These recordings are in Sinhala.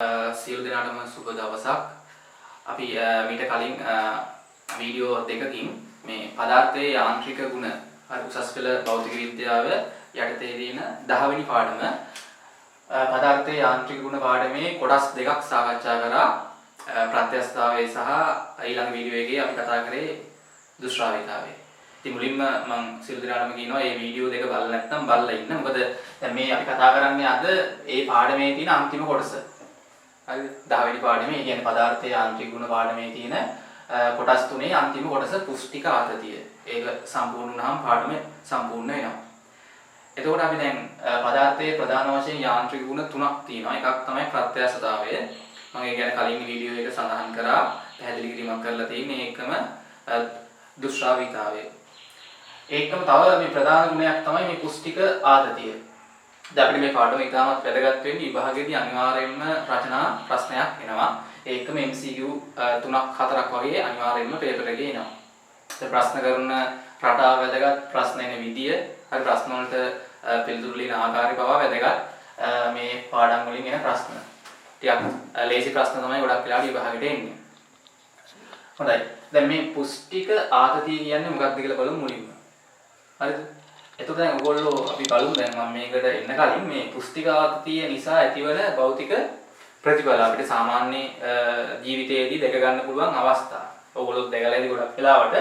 සියලු දෙනාටම සුබ දවසක්. අපි මීට කලින් වීඩියෝ දෙකකින් මේ පදාර්ථයේ යාන්ත්‍රික ගුණ හරි උසස් පෙළ භෞතික විද්‍යාව යටතේ තියෙන 10 වෙනි පාඩම පදාර්ථයේ යාන්ත්‍රික ගුණ පාඩමේ කොටස් දෙකක් සාකච්ඡා කරා. ප්‍රත්‍යස්ථාවය සහ ඊළඟ වීඩියෝ එකේ අපි කතා කරේ දුෂ්ටාවිතාවය. ඉතින් මුලින්ම මම සියලු දෙනාටම කියනවා මේ වීඩියෝ දෙක බලලා නැත්නම් බලලා ඉන්න. මොකද දැන් මේ අපි කතා කරන්නේ අද මේ පාඩමේ තියෙන අන්තිම කොටස. හරිද? 10 වෙනි පාඩමේ කියන්නේ පදාර්ථයේ යාන්ත්‍රික ගුණ පාඩමේ තියෙන කොටස් තුනේ අන්තිම කොටස පුස්තික ආතතිය. ඒක සම්පූර්ණ වුණාම පාඩම සම්පූර්ණ වෙනවා. එතකොට අපි දැන් පදාර්ථයේ ප්‍රධාන වශයෙන් යාන්ත්‍රික ගුණ තුනක් තියෙනවා. එකක් තමයි ප්‍රත්‍යස්ථතාවය. මම ඒ කියන්නේ කලින් වීඩියෝ එක සඳහන් කරා, පැහැදිලි කිරීමක් කරලා තියෙන්නේ. ඒකම දුෂ්ටාවිතාවය. ඒකම තව මේ ප්‍රධාන ගුණයක් තමයි මේ පුස්තික ආතතිය. දැන් අපිට මේ පාඩම ඉතාමත් වැදගත් වෙන්නේ විභාගයේදී අනිවාර්යයෙන්ම රචනා ප්‍රශ්නයක් එනවා. ඒකම MCQ 3ක් 4ක් වගේ අනිවාර්යයෙන්ම පේපර් එකේ එනවා. ඒ ප්‍රශ්න කරන රටාව වැදගත්, ප්‍රශ්න එන විදිය, හරි ප්‍රශ්න වලට පිළිතුරු ලියන ආකාරය පවා වැදගත්. මේ පාඩම් වලින් එන ප්‍රශ්න. ටිකක් ලේසි ප්‍රශ්න තමයි ගොඩක් වෙලාවට විභාගෙට එන්නේ. හොඳයි. දැන් මේ පුස්තික ආතතිය කියන්නේ මොකක්ද කියලා බලමු මුලින්ම. හරිද? එතකොට දැන් ඔයගොල්ලෝ අපි බලමු දැන් මම මේකට එන්න කලින් මේ පුස්තික ආතතිය නිසා ඇතිවන භෞතික ප්‍රතිඵල අපිට සාමාන්‍ය ජීවිතයේදී දැක ගන්න පුළුවන් අවස්ථා. ඔයගොල්ලෝ දැකලා ඇති ගොඩක් වෙලාවට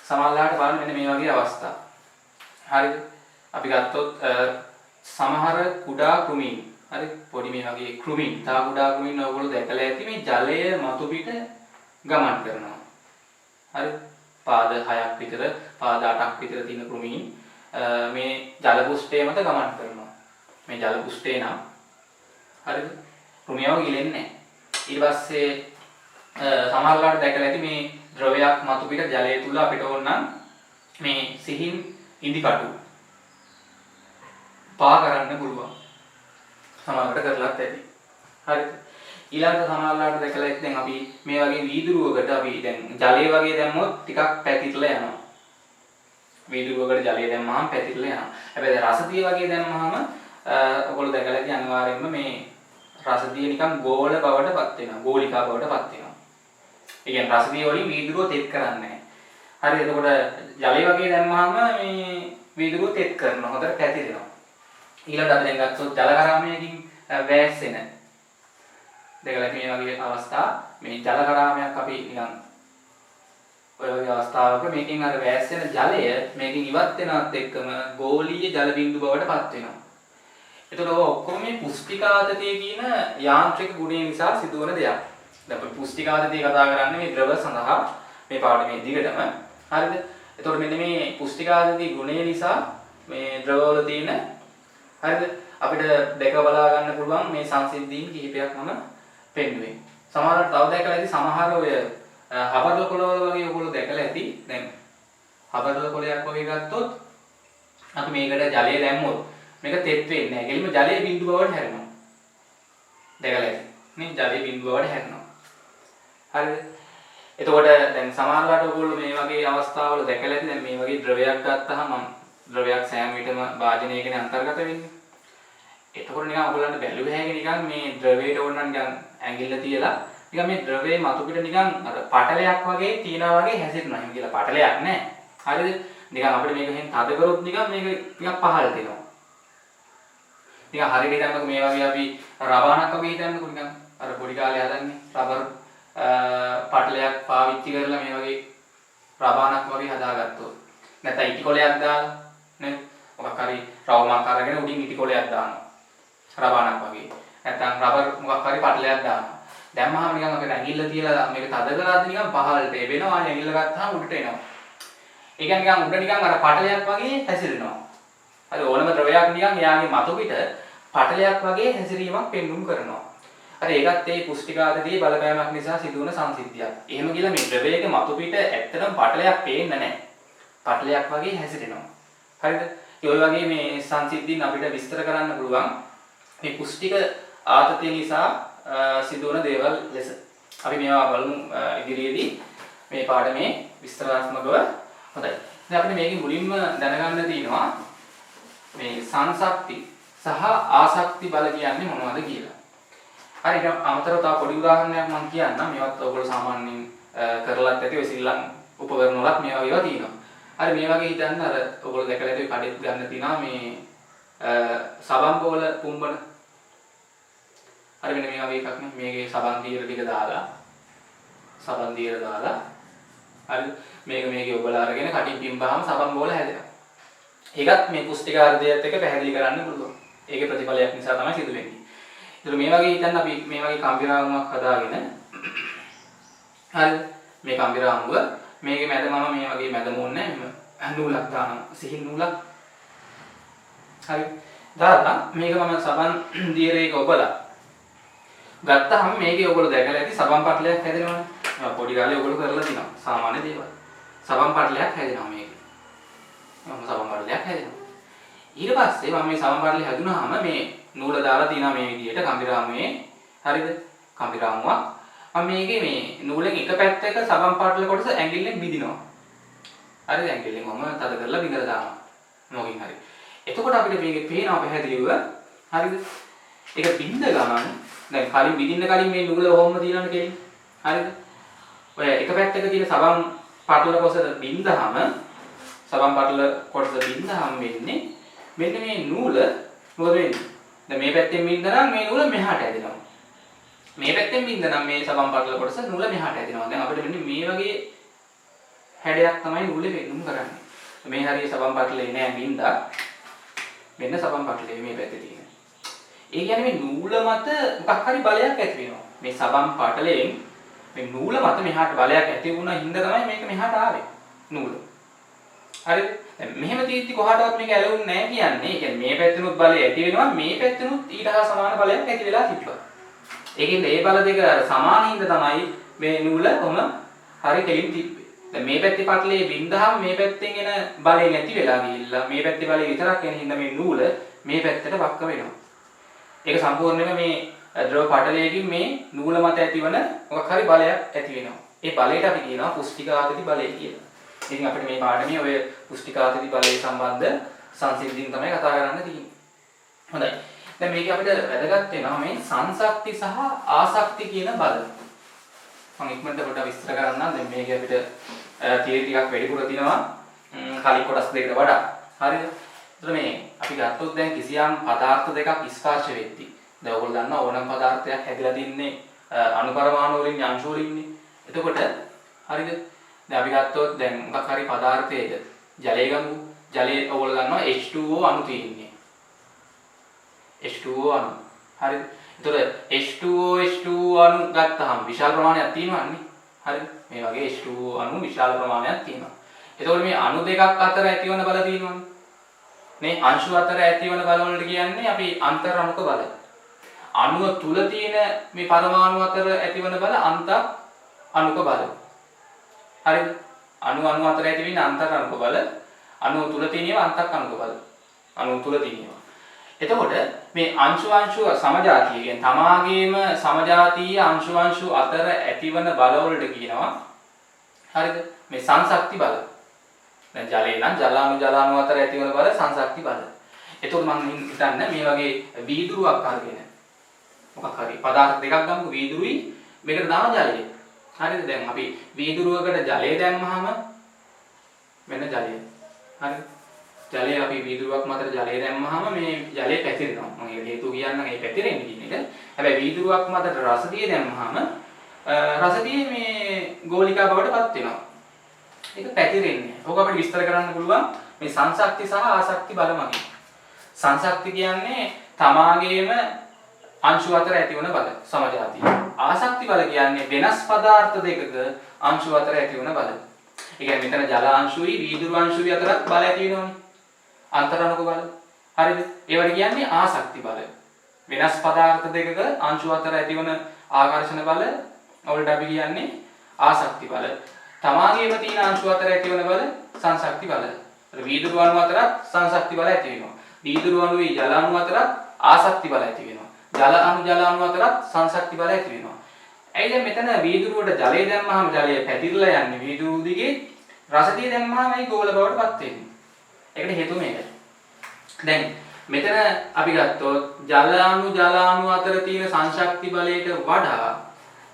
සමහරවිට බලන්න මෙන්න මේ වගේ අවස්ථා. හරිද? අපි ගත්තොත් සමහර කුඩා කෘමීන්, හරි පොඩි මේ වගේ කෘමීන්, තා කුඩා කෘමීන් ඔයගොල්ලෝ දැකලා ඇති මේ ජලය මතු පිට ගමන් කරනවා. හරි? පාද 6ක් විතර, පාද 8ක් විතර තියෙන කෘමීන් මේ ජල පුෂ්ඨය මත ගමන් කරනවා. මේ ජල පුෂ්ඨේ නම් හරිද? කෘමියව ගිලෙන්නේ නැහැ. ඊට පස්සේ සමහරවිට දැකලා ඇති මේ ද්‍රවයක් මතු පිට ජලය තුල අපිට ඕන නම් මේ සිහින් ඉදිකටු පා කරන්න පුළුවන්. සමහරවිට කරලාත් ඇති. හරිද? ඊළඟට සමහරවිට දැකලා ඇති දැන් අපි මේ වගේ වීදුරුවකට අපි දැන් ජලය වගේ දැම්මොත් ටිකක් පැතිරලා යනවා. වීදුරුවකට ජලය දැම්මහම පැතිරලා යනවා. හැබැයි රසදිය වගේ දැම්මහම ඔයගොල්ලෝ දැකලා ඇති අනිවාර්යයෙන්ම මේ රසදිය නිකන් ගෝල බවටපත් වෙනවා. ගෝලිකා බවටපත් වෙනවා. ඒ කියන්නේ රසදිය වලින් වීදුරුව තෙත් කරන්නේ නැහැ. හරි එතකොට ජලය වගේ දැම්මහම මේ වීදුරුව තෙත් කරනවා. හොඳට පැතිරෙනවා. ඊළඟට අපි දැන් ගත්තොත් ජලකරාමයකින් වැස්සෙන දැකලා මේ වගේ අවස්ථා මේ ජලකරාමයක් අපි නිකන් ඔය වගේ අවස්ථාවක මේකෙන් අර වැස්සෙන ජලය මේකෙන් ඉවත් වෙනවත් එක්කම ගෝලීය ජල බිඳු බවට පත් වෙනවා. ඒතකොට ඔක්කොම මේ පුස්තිකාතතිය කියන යාන්ත්‍රික ගුණය නිසා සිදුවන දෙයක්. දැන් අපි පුස්තිකාතතිය කතා කරන්නේ මේ ද්‍රව සඳහා මේ පාඩමේ දිගටම. හරිද? ඒතකොට මෙන්න මේ පුස්තිකාතතිය ගුණය නිසා මේ ද්‍රවවල තියෙන හරිද අපිට දැක බලා ගන්න පුළුවන් මේ සංසිද්ධීන් කිහිපයක් මම පෙන්වුවේ. සමහරවිට තව දැකලා ඇති සමහර ඔය හබරල කොළවල වගේ ඔයගොල්ලෝ දැකලා ඇති. දැන් හබරල කොළයක් වගේ ගත්තොත් අපි මේකට ජලය දැම්මොත් මේක තෙත් වෙන්නේ නැහැ. ගෙලින්ම ජලයේ බිඳු බවට හැරෙනවා. දැකලා ඇති. නේ ජලයේ බිඳු බවට හැරෙනවා. හරිද? එතකොට දැන් සමහරවිට ඔයගොල්ලෝ මේ වගේ අවස්ථාවල දැකලා ඇති. දැන් මේ වගේ ද්‍රවයක් ගත්තාම ද්‍රවයක් සෑම විටම වාජනයකනේ අන්තර්ගත වෙන්නේ. එතකොට නිකන් ඔයගොල්ලන්ට බැලුව හැකි නිකන් මේ ද්‍රවයට ඕන නම් නිකන් ඇඟිල්ල තියලා නිකන් මේ ද්‍රවයේ මතු පිට නිකන් අර පටලයක් වගේ තියනවා වගේ හැසිරෙනවා. එහෙම කියලා පටලයක් නැහැ. හරිද? නිකන් අපිට මේක එහෙන් තද කරොත් නිකන් මේක ටිකක් පහළ දෙනවා. නිකන් හරියට හිතන්නකො මේ වගේ අපි රබානක් වගේ හිතන්නකො නිකන් අර පොඩි කාලේ හදන්නේ රබර් පටලයක් පාවිච්චි කරලා මේ වගේ රබානක් වගේ හදාගත්තොත්. නැත්නම් ඉටි කොලයක් දාලා නේ මොකක් හරි රවුමක් අරගෙන උඩින් ඉටි කොලයක් දානවා. රබානක් වගේ. නැත්නම් රබර් මොකක් හරි පටලයක් දානවා. දැම්මහම නිකන් අපේ ඇඟිල්ල තියලා මේක තද කරාද නිකන් පහළට එවෙනවා. ඇඟිල්ල ගත්තාම උඩට එනවා. ඒ කියන්නේ නිකන් උඩ නිකන් අර පටලයක් වගේ හැසිරෙනවා. හරි ඕනම ද්‍රවයක් නිකන් එයාගේ මතු පිට පටලයක් වගේ හැසිරීමක් පෙන්눔 කරනවා. හරි ඒකත් ඒ පුස්තිකාතතියේ බලපෑමක් නිසා සිදුවන සංසිද්ධියක්. එහෙම කියලා මේ ද්‍රවයක මතු පිට ඇත්තටම පටලයක් පේන්නේ නැහැ. පටලයක් වගේ හැසිරෙනවා. හරිද? ඒ වගේ මේ සංසිද්ධීන් අපිට විස්තර කරන්න පුළුවන් මේ පුස්තික ආතතිය නිසා සිදුවන දේවල් ලෙස. අපි මේවා බලමු ඉදිරියේදී මේ පාඩමේ විස්තරාත්මකව. හොඳයි. දැන් අපිට මේකේ මුලින්ම දැනගන්න තියෙනවා මේ සංසක්ති සහ ආසක්ති බල කියන්නේ මොනවද කියලා. හරි ඊට අමතරව තව පොඩි උදාහරණයක් මම කියන්නම්. මේවත් ඔයගොල්ලෝ සාමාන්‍යයෙන් කරලත් ඇති ඔය ශ්‍රී ලංකා උපකරණ වලත් මේ වගේ ඒවා තියෙනවා. හරි මේ වගේ හිතන්න අර ඔයගොල්ලෝ දැකලා ඇති කඩේත් ගන්න තියෙනවා මේ සබන් බෝල පුම්බන. හරි මෙන්න මේ වගේ එකක් නේ. මේකේ සබන් දීර ටික දාලා හරි මේකේ ඔබලා අරගෙන කටින් පිම්බාම සබන් බෝල හැදෙනවා. ඒකත් මේ පුස්තිකාර්ධයත් එක්ක පැහැදිලි කරන්න පුළුවන්. ඒකේ ප්‍රතිඵලයක් නිසා තමයි සිදු වෙන්නේ. ඒතර මේ වගේ හිතන්න අපි මේ වගේ කම්බිරාමුවක් හදාගෙන හරි මේ කම්බිරාමුව මේකේ මැද මම මේ වගේ මැද මොන්නේ නූලක් දානවා. සිහින් නූලක්. හරි දාලා මේක මම සබන් දියරේක ඔබලා ගත්තාම මේකේ ඔයගොල්ලෝ දැකලා ඇති සබන් පටලයක් හැදෙනවනේ. පොඩි කාලේ ඔයගොල්ලෝ කරලා තිනවා. සාමාන්‍ය දේවල්. සබන් පටලයක් හැදෙනවා මේකේ. සබන් පටලයක් හැදෙනවා. ඊට පස්සේ මම මේ සබන් පටලය හැදුනහම මේ නූල දාලා තිනවා මේ විදිහට කම්බිරාමුවේ. හරිද? කම්බිරාමුවක්. මම මේකේ මේ නූලෙන් එක පැත්තක සබන් පටල කොටස ඇඟිල්ලෙන් බිදිනවා. හරිද? ඇඟිල්ලෙන් මම තද කරලා බිඳලා දානවා. මොකකින් හරි. එතකොට අපිට මේකේ පේනවා පැහැදිලිව. හරිද? ඒක බින්ද ගමන් දැන් කලින් බිදින්න කලින් මේ නූල ඔහොම තියනවනේ කෙලින්. හරිද? ඔය එක පැත්තක තියෙන සබන් පටල කොටස බින්දහම සබන් පටල කොටස බින්දහම වෙන්නේ මෙන්න මේ නූල මොකද වෙන්නේ? දැන් මේ පැත්තෙන් බින්දනම් මේ නූල මෙහාට ඇදෙනවා. මේ පැත්තෙන් බින්දනම් මේ සබන් පටල කොටස නූල මෙහාට ඇදෙනවා. දැන් අපිට මෙන්න මේ වගේ හැඩයක් තමයි නූලේ වෙන්නුම් කරන්නේ. මේ හරිය සබන් පටලේ නෑ බින්දා. මෙන්න සබන් පටලේ මේ පැත්තේ තියෙන. ඒ කියන්නේ මේ නූල මත මොකක් හරි බලයක් ඇති වෙනවා. මේ සබන් පටලෙන් මේ නූල මත මෙහාට බලයක් ඇති වුණා හින්දා තමයි මේක මෙහාට ආවේ. නූල. හරිද? දැන් මෙහෙම තීත්‍ති කොහාටවත් මේක ඇලෙන්නේ නැහැ කියන්නේ. ඒ කියන්නේ මේ පැත්තෙනුත් බලය ඇති වෙනවා මේ පැත්තෙනුත් ඊට හා සමාන බලයක් ඇති වෙලා තිබ්බා. ඒකින්ද මේ බල දෙක සමාන හින්දා තමයි මේ නූල කොහම හරි කෙලින් තිබ්බේ. දැන් මේ පැත්තේ පටලේ බින්දහම මේ පැත්තෙන් එන බලය නැති වෙලා ගිහිල්ලා මේ පැත්තේ බලය විතරක් එන හින්දා මේ නූල මේ පැත්තට වක්ක වෙනවා. ඒක සම්පූර්ණයෙන්ම මේ ද්‍රව පටලයකින් මේ නූල මත ඇතිවන මොකක් හරි බලයක් ඇති වෙනවා. ඒ බලයට අපි කියනවා පුස්තිකාතති බලය කියලා. ඉතින් අපිට මේ පාඩමේ ඔය පුස්තිකාතති බලය සම්බන්ධ සංසිද්ධීන් තමයි කතා කරන්න තියෙන්නේ. හොඳයි. දැන් මේක අපිට වැදගත් වෙනවා මේ සංසක්ති සහ ආසක්ති කියන බල. මම ඉක්මනට පොඩ්ඩක් විස්තර කරන්නම්. දැන් මේක අපිට තියරි ටිකක් වැඩිපුර තියෙනවා. කලින් කොටස් දෙකට වඩා. හරිද? එතකොට මේ අපි ගත්තොත් දැන් කිසියම් පදාර්ථ දෙකක් ස්පර්ශ වෙද්දී දැන් ඔයගොල්ලෝ දන්නවා ඕනම පදාර්ථයක් හැදිලා තින්නේ අණු පරමාණු වලින් අංශ වලින්නේ. එතකොට හරිද? දැන් අපි ගත්තොත් දැන් මොකක් හරි පදාර්ථයක ජලය ගමු. ජලයේ ඔයගොල්ලෝ දන්නවා H2O අණු තියෙන්නේ. H2O අණු. හරිද? එතකොට H2O අණු ගත්තාම විශාල ප්‍රමාණයක් තියෙනවන්නේ. හරිද? මේ වගේ H2O අණු විශාල ප්‍රමාණයක් තියෙනවා. එතකොට මේ අණු දෙකක් අතර ඇතිවන බල තියෙනවනේ. මේ අංශු අතර ඇතිවන බල වලට කියන්නේ අපි අන්තර් අණුක බල. අණුව තුල තියෙන මේ පරමාණු අතර ඇතිවන බල අන්ත අණුක බල. හරිද? අණු අතර ඇති වෙන අන්තර් අණුක බල, අණුව තුල තියෙනවා අන්තක් අණුක බල. අණුව තුල තියෙනවා. එතකොට මේ අංශු සමජාතීය කියන්නේ තමාගේම සමජාතීය අංශු අතර ඇතිවන බල වලට කියනවා හරිද? මේ සංසක්ති බල. දැන් ජලේ නම් ජලාණු අතර ඇතිවන බල සංසක්ති බල. එතකොට මම හිතන්නේ මේ වගේ වීදුරුවක් අරගෙන මොකක් හරි පදාර්ථ දෙකක් ගමු වීදුරුයි මේකට දාන ජලය. හරිද? දැන් අපි වීදුරුවකට ජලය දැම්මහම මෙන්න ජලය. හරිද? ජලය අපි වීදුරුවක් මතට ජලය දැම්මහම මේ ජලය පැතිරෙනවා. මම ඒක හේතුව කියන්නම් ඒ පැතිරෙන්නේ කියන එක. හැබැයි වීදුරුවක් මතට රසදිය දැම්මහම රසදිය මේ ගෝලිකා බවට පත් වෙනවා. ඒක පැතිරෙන්නේ. ඕක අපිට විස්තර කරන්න පුළුවන් මේ සංසක්ති සහ ආසක්ති බල මගින්. සංසක්ති කියන්නේ තමාගේම අංශු අතර ඇතිවන බල සමජාතීය. ආසක්ති බල කියන්නේ වෙනස් පදාර්ථ දෙකක අංශු අතර ඇතිවන බල. ඒ කියන්නේ මෙතන ජල අංශුයි වීදුරු අංශුයි අතරත් බල ඇති වෙනවනේ. අන්තර් අණුක බල. හරිද? ඒවට කියන්නේ ආසක්ති බල. වෙනස් පදාර්ථ දෙකක අංශු අතර ඇතිවන ආකර්ෂණ බල වලට අපි කියන්නේ ආසක්ති බල. තමාගේම තියෙන අංශු අතර ඇතිවන බල සංසක්ති බල. වීදුරු අණු අතරත් සංසක්ති බල ඇති වෙනවා. වීදුරු අණුයි ජල අණු අතරත් ආසක්ති බල ඇති වෙනවා. ජල අණු අතරත් සංසක්ති බල ඇති වෙනවා. ඇයි දැන් මෙතන වීදුරුවට ජලය දැම්මහම ජලය පැතිරලා යන්නේ වීදුරු දිගේ රසදිය දැම්මහම ඒ ගෝල බවට පත් වෙන්නේ. ඒකට හේතුව මේකයි. දැන් මෙතන අපි ගත්තොත් ජලාණු අතර තියෙන සංශක්ති බලයට වඩා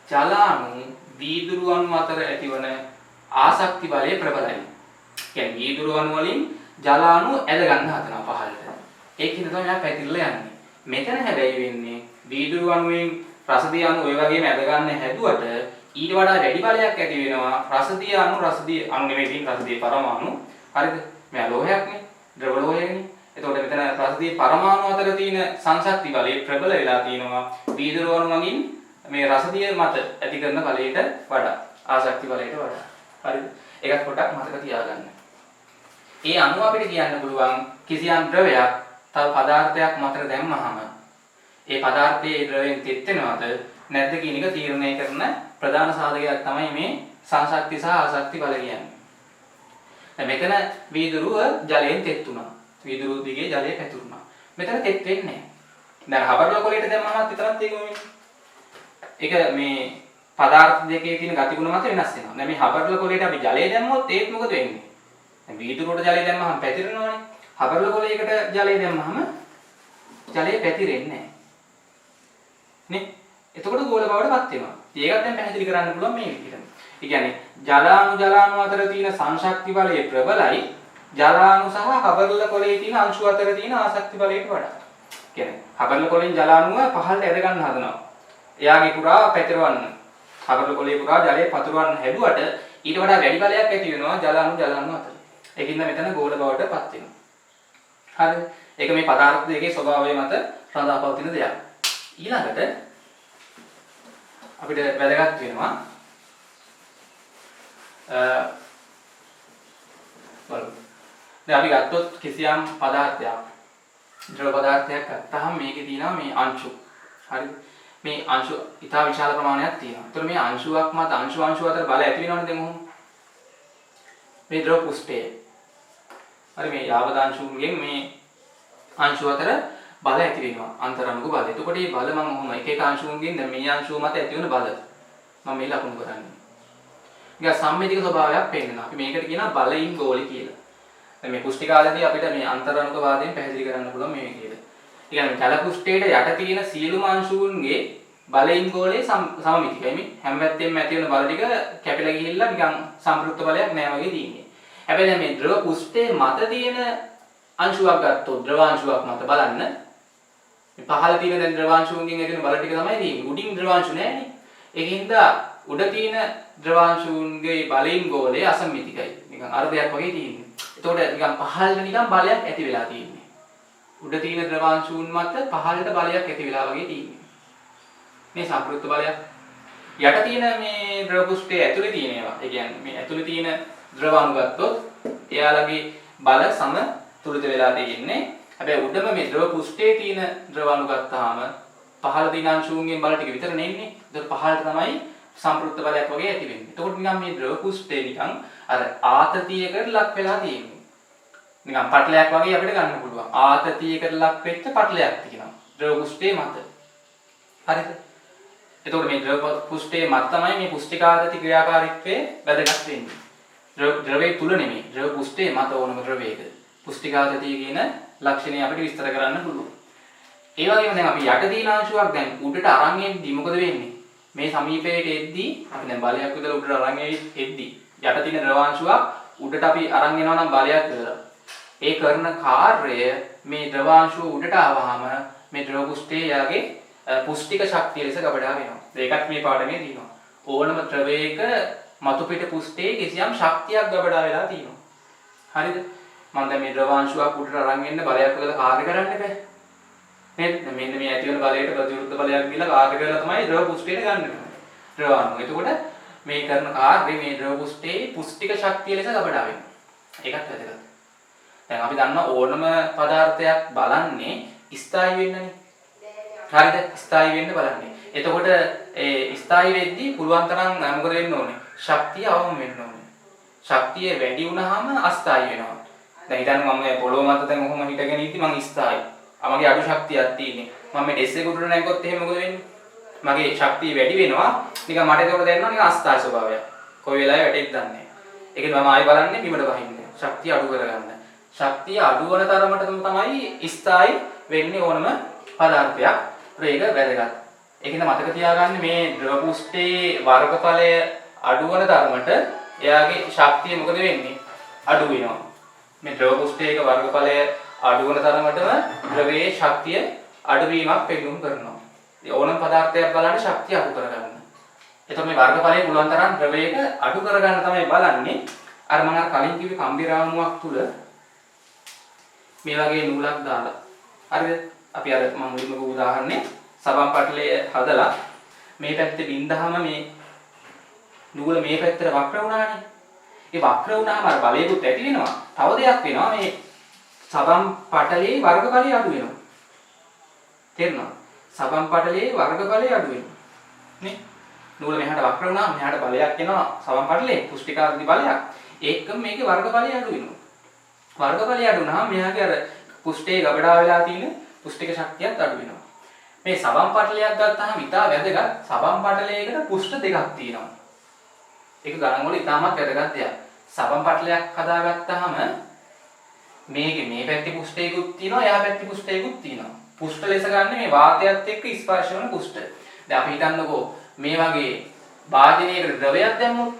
ජලාණු වීදුරු අණු අතර ඇතිවන ආසක්ති බලය ප්‍රබලයි. කියන්නේ වීදුරු අණු වලින් ජලාණු ඇද ගන්න හදනවා පහළට. ඒකින් තමයි මෙයා පැතිරලා යන්නේ. මෙතන හැබැයි වෙන්නේ වීදුරු අණුවෙන් රසදිය අණු ඔය වගේම ඇද ගන්න හැදුවට ඊට වඩා වැඩි බලයක් ඇති වෙනවා රසදිය අණු නෙමෙයි රසදිය පරමාණු. හරිද? මෙයා ලෝහයක්නේ. ද්‍රව ලෝහයනේ. එතකොට මෙතන රසදිය පරමාණු අතර තියෙන සංශක්ති බලය ප්‍රබල වෙලා තියෙනවා වීදුරු අණු වලින් මේ රසදිය මත ඇති කරන බලයට වඩා ආසක්ති බලයට වඩා. හරිද? ඒකත් පොඩ්ඩක් මතක තියාගන්න. ඒ අණුව අපිට කියන්න පුළුවන් කිසියම් ද්‍රවයක් තව පදාර්ථයක් මතට දැම්මහම ඒ පදාර්ථයේ ද්‍රවයෙන් තෙත් වෙනවද නැද්ද කියන එක තීරණය කරන ප්‍රධාන සාධකයක් තමයි මේ සංශක්ති සහ ආසක්ති බල කියන්නේ. දැන් මෙතන වීදුරුව ජලයෙන් තෙත් වුණා. වීදුරුව දිගේ ජලය පැතුරුණා. මෙතන තෙත් වෙන්නේ නැහැ. දැන් රබර් කොලේට දැම්මම විතරක් ඒක වෙන්නේ. ඒක මේ පදාර්ථ දෙකේ තියෙන ගතිගුණ මත වෙනස් වෙනවා. දැන් මේ රබර් කොලේට අපි ජලය දැම්මොත් ඒත් මොකද වෙන්නේ? දැන් වීදුරුවට ජලය දැම්මම පැතිරෙනවනේ. රබර් කොලයකට ජලය දැම්මම ජලය පැතිරෙන්නේ නැහැ. නේ? එතකොට ගෝල බවටපත් වෙනවා. ඒකත් දැන් පැහැදිලි කරන්න පුළුවන් මේ විදිහට. ඒ කියන්නේ ජලාණු අතර තියෙන සංශක්ති බලය ප්‍රබලයි ජලාණු සහ රබර් කොලයේ තියෙන අංශු අතර තියෙන ආසක්ති බලයට වඩා. කියන්නේ රබර් කොලෙන් ජලාණුව පහළට ඇද ගන්න හදනවා. එයාගේ පුරා පැතිරවන්න. රබර් කොලයේ පුරා ජලය පතුරවන්න හැදුවට ඊට වඩා වැඩි බලයක් ඇති වෙනවා ජලාණු අතර. ඒකින්ද මෙතන ගෝල බවටපත් වෙනවා. හරිද? ඒක මේ පදාර්ථ දෙකේ ස්වභාවය මත රඳා පවතින දෙයක්. ඊළඟට අපිට වැදගත් වෙනවා බලමු. දැන් අපි ගත්තොත් කිසියම් පදාර්ථයක් ද්‍රව පදාර්ථයක් ගත්තාම මේකේ තියෙනවා මේ අංශු. හරිද? මේ අංශු ඉතා විශාල ප්‍රමාණයක් තියෙනවා. ඒතර මේ අංශුවක් මත අංශු අතර බල ඇති වෙනවනේ දැන් මොහොම. මේ ද්‍රව පුෂ්ඨය. හරි මේ යාවදාංශුන්ගෙන් මේ අංශු අතර බල ඇති වෙනවා. අන්තරාණුක බල. එතකොට මේ බල මම මොහොම එක එක අංශුන්ගෙන් දැන් මේ අංශුව මත ඇති වෙන බල මම මේ ලකුණු කරන්නේ. නිකන් සම්මිතික ස්වභාවයක් පෙන්නනවා. අපි මේකට කියනවා බලයින් ගෝලී කියලා. දැන් මේ පුෂ්ටිකාලේදී අපිට මේ අන්තරාණුක වාදයෙන් පැහැදිලි කරන්න පුළුවන් මේ විදිහට. ඒ කියන්නේ ජල පුෂ්ඨයට යට තියෙන සියලුම අංශුන්ගේ බලයින් ගෝලයේ සමමිතිකයි. මේ හැම පැත්තෙම ඇති වෙන බල ටික කැපිලා ගිහිල්ලා නිකන් සම්ප්‍රයුක්ත බලයක් නෑ වගේ තියෙන්නේ. හැබැයි දැන් මේ ද්‍රව පුෂ්ඨයේ මත තියෙන අංශුවක් ගත්තොත් ද්‍රවාංශුවක් මත බලන්න මේ පහළ තියෙන දැන් ද්‍රවාංශුන්ගෙන් ඇති වෙන බල ටික තමයි තියෙන්නේ. උඩින් ද්‍රවාංශු නෑනේ. ඒකින්ද උඩ තියෙන ද්‍රවාංශුන්ගේ බලයින් ගෝලයේ අසමමිතිකයි. නිකන් අර්ධයක් වගේ තියෙන්නේ. එතකොට නිකන් පහළට නිකන් බලයක් ඇති වෙලා තියෙන්නේ. උඩ තියෙන ද්‍රවාංශුන් මත පහළට බලයක් ඇති වෙලා වගේ තියෙන්නේ. මේ සම්ප්‍රයුක්ත බලයක්. යට තියෙන මේ ද්‍රව පුෂ්ඨයේ ඇතුලේ තියෙන ඒවා. ඒ කියන්නේ මේ ඇතුලේ තියෙන ද්‍රවාණු ගත්තොත් එයාලගේ බල සම තුලිත වෙලා තියෙන්නේ. හැබැයි උඩම මේ ද්‍රව පුෂ්ඨයේ තියෙන ද්‍රවාණු ගත්තාම පහළ තියෙන අංශුන්ගෙන් බල ටික විතර නෙන්නේ. ඒක පහළට තමයි සම්ප්‍රයුක්ත බලයක් වගේ ඇති වෙන්නේ. එතකොට නිකන් මේ ද්‍රව පුෂ්ඨේ නිකන් අර ආතතියකට ලක් වෙලා තියෙන්නේ. නිකන් පටලයක් වගේ අපිට ගන්න පුළුවන්. ආතතියකට ලක් වෙච්ච පටලයක් තියෙනවා. ද්‍රව පුෂ්ඨේ මත. හරිද? එතකොට මේ ද්‍රව පුෂ්ඨේ මත තමයි මේ පුෂ්ඨිකාගති ක්‍රියාකාරීත්වයේ වැදගත් වෙන්නේ. ද්‍රවයේ තුල නෙමෙයි. ද්‍රව පුෂ්ඨේ මත ඕනම ද්‍රවයක. පුෂ්ඨිකාගතිය කියන ලක්ෂණය අපිට විස්තර කරන්න පුළුවන්. ඒ වගේම දැන් අපි යට තියෙන අංශුවක් දැන් උඩට අරන් එද්දි මොකද වෙන්නේ? මේ සමීපයට එද්දි අපි දැන් බලයක් විතර උඩට අරන් එද්දි යට තියෙන ද්‍රවාංශුවක් උඩට අපි අරන් එනවා නම් බලයක් විතර. ඒ කරන කාර්යය මේ ද්‍රවාංශුව උඩට ආවහම මේ ද්‍රව පුෂ්ඨයේ යාගේ පුෂ්ටික ශක්තිය ලෙස ගබඩා වෙනවා. ඒකත් මේ පාඩමේ තියෙනවා. ඕනම ද්‍රවයක මතු පිට පුෂ්ඨයේ කිසියම් ශක්තියක් ගබඩා වෙලා තියෙනවා. හරිද? මම දැන් මේ ද්‍රවාංශුවක් උඩට අරන් එන්න බලයක් විතර කාර්ය කරන්න බෑ. නේද? මෙන්න මේ ඇති වෙන බලයට ප්‍රතිවිරුද්ධ බලයක් දීලා කාර්ය කරලා තමයි ද්‍රව පුෂ්ඨයට ගන්න ඕනේ. ද්‍රවාණු. එතකොට මේ කරන කාර්යය මේ ද්‍රව පුෂ්ඨයේ පුෂ්ටික ශක්තිය ලෙස ගබඩා වෙනවා. ඒකත් වැදගත්. දැන් අපි දන්නා ඕනම පදාර්ථයක් බලන්නේ ස්ථායි වෙන්නනේ. හරිද? ස්ථායි වෙන්න බලන්නේ. එතකොට ඒ ස්ථායි වෙද්දී පුළුවන් තරම් මොකද වෙන්න ඕනේ? ශක්තිය අවම වෙන්න ඕනේ. ශක්තිය වැඩි වුණාම අස්ථායි වෙනවා. දැන් හිතන්න මම පොළොව මත දැන් ඔහොම හිටගෙන ඉද්දි මං ස්ථායි. මගේ අඩු ශක්තියක් තියෙන්නේ. මම මේ ඩෙස් එක උඩට නැගගොත් එහෙම මොකද වෙන්නේ? මගේ ශක්තිය වැඩි වෙනවා. නිකන් මට ඒකට දැනෙනවා නිකන් අස්ථායි ස්වභාවයක්. කොයි වෙලාවෙ වැටෙයිද දන්නේ නැහැ. ඒකෙන් මම ආයෙ බලන්නේ බිමට වහින්න. ශක්තිය අඩු කරගන්න. ශක්තිය අඩු වන තරමටම තමයි ස්ථායි වෙන්නේ ඕනම පදාර්ථයක්. ඒක වැදගත්. ඒකින්ද මතක තියාගන්න මේ ද්‍රව පුෂ්ඨයේ වර්ගඵලය අඩු වන තරමට එයාගේ ශක්තිය මොකද වෙන්නේ? අඩු වෙනවා. මේ ද්‍රව පුෂ්ඨයක වර්ගඵලය අඩු වන තරමටම ද්‍රවයේ ශක්තිය අඩුවීමක් පෙන්නුම් කරනවා. ඉතින් ඕනම පදාර්ථයක් බලන්න ශක්තිය අඩු කරගන්න. එතකොට මේ වර්ගඵලය පුළුවන් තරම් ද්‍රවයක අඩු කරගන්න තමයි බලන්නේ. අර මම කලින් කිව්වේ කම්බි රාමුවක් තුල මේ වගේ නූලක් දාලා. හරිද? අපි අර මම මුලින්ම උදාහරණේ සබන් පටලය හදලා මේ පැත්තේ බින්දහම මේ නූල මේ පැත්තට වක්‍ර වුණානේ. ඒ වක්‍ර වුණාම අර බලයකුත් ඇති වෙනවා. තව දෙයක් වෙනවා මේ සබන් පටලයේ වර්ගඵලය අඩු වෙනවා. තේරෙනවද? සබන් පටලයේ වර්ගඵලය අඩු වෙනවා. නේ? නූල මෙහාට වක්‍ර වුණාම මෙහාට බලයක් එනවා සබන් පටලයේ පුෂ්ටිකාග්‍රි බලයක්. ඒකම මේකේ වර්ගඵලය අඩු වෙනවා. වර්ගඵලය අඩු වුණාම මෙයාගේ අර පුෂ්ඨයේ ගබඩා වෙලා තියෙන පුෂ්ඨික ශක්තියත් අඩු වෙනවා. මේ සබන් පටලයක් ගත්තාම ඉතා වැදගත් සබන් පටලයකට පුෂ්ඨ දෙකක් තියෙනවා. ඒක ගණන් වල ඉතාමත් වැදගත් දෙයක්. සබන් පටලයක් හදාගත්තාම මේකේ මේ පැත්තේ පුෂ්ඨයකුත් තියෙනවා එහා පැත්තේ පුෂ්ඨයකුත් තියෙනවා. පුෂ්ඨ ලෙස ගන්න මේ වාතයත් එක්ක ස්පර්ශ වෙන පුෂ්ඨ. දැන් අපි හිතන්නකෝ මේ වගේ වාදනයකට ද්‍රවයක් දැම්මොත්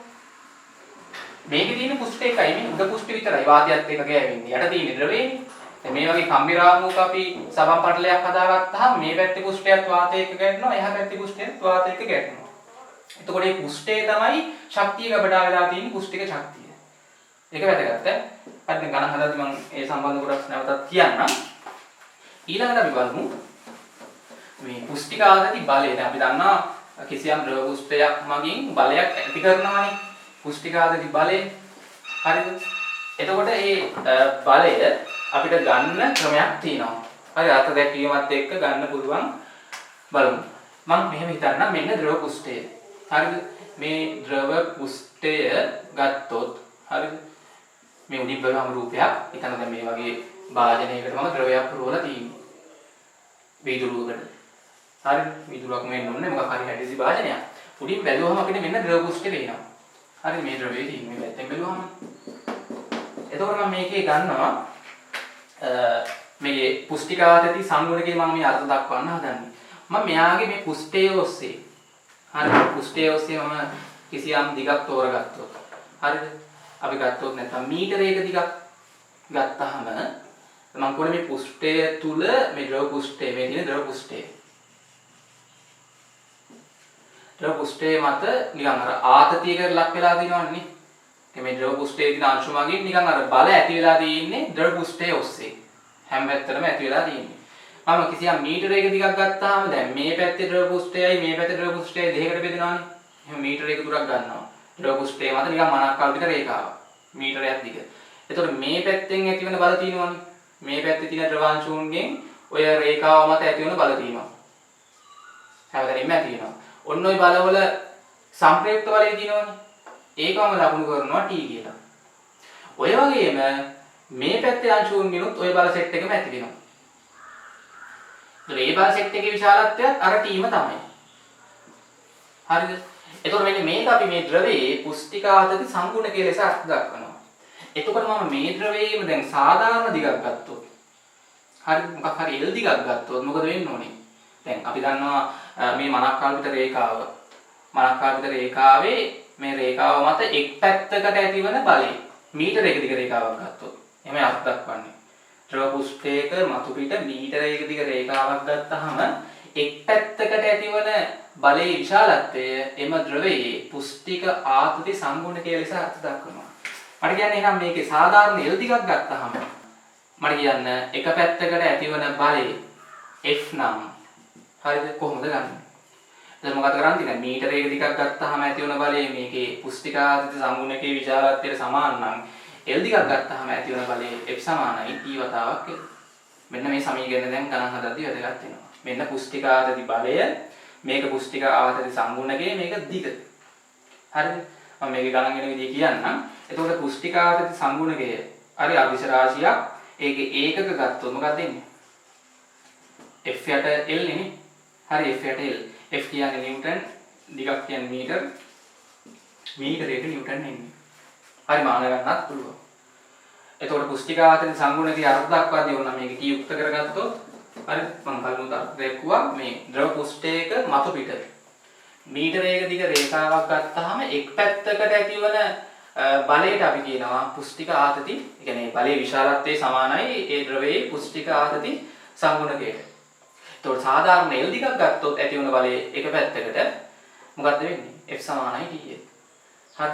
මේකේ තියෙන පුෂ්ඨ එකයි මේ උඩ පුෂ්ඨ විතරයි වාතයත් එක්ක ගෑවෙන්නේ. යට තියෙන ද්‍රවයනේ. දැන් මේ වගේ කම්බි රාමුවක අපි සබන් පටලයක් හදාගත්තාම මේ පැත්තේ පුෂ්ඨයත් වාතය එක්ක ගැටෙනවා එහා පැත්තේ පුෂ්ඨයත් වාතය එක්ක ගැටෙනවා. එතකොට මේ පුෂ්ඨය තමයි ශක්තිය ගබඩා වෙලා තියෙන පුෂ්ඨික ශක්තිය. ඒක වැදගත් ඈ. හරි දැන් ගණන් හදද්දි මම ඒ සම්බන්ධ කොටස් නැවතත් කියන්නම්. ඊළඟට අපි බලමු මේ පුෂ්ඨික ආගති බලය. දැන් අපි දන්නවා කිසියම් ද්‍රව පුෂ්ඨයක් මගින් බලයක් ඇති කරනවානේ. පුෂ්ඨික ආගති බලය. හරිද? එතකොට මේ බලය අපිට ගන්න ක්‍රමයක් තියෙනවා. හරි අර්ථ දැක්වීමත් එක්ක ගන්න පුළුවන් බලමු. මම මෙහෙම හිතන්නම් මෙන්න ද්‍රව පුෂ්ඨය. හරිද? මේ ද්‍රව පුෂ්ඨය ගත්තොත් හරිද? මේ උඩින් බලවම රූපයක්. හිතන්න දැන් මේ වගේ භාජනයකට මම ද්‍රවයක් පුරවලා තියෙනවා. වීදුරුවකට. හරිද? වීදුරුවක් මෙන්න ඕනේ මොකක් හරි හැටි භාජනයක්. උඩින් බැලුවම අපිට මෙන්න ද්‍රව පුෂ්ඨය වෙනවා. හරි මේ ද්‍රවයේ තියෙන මේ පැත්තෙන් බැලුවම. එතකොට මම මේකේ ගන්නවා මේ පුෂ්ඨික ආතති සංගුණකේ මම මේ අර්ථ දක්වන්න හදන්නේ. මම මෙයාගේ මේ පුෂ්ඨය ඔස්සේ හරි පුෂ්ඨය ඔස්සේ මම කිසියම් දිගක් තෝරගත්තොත් හරිද? අපි ගත්තොත් නැත්නම් මීටරයක දිගක් ගත්තාම මම කොහොමද මේ පුෂ්ඨය තුල මේ ද්‍රව පුෂ්ඨය මේ තියෙන ද්‍රව පුෂ්ඨය ද්‍රව පුෂ්ඨය මත නිකන් අර ආතතියකට ලක් වෙලා තියෙනවනේ. මේ ද්‍රව පුෂ්ඨයේ තියෙන අංශු මගින් නිකන් අර බල ඇති වෙලා තියෙන්නේ ද්‍රව පුෂ්ඨය ඔස්සේ. හැම පැත්තටම ඇති වෙලා තියෙන්නේ. මම කිසියම් මීටරයක දිගක් ගත්තාම දැන් මේ පැත්තේ ද්‍රව පුෂ්ඨයයි මේ පැත්තේ ද්‍රව පුෂ්ඨයයි දෙකකට බෙදෙනවානේ. එහෙනම් මීටරයක දුරක් ගන්නවා. ද්‍රව පුෂ්ඨය මත නිකන් මනක්කල්පිත රේඛාවක්. මීටරයක් දිග. එතකොට මේ පැත්තෙන් ඇතිවන බල තියෙනවනේ. මේ පැත්තේ තියෙන ද්‍රවාංශුන්ගෙන් ඔය රේඛාව මත ඇතිවන බල තියෙනවා. හැමතැනින්ම ඇති වෙනවා. ඔන්න ඔය බලවල සම්ප්‍රයුක්ත බලය තියෙනවනේ. ඒකම ලකුණු කරනවා T කියලා. ඔය වගේම මේ පැත්තේ අංශුන්ගෙනුත් ඔය බල සෙට් එකම ඇති වෙනවා. ඒ බල සෙට් එකේ විශාලත්වයත් අර Tම තමයි. හරිද? එතකොට මෙන්න මේක අපි මේ ද්‍රවයේ පුෂ්ඨික ආතති සංගුණකයේ ලෙස අර්ථ දක්වනවා. එතකොට මම මේ ද්‍රවයේම දැන් සාධාරණ දිගක් ගත්තොත් හරි මොකක් හරි L දිගක් ගත්තොත් මොකද වෙන්න ඕනේ? දැන් අපි දන්නවා මේ මනක්කල්පිත රේඛාව. මනක්කල්පිත රේඛාවේ මේ රේඛාව මත එක් පැත්තකට ඇතිවන බලය මීටරයක දිග රේඛාවක් ගත්තොත් එහෙම අර්ථ දක්වන්නේ. ද්‍රව පුෂ්ඨයක මතු පිට මීටරයක දිග රේඛාවක් ගත්තාම එක් පැත්තකට ඇතිවන බලයේ විශාලත්වය එම ද්‍රවයේ පුෂ්ඨික ආතති සංගුණකයේ ලෙස අර්ථ දක්වනවා. මට කියන්නේ එහෙනම් මේකේ සාධාරණ L දිගක් ගත්තාම මට කියන්න එක පැත්තකට ඇතිවන බලය F නම් හරිද කොහොමද ගන්නෙ? දැන් මොකද කරන්නේ? දැන් මීටරයක දිගක් ගත්තාම ඇතිවන බලය මේකේ පුෂ්ඨික ආතති සංගුණකයේ විශාලත්වයට සමාන නම් L දිගක් ගත්තාම ඇතිවන බලය F සමානයි T වතාවක් L. මෙන්න මේ සමීකරණ දැන් ගණන් හදද්දී වැදගත් වෙනවා. මෙන්න පුෂ්ඨික ආතති බලය මේක පුෂ්ඨික ආතති සංගුණකයේ මේක දිග. හරිද? මම මේකේ ගණන් වෙන විදිය කියන්නම්. එතකොට පුෂ්ඨික ආතති සංගුණකය හරි අදිශ රාශියක් ඒකේ ඒකක ගත්තොත් මොකක්ද එන්නේ? F යට L නේ. හරි F යට L. F කියන්නේ නිව්ටන්, දිගක් කියන්නේ මීටර. මීටරයක නිව්ටන් එන්නේ. හරි මාන ගන්නත් පුළුවන්. එතකොට පුස්තික ආතති සංගුණකේ අර්ථ දක්වා දෙවුණා මේක කී යුක්ත කරගත්තොත් හරි මම කලින් අර්ථ දැක්වුවා මේ ද්‍රව පුෂ්ඨයක මතු පිට මීටරයක දිග රේඛාවක් ගත්තාම එක් පැත්තකට ඇතිවන බලයට අපි කියනවා පුස්තික ආතති. ඒ කියන්නේ බලයේ විශාලත්වයේ සමානයි ඒ ද්‍රවයේ පුස්තික ආතති සංගුණකයට. එතකොට සාධාරණ L දිගක් ගත්තොත් ඇතිවන බලයේ එක පැත්තකට මොකද්ද වෙන්නේ? F සමානයි T. හරි.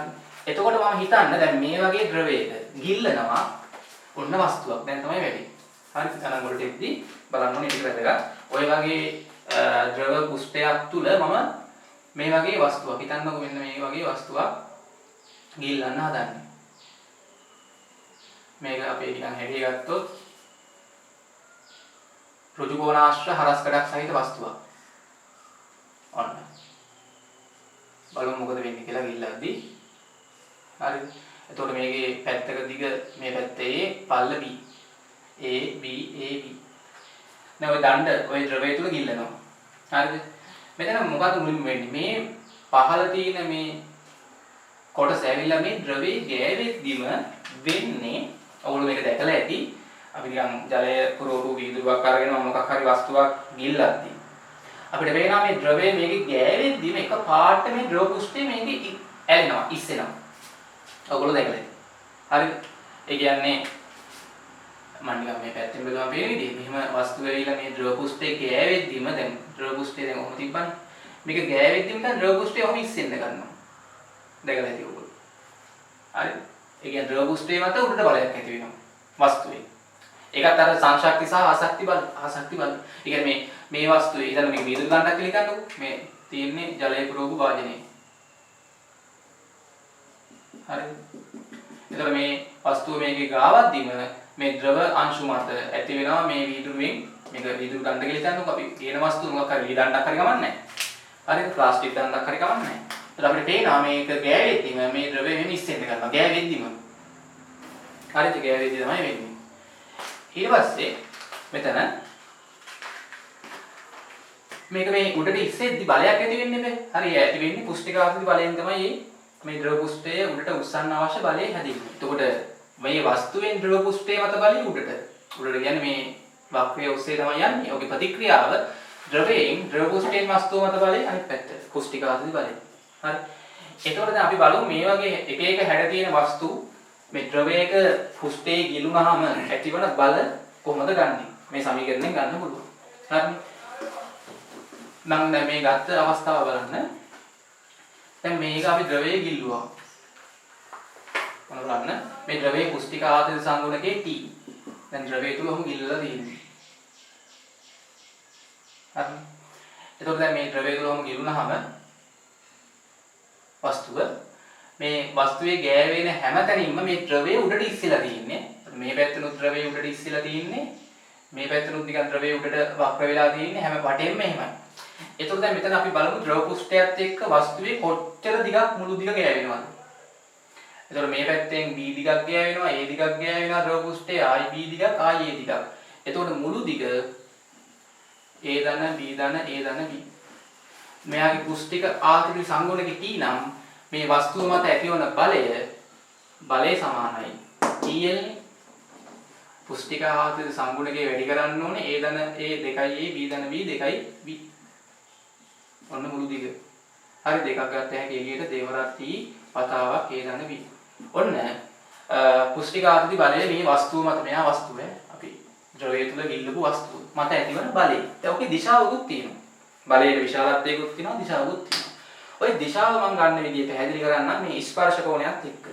එතකොට මම හිතන්න දැන් මේ වගේ ද්‍රවයක ගිල්ලනවා ඔන්න වස්තුවක් දැන් තමයි වැඩි. හරි. ගණන් වලට එද්දි බලන්න ඕනේ ටික වැදගත්. ඔය වගේ ද්‍රව පුෂ්ඨයක් තුල මම මේ වගේ වස්තුවක් හිතන්නකො මෙන්න මේ වගේ වස්තුවක් ගිල්ලන්න හදන්නේ. මේක අපේ නිකන් හැඩය ගත්තොත් ඍජු කෝණාශ්‍ර හරස්කඩක් සහිත වස්තුවක්. ඔන්න. බලමු මොකද වෙන්නේ කියලා ගිල්ලද්දී. හරිද? එතකොට මේකේ පැත්තක දිග මේ පැත්තේ පල්ල B. A B A B. දැන් ඔය දණ්ඩ ඔය ද්‍රවය තුල ගිල්ලනවා. හරිද? මෙතන මොකද මුලින්ම වෙන්නේ? මේ පහළ තියෙන මේ කොටස ඇවිල්ලා මේ ද්‍රවයේ ගෑවෙද්දිම වෙන්නේ ඔයගොල්ලෝ මේක දැකලා ඇති. අපි නිකන් ජලය පුරවපු වීදුරුවක් අරගෙන මොකක් හරි වස්තුවක් ගිල්ලද්දී අපිට පේනවා මේ ද්‍රවය මේකේ ගෑවෙද්දිම එක පාට මේ ද්‍රව පුෂ්ඨය මේකේ ඇලෙනවා, ඉස්සෙනවා. ඔයගොල්ලෝ දැකලා ඇති. හරිද? ඒ කියන්නේ මම නිකන් මේ පැත්තෙන් බලුවම පේන විදිහ මෙහෙම වස්තු වෙයිලා මේ ද්‍රව පුෂ්ඨයේ ගෑවෙද්දිම දැන් ද්‍රව පුෂ්ඨය දැන් ඔහොම තිබ්බනේ. මේක ගෑවෙද්දිම දැන් ද්‍රව පුෂ්ඨය ඔහොම ඉස්සෙන්න ගන්නවා. දැකලා ඇති ඔයගොල්ලෝ. හරිද? ඒ කියන්නේ ද්‍රව පුෂ්ඨයේ මත උඩට බලයක් ඇති වෙනවා වස්තුවේ. ඒකත් අර සංශක්ති සහ ආසක්ති බල. ඒ කියන්නේ මේ වස්තුවේ ඉතින් මේ වීදුරු ගන්නක් කියලා හිතන්නකෝ. මේ තියෙන්නේ ජලය පුරවපු වාදනයේ. හරිද? එතකොට මේ වස්තුව මේකේ ගාවද්දිම මේ ද්‍රව අංශු මත ඇති වෙනවා මේ වීදුරුවෙන් මේක වීදුරු දණ්ඩ කියලා හිතන්නකෝ. අපි කියන වස්තුව මොකක් හරි වී දණ්ඩක් හරි ගමන්නේ නැහැ. හරිද? ප්ලාස්ටික් දණ්ඩක් හරි ගමන්නේ නැහැ. එතකොට අපිට පේනවා මේක ගෑවෙද්දිම මේ ද්‍රවය මෙහෙම ඉස්සෙන්න ගන්නවා. ගෑවෙද්දිම. හරිද? ගෑවෙද්දි තමයි වෙන්නේ. ඊට පස්සේ මෙතන මේක මේ උඩට ඉස්සෙද්දි බලයක් ඇති වෙන්නේ නැහැ. හරි ඇති වෙන්නේ පුෂ්ඨික ආතති බලයෙන් තමයි මේ ද්‍රව පුෂ්ඨය උඩට උස්සන්න අවශ්‍ය බලය හැදෙන්නේ. එතකොට මේ වස්තුවෙන් ද්‍රව පුෂ්ඨය මත බලය උඩට කියන්නේ මේ වක්‍රය ඔස්සේ තමයි යන්නේ. ඔගේ ප්‍රතික්‍රියාව ද්‍රවයෙන් ද්‍රව පුෂ්ඨයෙන් වස්තුව මත බලය අනිත් පැත්ත පුෂ්ඨික ආතති බලය. හරි. එතකොට දැන් අපි බලමු මේ වගේ එක එක හැඩ තියෙන වස්තු මේ ද්‍රවයක පුෂ්ඨයේ ගිලුනහම ඇතිවන බල කොහොමද ගන්නෙ? මේ සමීකරණයෙන් ගන්න පුළුවන්. හරිනේ. නම් දැන් මේ ගත්ත අවස්ථාව බලන්න. දැන් මේක අපි ද්‍රවයේ ගිල්ලුවා. බලන්න මේ ද්‍රවයේ පුෂ්ඨික ආතති සංගුණකේ T. දැන් ද්‍රවය තුල ඔහොම ගිල්ලලා තියෙන්නේ. හරි. එතකොට දැන් මේ ද්‍රවය තුල ඔහොම ගිලුනහම වස්තුව මේ වස්තුවේ ගෑවෙන හැමතැනින්ම මේ ද්‍රවය උඩට ඉස්සෙලා තියෙන්නේ. මේ පැත්තෙනුත් ද්‍රවය උඩට ඉස්සෙලා තියෙන්නේ. මේ පැත්තෙනුත් නිකන් ද්‍රවය උඩට වක්‍ර වෙලා තියෙන්නේ හැම පටෙම එහෙමයි. එතකොට දැන් මෙතන අපි බලමු ද්‍රව පුෂ්ඨයත් එක්ක වස්තුවේ කොච්චර දිගක් මුළු දිග ගෑවෙනවද? එතකොට මේ පැත්තෙන් B දිගක් ගෑවෙනවා, A දිගක් ගෑවෙනවා ද්‍රව පුෂ්ඨයේ ආයි B දිගක් ආයි A දිගක්. එතකොට මුළු දිග A ධන B ධන A ධන B. මෙයාගේ පුෂ්ඨික ආතති සංගුණකේ T නම් මේ වස්තුව මත ඇතිවන බලය සමානයි TL පුෂ්ඨික ආතති සංගුණකේ වැඩි කරන්න ඕනේ A ධන A 2A B ධන B 2B. ඔන්න මුළු දිග. හරි දෙකක් ගත්ත හැකි එළියට දේවරත්ති වතාවක් A ධන B. ඔන්න පුෂ්ඨික ආතති බලය මේ වස්තුව මත මෙයා වස්තුව අපි ද්‍රවය තුල ගිල්ලපු වස්තුව මත ඇතිවන බලය. දැන් ඔකේ දිශාවකුත් තියෙනවා. බලයේ විශාලත්වයකුත් තියෙනවා දිශාවකුත් තියෙනවා. ওই දිශාව මම ගන්න විදිය පැහැදිලි කරන්නම් මේ ස්පර්ශ කෝණයත් එක්ක.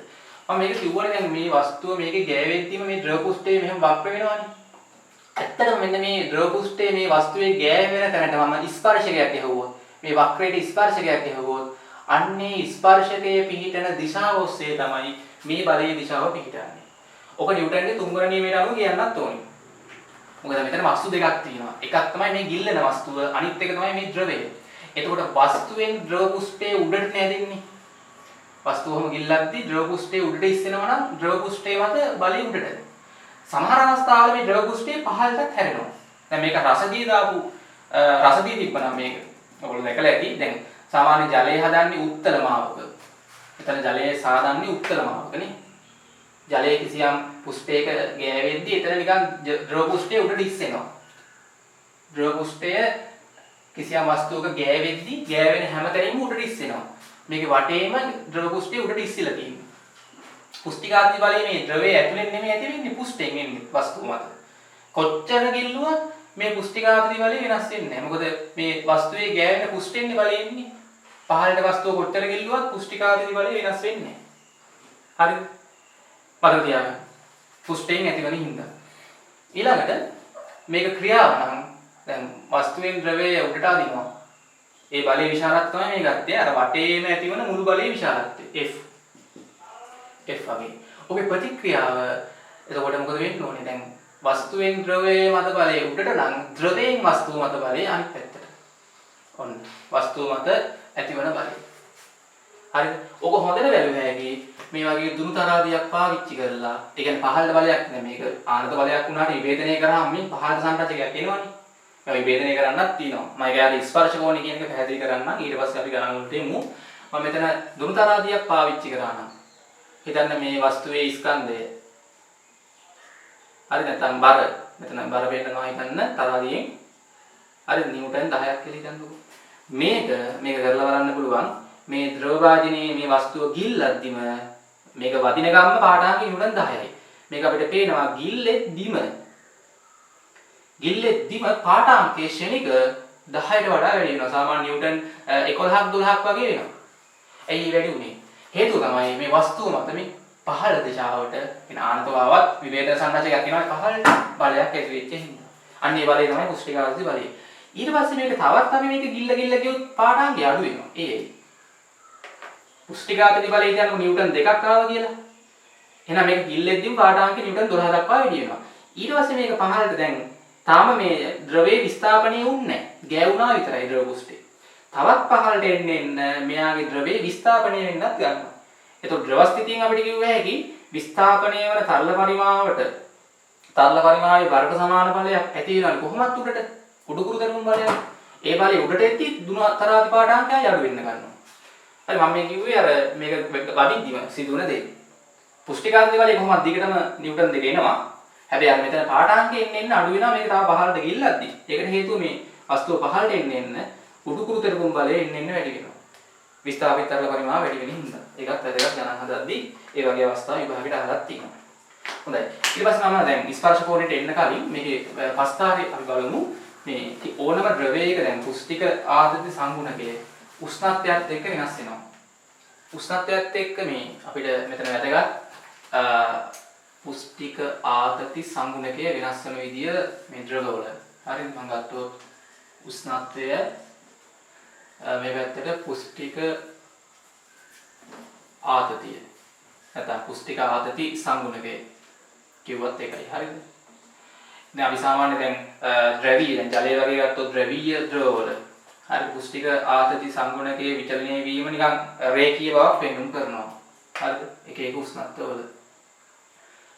මම මේක කිව්වනේ දැන් මේ වස්තුව මේකේ ගෑවෙද්දිම මේ ද්‍රව පුෂ්ඨයේ මෙහෙම වක්‍ර වෙනවනේ. ඇත්තටම මෙන්න මේ ද්‍රව පුෂ්ඨයේ මේ වස්තුවේ ගෑවෙන තැනට මම ස්පර්ශකයක් යහුවොත් මේ වක්‍රයේ ස්පර්ශකයක් යහුවොත් අන්නේ ස්පර්ශකයේ පිහිටන දිශාව ඔස්සේ තමයි මේ බලයේ දිශාව පිහිටන්නේ. ඔක නිව්ටන්ගේ තුන්වන නියමයට අනුව කියන්නත් ඕනේ. මොකද මෙතන වස්තු දෙකක් තියෙනවා. එකක් තමයි මේ ගිල්ලන වස්තුව, අනිත් එක තමයි මේ ද්‍රවය. එතකොට වස්තුවෙන් ද්‍රව පුෂ්ඨයේ උඩට නෑදෙන්නේ. වස්තුවම ගිල්ලද්දී ද්‍රව පුෂ්ඨයේ උඩට ඉස්සෙනවා නම් ද්‍රව පුෂ්ඨයේ මත බලය උඩට. සමහර අවස්ථාවල මේ ද්‍රව පුෂ්ඨයේ පහළට හැරෙනවා. දැන් මේක රසදිය දාපු රසදිය තිබ්බනම් මේක ඔයගොල්ලෝ දැකලා ඇති. දැන් සාමාන්‍ය ජලය හදන්නේ උත්තල මාවක. එතන ජලය සාදන්නේ උත්තල මාවකනේ. ජලයේ කිසියම් පුෂ්ඨයක ගෑවෙද්දී එතන නිකන් ද්‍රව පුෂ්ඨය උඩට ඉස්සෙනවා. ද්‍රව පුෂ්ඨය කිසියම් වස්තුවක ගෑවෙද්දී ගෑවෙන හැම තැනින්ම උඩට ඉස්සෙනවා. මේකේ වටේම ද්‍රව පුෂ්ඨය උඩට ඉස්සිලා තියෙනවා. පුෂ්ටිකාත්මක බලය මේ ද්‍රවයේ ඇතුලෙන් නෙමෙයි ඇති වෙන්නේ පුෂ්ඨයෙන් එන්නේ වස්තුව මත. කොච්චර ගිල්ලුවත් මේ පුෂ්ටිකාත්මක බලය වෙනස් වෙන්නේ නැහැ. මොකද මේ වස්තුවේ ගෑවෙන පුෂ්ඨෙන්නේ බලය එන්නේ. පහළට වස්තුව කොච්චර ගිල්ලුවත් පුෂ්ටිකාත්මක බලය වෙනස් වෙන්නේ නැහැ. හරිද? මතක තියාගන්න. පුෂ්ඨයෙන් ඇතිවන හින්දා. ඊළඟට මේක ක්‍රියාව නම් දැන් වස්තුවෙන් ද්‍රවය උඩට අදිනවා. ඒ බලයේ විශාලත්වය තමයි මේ ගත්තේ. අර වටේම ඇතිවන මුළු බලයේ විශාලත්වය F. F වගේ. ඔබේ ප්‍රතික්‍රියාව එතකොට මොකද වෙන්න ඕනේ? දැන් වස්තුවෙන් ද්‍රවයේ මත බලය උඩට නම් ද්‍රවයෙන් වස්තුව මත බලය අනිත් පැත්තට. ඔන්න වස්තුව මත ඇතිවන බලය. හරිද? ඔබ හොඳට බැලුව හැකි මේ වගේ දුරු තරාදියක් පාවිච්චි කරලා, ඒ කියන්නේ පහළට බලයක් නෙමෙයි මේක ආනත බලයක් වුණාට විභේදනය කරාම මේ පහළට සංරචකයක් එනවනේ. මේ විභේදනය කරන්නත් තියෙනවා. මම ඒක ආදී ස්පර්ශ කෝණය කියන එක පැහැදිලි කරන්නම්. ඊට පස්සේ අපි ගණන් වලට එමු. මම මෙතන දුරු තරාදියක් පාවිච්චි කරා නම් හිතන්න මේ වස්තුවේ ස්කන්ධය. හරි නැත්නම් බර. මෙතන බර වෙන්නවා හිතන්න තරාදියෙන්. හරි නිව්ටන් 10ක් කියලා හිතන්නකෝ. මේක කරලා බලන්න පුළුවන්. මේ ද්‍රව වාජනයේ මේ වස්තුව ගිල්ලද්දිම මේක වදින ගම්ම පාඨාංගය නිව්ටන් 10යි. මේක අපිට පේනවා ගිල්ලෙද්දිම පාඨාංකයේ ශ්‍රේණික 10ට වඩා වැඩි වෙනවා. සාමාන්‍ය නිව්ටන් 11ක් 12ක් වගේ වෙනවා. ඇයි වැඩි උනේ? හේතුව තමයි මේ වස්තුව මත මේ පහළ දිශාවට එන ආනතවාවත් විවේදන සංරචකයක් වෙනවා පහළට බලයක් ඇති වෙච්ච හින්දා. අන්න ඒ බලය තමයි පුෂ්ටිකාර්ථී බලය. ඊට පස්සේ මේක තවත් අපි මේක ගිල්ල ගියොත් පාඨාංගය අඩු වෙනවා. පුෂ්ටිඝාතී බලය කියන්නේ නිව්ටන් 2ක් ආවා කියලා. එහෙනම් මේක ගිල්ලෙද්දීම පාඨාංක නිව්ටන් 12 දක්වා වැඩි වෙනවා. ඊට පස්සේ මේක පහළට දැන් තාම මේ ද්‍රවයේ විස්ථාපනය වුන්නේ නැහැ. ගෑවුණා විතරයි ද්‍රව පුෂ්ඨය. තවත් පහළට එන්න මෙයාගේ ද්‍රවයේ විස්ථාපනය වෙන්නත් ගන්නවා. එතකොට ද්‍රව ස්ථිතියෙන් අපිට කිව්ව හැකි විස්ථාපනය වන තරල පරිමාවේ වර්ග සමාන බලයක් ඇති වෙනවනේ කොහොමත් උඩට උඩුකුරු කරුණු බලයක්. ඒ බලය උඩට එද්දි දුන තරාති පාඨාංකය අඩු වෙන්න ගන්නවා. හරි මම මේ කිව්වේ අර මේක වදින්දිම සිදුවන දේ. පුෂ්ටිකාර්ථී බලය කොහොමද දිගටම නිව්ටන් 2 එනවා. හැබැයි අර මෙතන පාඨාංකය එන්න අඩු වෙනවා මේක තව පහළට ගිල්ලද්දි. ඒකට හේතුව මේ වස්තුව පහළට එන්න උඩුකුරු කරපුම් බලය එන්න වැඩි වෙනවා. විස්ථාපිත තරල පරිමාව වැඩි වෙන හින්දා. ඒකත් වැදගත් ගණන් හදද්දී ඒ වගේ අවස්ථා විභාගයට අහලක් තියෙනවා. හොඳයි. ඊට පස්සේ මම දැන් ස්පර්ශ කෝණයට එන්න කලින් මේකේ පස්තාවේ අපි බලමු මේ ඕනම ද්‍රවයක දැන් පුෂ්ටික ආදති සංගුණකය උෂ්ණත්වයත් එක්ක වෙනස් වෙනවා. උෂ්ණත්වයත් එක්ක මේ අපිට මෙතන වැදගත් පුෂ්ටික ආතති සංගුණකය වෙනස් වෙන විදිය මේ ද්‍රවවල. හරිද? මම ගත්තොත් උෂ්ණත්වය මේ පැත්තට පුෂ්ටික ආතතිය. නැත්නම් පුෂ්ටික ආතති සංගුණකය කිව්වත් එකයි. හරිද? දැන් අපි සාමාන්‍ය දැන් ද්‍රවීය දැන් ජලය වගේ ගත්තොත් ද්‍රවීය ද්‍රවවල හරි පුෂ්ටික ආතති සංගුණකයේ විචලනය වීම නිකන් රේඛීය බවක් පෙන්වන්න කරනවා. හරිද? එක එක උෂ්ණත්වවල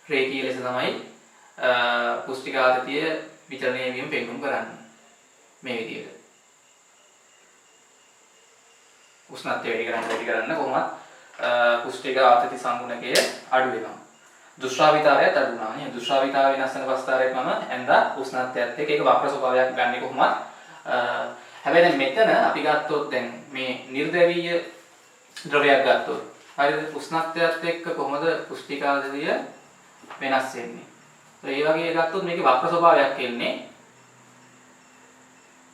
රේඛීය ලෙස තමයි පුෂ්ටික ආතතිය විචලනය වීම පෙන්වන්න කරන්නේ. මේ විදිහට. උෂ්ණත්වය වැඩි කරන්න කොහොමද පුෂ්ටික ආතති සංගුණකය අඩු වෙනවා. දුෂ්‍රාවිතාවයත් අඩු වෙනවා. නේ දුෂ්‍රාවිතාව වෙනස් වෙන අවස්ථාවයක් මම ඇඳා උෂ්ණත්වයත් එක්ක ඒක වක්‍ර ස්වභාවයක් ගන්නෙ කොහොමද? හැබැයි දැන් මෙතන අපි ගත්තොත් දැන් මේ නිර්ද්‍රවීය ද්‍රවයක් ගත්තොත් හරිද? උෂ්ණත්වයත් එක්ක කොහොමද පුෂ්ටික ආතතිය වෙනස් වෙන්නේ? ඒ වගේ ගත්තොත් මේකේ වක්‍ර ස්වභාවයක් එන්නේ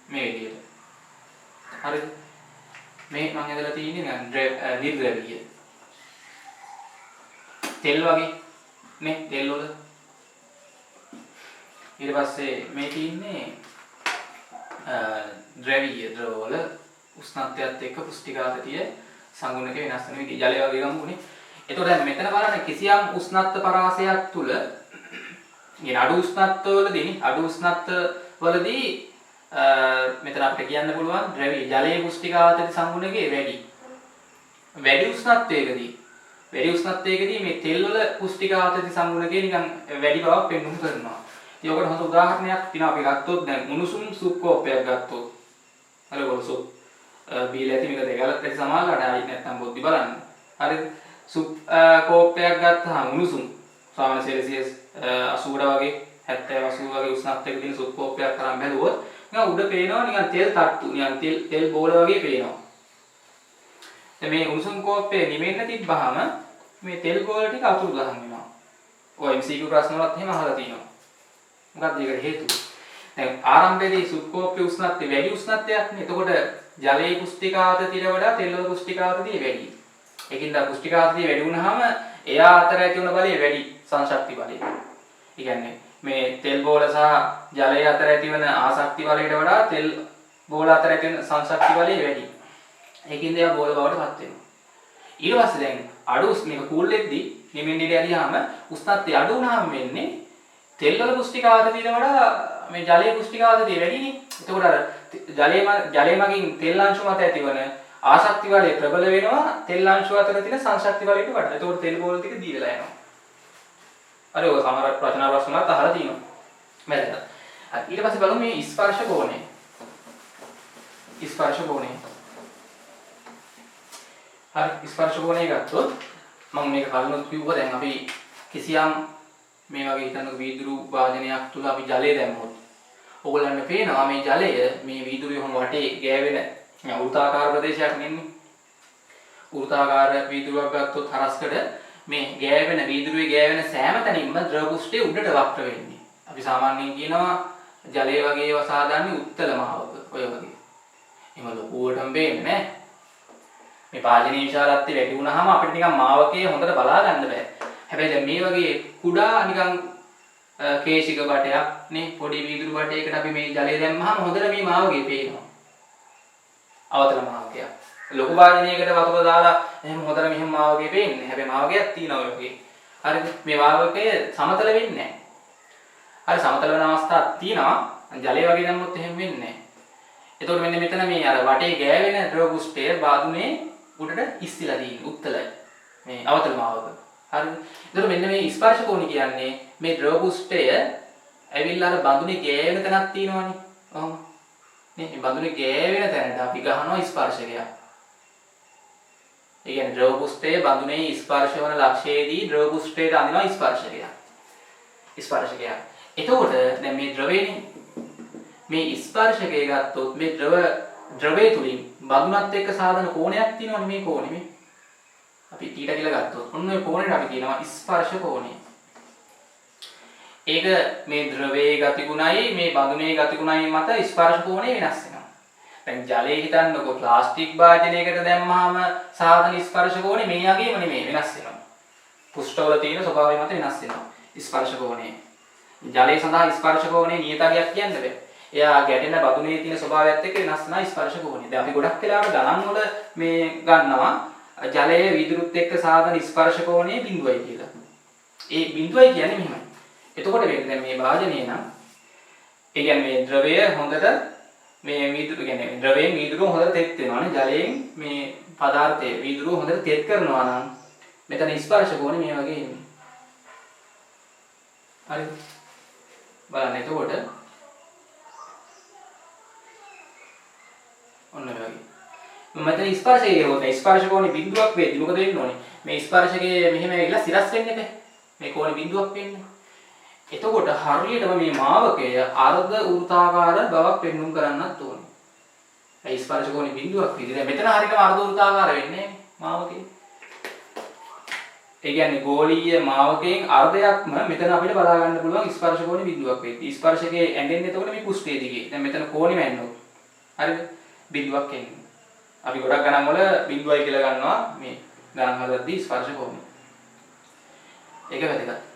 මේ විදිහට. හරිද? මේ මම හදලා තියෙන්නේ නිර්ද්‍රවීය තෙල් වගේ නේ තෙල් වල ඊට පස්සේ මේ තියෙන්නේ ද්‍රවීය ද්‍රවවල උෂ්ණත්වයත් එක්ක පුෂ්ටික ආතතිය සංගුණක වෙනස් වෙන විදිහ ජලය වගේ ගමුනේ. එතකොට දැන් මෙතන බලන්න කිසියම් උෂ්ණත්ව පරාසයක් තුල කියන අඩු උෂ්ණත්වවලදී මෙතන අපිට කියන්න පුළුවන් ද්‍රවීය ජලයේ පුෂ්ටික ආතති සංගුණකේ වැඩි උෂ්ණත්වයකදී මේ තෙල් වල පුෂ්ටික ආතති සංගුණකේ නිකන් වැඩි බවක් පෙන්වන්න කරනවා. ඉතින් ඔකට හොඳ උදාහරණයක් තියෙනවා අපි ගත්තොත් දැන් උණුසුම් සුප් කෝප්පයක් ගත්තොත් හරි සුප් බීලා ඇති මේක දෙකලත් සමානලට ආයි නැත්නම් බොද්දි බලන්න. හරිද? සුප් කෝප්පයක් ගත්තාම උණුසුම් සාමාන්‍ය සෙල්සියස් 80 වගේ 70 80 වගේ උෂ්ණත්වයක තියෙන සුදු කෝප්පයක් කරන් බැලුවොත් නිකන් උඩ පේනවා නිකන් තෙල් තට්ටු නිකන් තෙල් බෝල වගේ පේනවා. දැන් මේ උණුසුම් කෝප්පේ නිමෙන්න තිබ්බහම මේ තෙල් ගෝල ටික අතුරු දහන් වෙනවා. ඔය MCQ ප්‍රශ්න වලත් එහෙම අහලා තියෙනවා. මොකක්ද ඒකට හේතුව? දැන් ආරම්භයේදී සුදු කෝප්පේ උෂ්ණත්වය වැඩි උෂ්ණත්වයක් නේ. එතකොට ජලයේ කුෂ්ඨික ආතතියට වඩා තෙල් වල කුෂ්ඨික ආතතිය වැඩි. ඒකින්ද කුෂ්ඨික ආතතිය වැඩි වුණාම එයා අතර ඇති වුණ බලය වැඩි සංශක්ති බලය. ඒ කියන්නේ මේ තෙල් බෝල සහ ජලය අතර ඇතිවන ආසක්ති බලයට වඩා තෙල් බෝල අතර ඇතිවන සංශක්ති බලය වැඩි. ඒකින්ද එයා බෝල බවට පත් වෙනවා. ඊට පස්සේ දැන් අඩු මේක කූල් වෙද්දී නිමෙන්න ඉඩ ඇරියාම උෂ්ණත්වය අඩු වුණාම වෙන්නේ තෙල් වල කුෂ්ඨික ආතතියට වඩා මේ ජලයේ කුෂ්ඨික ආතතිය වැඩිනේ. එතකොට අර ජලයේ මගින් තෙල් අංශු මත ඇතිවන ආසක්ති බලය ප්‍රබල වෙනවා තෙල් අංශු අතර තියෙන සංශක්ති බලයට වඩා. එතකොට තෙල් බෝල ටික දී වෙලා යනවා. අර ඔය සමහර රචනා ප්‍රශ්නවලත් අහලා තියෙනවා. වැදගත්. ඊට පස්සේ බලමු මේ ස්පර්ශ කෝණය. ස්පර්ශ කෝණය. හරි ස්පර්ශ කෝණය ගත්තොත් මම මේක කලිනුත් කිව්වා දැන් අපි කිසියම් මේ වගේ හිතන්නකො වීදුරු වාදනයක් තුල අපි ජලය දැම්මොත් ඕගොල්ලන්ට පේනවා මේ ජලය මේ වීදුරුවේ හොම වටේ ගෑවෙන වෘත්තාකාර ප්‍රදේශයක් නෙන්නේ. වෘත්තාකාර වීදුරුවක් ගත්තොත් හරස්කඩ මේ ගෑවෙන වීදුරුවේ ගෑවෙන සෑම තැනින්ම ද්‍රව කුෂ්ඨය උඩට වක්‍ර වෙන්නේ. අපි සාමාන්‍යයෙන් කියනවා ජලය වගේ වසා දාන්නේ උත්තල මාවක ඔය වගේ. එහෙම ලොකුවටම වෙන්නේ නැහැ. මේ පාජනීය විශාලත්වය වැඩි වුණාම අපිට නිකන් මාවකයේ හොඳට බලා ගන්න බෑ. හැබැයි දැන් මේ වගේ කුඩා නිකන් කේශික බටයක් නේ පොඩි වීදුරු බටයකට අපි මේ ජලය දැම්මහම හොඳට මේ මාවකයේ පේනවා. අවතල මාවකයක්. ලොකු වාදනයකට වතුර දාලා එහෙම හොඳට මෙහෙම මාවකයේ පේන්නේ. හැබැයි මාවකයක් තියෙනවා ඔය වගේ. හරිද? මේ මාවකය සමතල වෙන්නේ නැහැ. හරි සමතල වෙන අවස්ථාවක් තියෙනවා. ජලය වගේ දැම්මොත් එහෙම වෙන්නේ නැහැ. එතකොට මෙන්න මෙතන මේ අර වටේ ගෑවෙන ද්‍රව කුෂ්ඨය බාදුනේ උඩට ඉස්තිලා තියෙන්නේ උත්තලයි. මේ අවතල මාවක. හරිද? එතකොට මෙන්න මේ ස්පර්ශ කෝණි කියන්නේ මේ ද්‍රව කුෂ්ඨය ඇවිල්ලා අර බඳුනේ ගෑවෙන තැනක් තියෙනවනේ. ඔහොම. නේ මේ බඳුනේ ගෑවෙන තැනට අපි ගහනවා ස්පර්ශකයක්. ඒ කියන්නේ ද්‍රව කුෂ්ඨයේ බඳුනේ ස්පර්ශ වන ලක්ෂයේදී ද්‍රව කුෂ්ඨයට අඳිනවා ස්පර්ශකයක්. ස්පර්ශකයක්. එතකොට දැන් මේ ද්‍රවයනේ මේ ස්පර්ශකය ගත්තොත් මේ ද්‍රවය තුලින් බඳුනත් එක්ක සාධන කෝණයක් තියෙනවනේ මේ කෝණෙ මේ. අපි θ කියලා ගත්තොත් ඔන්න ඔය කෝණයට අපි කියනවා ස්පර්ශ කෝණය. ඒක මේ ද්‍රවයේ ගතිගුණයි මේ බඳුනේ ගතිගුණයි මත ස්පර්ශ කෝණය වෙනස් වෙනවා. දැන් ජලයේ හිතන්නකො ප්ලාස්ටික් භාජනයකට දැම්මහම සාධන ස්පර්ශ කෝණය මේ යගේම නෙමෙයි වෙනස් වෙනවා. පෘෂ්ඨවල තියෙන ස්වභාවය මත වෙනස් වෙනවා ස්පර්ශ කෝණය. ජලයේ සඳහා ස්පර්ශ කෝණය නියතගයක් කියන්න බෑ. එයා ගැටෙන බඳුනේ තියෙන ස්වභාවයත් එක්ක වෙනස් වෙනා ස්පර්ශ කෝණය. දැන් අපි ගොඩක් වෙලාවට ගණන් වල මේ ගන්නවා ජලයේ වීදුරුත් එක්ක සාධන ස්පර්ශ කෝණය බිඳුවයි කියලා. ඒ බිඳුවයි කියන්නේ මෙහෙමයි. එතකොට වෙන්නේ දැන් මේ වාදනයේ නම් ඒ කියන්නේ මේ ද්‍රවය හොඳට මේ වීදුරු කියන්නේ ද්‍රවයෙන් වීදුරුව හොඳට තෙත් වෙනවානේ. ජලයෙන් මේ පදාර්ථයේ වීදුරුව හොඳට තෙත් කරනවා නම් මෙතන ස්පර්ශ කෝණය මේ වගේ එන්නේ. හරි. බලන්න එතකොට ඔන්න ඔය වගේ. මෙතන ස්පර්ශයේ හොත ස්පර්ශ කෝණේ බිඳුවක් වෙද්දි මොකද වෙන්න ඕනේ? මේ ස්පර්ශකයේ මෙහෙම ඇවිල්ලා සිරස් වෙන්නේ නැහැ. මේ කෝණේ බිඳුවක් වෙන්නේ. එතකොට හරියටම මේ මාවකය අර්ධ වෘත්තාකාර බවක් පෙන්වුම් කරන්නත් ඕනේ. ඒ ස්පර්ශ කෝණේ බිඳුවක් වෙද්දි දැන් මෙතන හරියටම අර්ධ වෘත්තාකාර වෙන්නේ මාවකේ. ඒ කියන්නේ ගෝලීය මාවකයෙන් අර්ධයක්ම මෙතන අපිට බලා ගන්න පුළුවන් ස්පර්ශ කෝණේ බිඳුවක් වෙද්දි. ස්පර්ශකයේ ඇඳෙන්නේ එතකොට මේ කුෂ්ඨයේ දිගේ. දැන් මෙතන කෝණෙම ඇන්නොත්. හරිද? බිඳුවක් එන්නේ. අපි ගොඩක් ගණන් වල බිඳුවයි කියලා ගන්නවා මේ ගණන් හදද්දී ස්පර්ශ කෝණය. ඒක වැදගත්.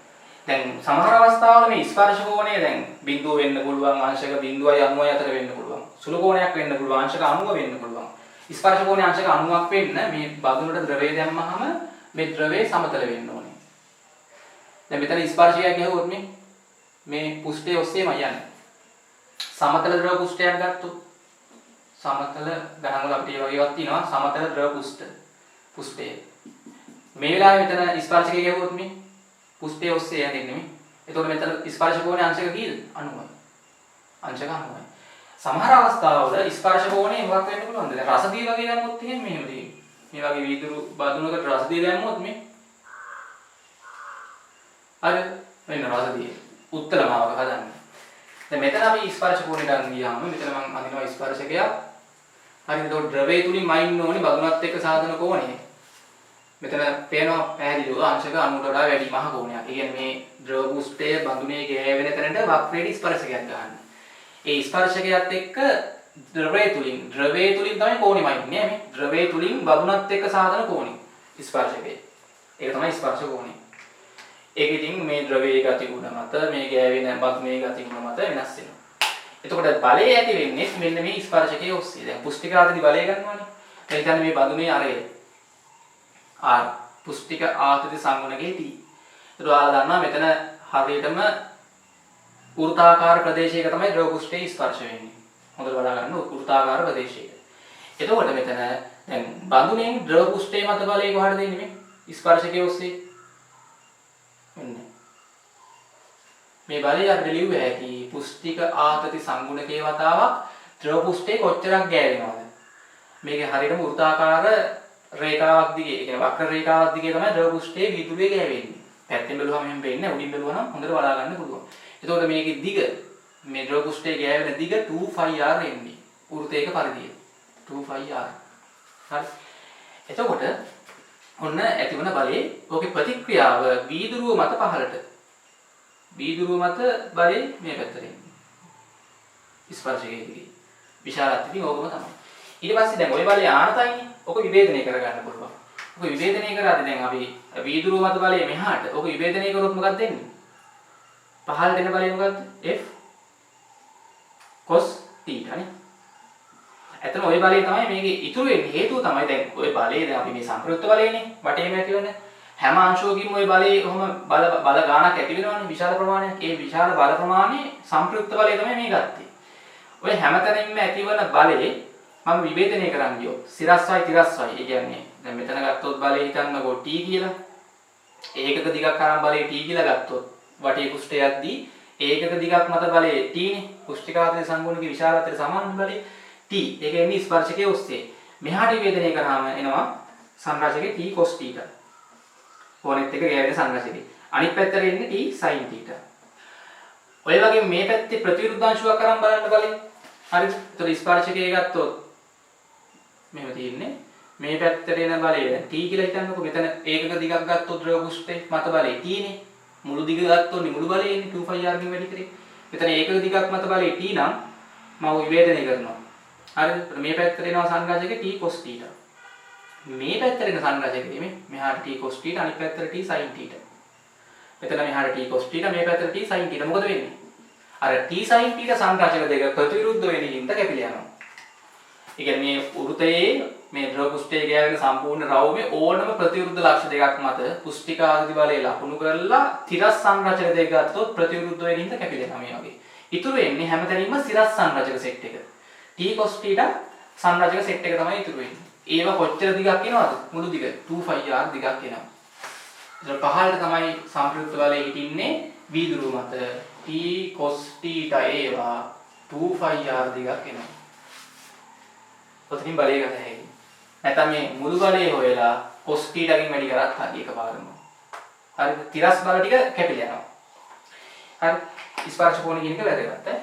දැන් සමහර අවස්ථාවල මේ ස්පර්ශ කෝණය දැන් බිඳුව වෙන්න පුළුවන් අංශක 0.90 අතර වෙන්න පුළුවන්. සුළු කෝණයක් වෙන්න පුළුවන් අංශක 90 වෙන්න පුළුවන්. ස්පර්ශ කෝණය අංශක 90ක් වෙන්න මේ බඳුනට ද්‍රවය දැම්මහම මේ ද්‍රවය සමතල වෙන්න ඕනේ. දැන් මෙතන ස්පර්ශයක් ගහුවොත් මේ පුෂ්ඨය ඔස්සේම යන්නේ. සමතල ද්‍රව පුෂ්ඨයක් ගත්තොත් සමතල ගණන් වල අපිට වගේවත් තියෙනවා සමතල ද්‍රව පුෂ්ඨය. මේ වෙලාවේ මෙතන ස්පර්ශකය ගහුවොත් මේ පුෂ්ඨය ඔස්සේ යන්නේ නෙමෙයි. එතකොට මෙතන ස්පර්ශ කෝණය අංශක කීයද? 90යි. අංශක 90යි. සමහර අවස්ථාවල ස්පර්ශ කෝණය මොකක් වෙන්න පුළුවන්ද? දැන් රසදිය වගේ දැම්මොත් එහෙම මෙහෙම තියෙන්නේ. මේ වගේ වීදුරු බඳුනකට රසදිය දැම්මොත් මේ අර වෙන රසදිය. උත්තර මාවක හදන්නේ. දැන් මෙතන අපි ස්පර්ශ කෝණයට අරන් ගියාම මෙතන මම අඳිනවා ස්පර්ශකයක්. හරිද? ඒතකොට ද්‍රවයේ තුලින් මයින් ඕනේ බඳුනත් එක්ක සාධන කෝණය. මෙතන පේනවා පැහැදිලිව අංශක 90ට වඩා වැඩි මහ කෝණයක්. ඒ කියන්නේ මේ ද්‍රව පුෂ්ඨය බඳුනේ ගෑවෙන තැනට වක්‍රයේ ස්පර්ශකයක් ගන්න. ඒ ස්පර්ශකයත් එක්ක ද්‍රවයේ තුලින් තමයි කෝණෙමයි ඉන්නේ මේ. ද්‍රවයේ තුලින් බඳුනත් එක්ක සාධන කෝණය ස්පර්ශකය. ඒක තමයි ස්පර්ශ කෝණය. ඒක ඉතින් මේ ද්‍රවයේ ගති ගුණ මත මේ ගෑවෙන බඳුනේ ගති ගුණ මත වෙනස් වෙනවා. එතකොට බලය ඇති වෙන්නේ මෙන්න මේ ස්පර්ශකයේ ඔස්සේ. දැන් පුෂ්ටිකාදී බලය ගන්නවානේ. ඒ කියන්නේ මේ බඳුනේ අරය R පුෂ්ටික ආතති සංගුණකේ T. ඒතර ඔයාලා දන්නවා මෙතන හරියටම වෘත්තාකාර ප්‍රදේශයක තමයි ද්‍රව පුෂ්ඨයේ ස්පර්ශ වෙන්නේ. හොඳට බලා ගන්න වෘත්තාකාර ප්‍රදේශයක. එතකොට මෙතන දැන් බඳුනේ ද්‍රව පුෂ්ඨයේ මත බලය කොහටද දෙන්නේ මේ ස්පර්ශකයේ ඔස්සේ? මෙන්න. මේ බලය අපිට ලියුව හැකි පුෂ්ටික ආතති සංගුණකේ වතාවක් ද්‍රව පුෂ්ඨයේ කොච්චරක් ගෑවෙනවද? මේකේ හරියටම වෘත්තාකාර රේඛාවක් දිගේ, ඒ කියන්නේ වක්‍ර රේඛාවක් දිගේ තමයි ද්‍රව පුෂ්ඨයේ විදුලිය ගෑවෙන්නේ. පැත්තෙන් බැලුවම එහෙම වෙන්නේ, උඩින් බැලුවම හොඳට බලා ගන්න පුළුවන්. එතකොට මේකේ දිග, මේ ද්‍රව පුෂ්ඨයේ ගෑවෙන දිග 2πr එන්නේ. වෘත්තයක පරිධිය. 2πr. හරි. එතකොට ඔන්න ඇතිවන බලයේ ඕකේ ප්‍රතික්‍රියාව වීදුරුව මත පහළට. වීදුරුව මත බලය මේ පැත්තට එන්නේ. ස්පර්ශකයේ දිගේ. විශාලත්වයෙන් ඕකම තමයි. ඊට පස්සේ දැන් ওই බලය ආනතයිනේ. ඔක විභේදනය කරගන්න පුළුවන්. ඔක විභේදනය කරාදී දැන් අපි වීදුරුව මත බලය මෙහාට. ඔක විභේදනය කරොත් මොකක්ද වෙන්නේ? පහළට එන බලය මොකක්ද? F cos θ නේ. එතන ওই බලය තමයි මේකේ ඉතුරු වෙන්නේ. හේතුව තමයි දැන් ওই බලය දැන් අපි මේ සංප්‍රයුක්ත බලයනේ වටේම ඇතිවෙන හැම අංශුවකින්ම ওই බලයේ කොහොම බල ගාණක් ඇති වෙනවනේ විශාල ප්‍රමාණයක්. ඒ විශාල බල ප්‍රමාණය සංප්‍රයුක්ත බලය තමයි මේ ගත්තේ. ඔය හැමතැනින්ම ඇතිවන බලයේ මම විභේදනය කරන්න ගියොත් සිරස්වයි තිරස්වයි. ඒ කියන්නේ දැන් මෙතන ගත්තොත් බලය හිතන්නකෝ T කියලා. ඒකක දිගක් අරන් බලය T කියලා ගත්තොත් වටේ කුෂ්ඨයක්දී ඒකක දිගක් මත බලය T නේ. කුෂ්ඨිකාතේ සංගුණික විශාලත්වයට සමාන බලය T. ඒක එන්නේ ස්පර්ශකයේ ඔස්සේ. මෙහාට විභේදනය කරාම එනවා සංරාශකයේ T cos θ. කෝණෙත් එක ගෑවෙන සංරාශකයේ. අනිත් පැත්තට එන්නේ T sin θ. ඔය වගේ මේ පැත්තේ ප්‍රතිවිරුද්ධාංශුවක් අරන් බලන්න බලන්න. හරිද? ඒතර ස්පර්ශකයේ ගත්තොත් මෙහෙම තියෙන්නේ මේ පැත්තට එන බලය දැන් T කියලා හිතන්නකො. මෙතන ඒකක දිගක් ගත්තොත් ද්‍රව පුෂ්ඨේ මත බලය T නේ. මුළු දිග ගත්තොත් මුළු බලය එන්නේ 2πr ගෙන් වැඩි කරේ. මෙතන ඒකක දිගක් මත බලය T නම් මම විභේදනය කරනවා. හරිද? මේ පැත්තට එනවා සංරාශකයේ T cos θ. මේ පැත්තට එන සංරාශකයේ මෙහාට T cos θ අනිත් පැත්තට T sin θ. මෙතන මෙහාට T cos θ මේ පැත්තට T sin θ. මොකද වෙන්නේ? අර T sin θ සංරාශක දෙක ප්‍රතිවිරුද්ධ වෙන හින්දා කැපිලා යනවා. ඒ කියන්නේ මේ වෘතයේ මේ ද්‍රව පුෂ්ඨයේ ගෑවෙන සම්පූර්ණ රවුමේ ඕනම ප්‍රතිවිරුද්ධ ලක්ෂ දෙකක් මත පුෂ්ඨික ආදී බලය ලකුණු කරලා තිරස් සංරචක දෙක ගත්තොත් ප්‍රතිවිරුද්ධ වෙන හින්දා කැපිලා යනවා මේ වගේ. ඉතුරු වෙන්නේ හැමතැනින්ම සිරස් සංරචක සෙට් එක. T cos θ සංරචක සෙට් එක තමයි ඉතුරු වෙන්නේ. ඒවා කොච්චර දිගක් එනවද? මුළු දිග 2πr දිගක් එනවා. ඒතර පහළට තමයි සංප්‍රයුක්ත බලය හිටින්නේ වීදුරුව මත. T cos θ ඒවා 2πr දිගක් එනවා. ඔතනින් බලය ගත හැකියි. නැත්නම් මේ මුළු බලය හොයලා cos θ ගෙන් වැඩි කරත් හරි එකපාරම. හරිද? තිරස් බල ටික කැපිලා යනවා. හරි. ස්පර්ශ කෝණය කියන එක වැදගත් ඈ.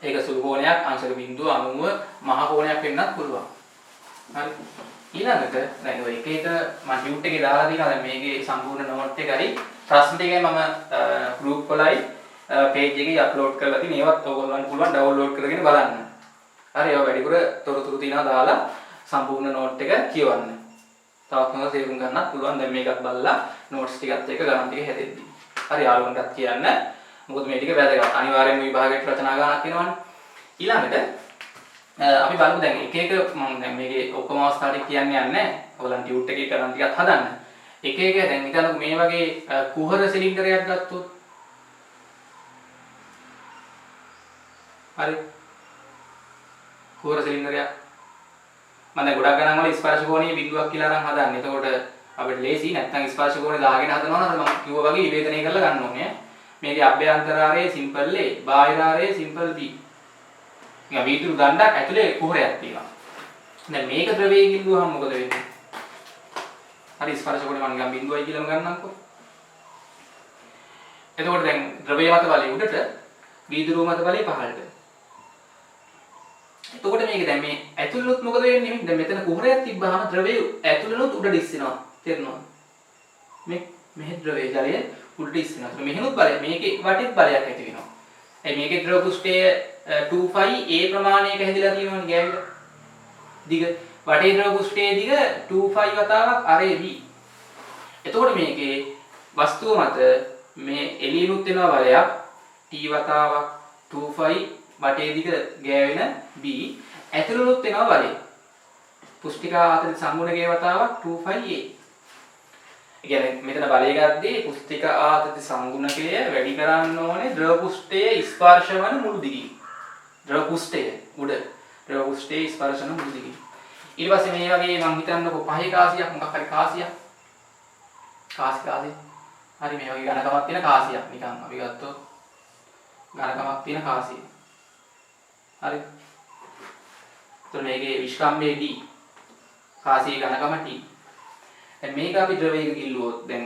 ඒක සුළු කෝණයක් අංශක බිඳුව 90 මහ කෝණයක් වෙන්නත් පුළුවන්. හරි. ඊළඟට දැන් ඔය එක එක මම ටියුට් එකේ දාලා තියෙනවා. දැන් මේකේ සම්පූර්ණ නෝට් එක හරි ප්‍රශ්න ටිකයි මම ගෲප් වලයි පේජ් එකේ අප්ලෝඩ් කරලා තියෙන. ඒවත් ඔයගොල්ලන්ට පුළුවන් ඩවුන්ලෝඩ් කරගෙන බලන්න. හරි. ඒවා වැඩිපුර තොරතුරු තියනවා දාලා සම්පූර්ණ නෝට් එක කියවන්න. තවත් මොනවද තේරුම් ගන්නත් පුළුවන්. දැන් මේකත් බලලා නෝට්ස් ටිකත් එක්ක ගණන් ටික හැදෙද්දි. හරි යාළුවන්ටත් කියන්න. මොකද මේ ටික වැදගත්. අනිවාර්යෙන්ම විභාගයට රචනා ගණනක් වෙනවනේ. ඊළඟට අපි බලමු දැන් එක එක මම දැන් මේකේ ඔක්කොම අවස්ථා ටික කියන්නේ නැහැ. ඔයගොල්ලන් ටියුට් එකේ කරන් ටිකක් හදන්න. එක එක දැන් හිතන්නකෝ මේ වගේ කුහර සිලින්ඩරයක් ගත්තොත්. හරි. කුහර සිලින්ඩරයක්. මම දැන් ගොඩක් ගණන් වල ස්පර්ශ කෝණයේ බිඳුවක් කියලා අරන් හදන්නේ. එතකොට අපිට ලේසි. නැත්නම් ස්පර්ශ කෝණය දාගෙන හදනවා නම් මම කිව්වා වගේ විවේචනය කරලා ගන්න ඕනේ. මේකේ අභ්‍යන්තරාරයේ සිම්පල් A, බාහිරාරයේ සිම්පල් B. නිකන් වීදුරු දණ්ඩක් ඇතුලේ කුහරයක් තියෙනවා. දැන් මේක ද්‍රවයේ ගිල්ලුවහම මොකද වෙන්නේ? හරි ස්පර්ශ කෝණය මම නිකන් බිඳුවයි කියලාම ගන්නම්කෝ. එතකොට දැන් ද්‍රවය මත බලය උඩට වීදුරුව මත බලය පහළට. එතකොට මේක දැන් මේ ඇතුළෙනුත් මොකද වෙන්නේ? දැන් මෙතන කුහරයක් තිබ්බහම ද්‍රවය ඇතුළෙනුත් උඩට ඉස්සෙනවා. තේරෙනවද? මේ ද්‍රවය ජලය උඩට ඉස්සෙනවා. මෙහෙනුත් බලය මේකේ වටේත් බලයක් ඇති වෙනවා. ඒ මේකේ ද්‍රව පෘෂ්ඨය 2π a ප්‍රමාණයක හැදිලා තියෙනවනේ ගෑවිලා. දිග වටේ ද්‍රව පෘෂ්ඨයේ දිග 2π වතාවක් r/v. එතකොට මේකේ වස්තුව මත මේ එළියෙනුත් එනවා බලයක් t වතාවක් 2π වටේ දිග ගෑවෙන b ඇතුළෙනුත් එනවා බලය. පුස්තිකා ආතති සංගුණකයේ වතාවක් 2π a. ඒ කියන්නේ මෙතන බලය ගත්තේ පුස්තිකා ආතති සංගුණකය වැඩි කරන්න ඕනේ ද්‍රව පෘෂ්ඨයේ ස්පර්ශ වන මුළු දිගින්. ද්‍රව පෘෂ්ඨය උඩ ද්‍රව පෘෂ්ඨයේ ස්පර්ශ වන මුළු දිගින්. ඊට පස්සේ මේ වගේ මම හිතන්නකෝ පහේ කාසියක් මොකක් හරි කාසියක්. කාසිය. හරි මේ වගේ ඝනකමක් තියෙන කාසියක් නිකන් අපි ගත්තොත් ඝනකමක් තියෙන කාසිය. හරි. එතකොට මේකේ විස්කම්භය D. කාසියේ ඝනකම T. දැන් මේක අපි ද්‍රවයක ගිල්ලුවොත් දැන්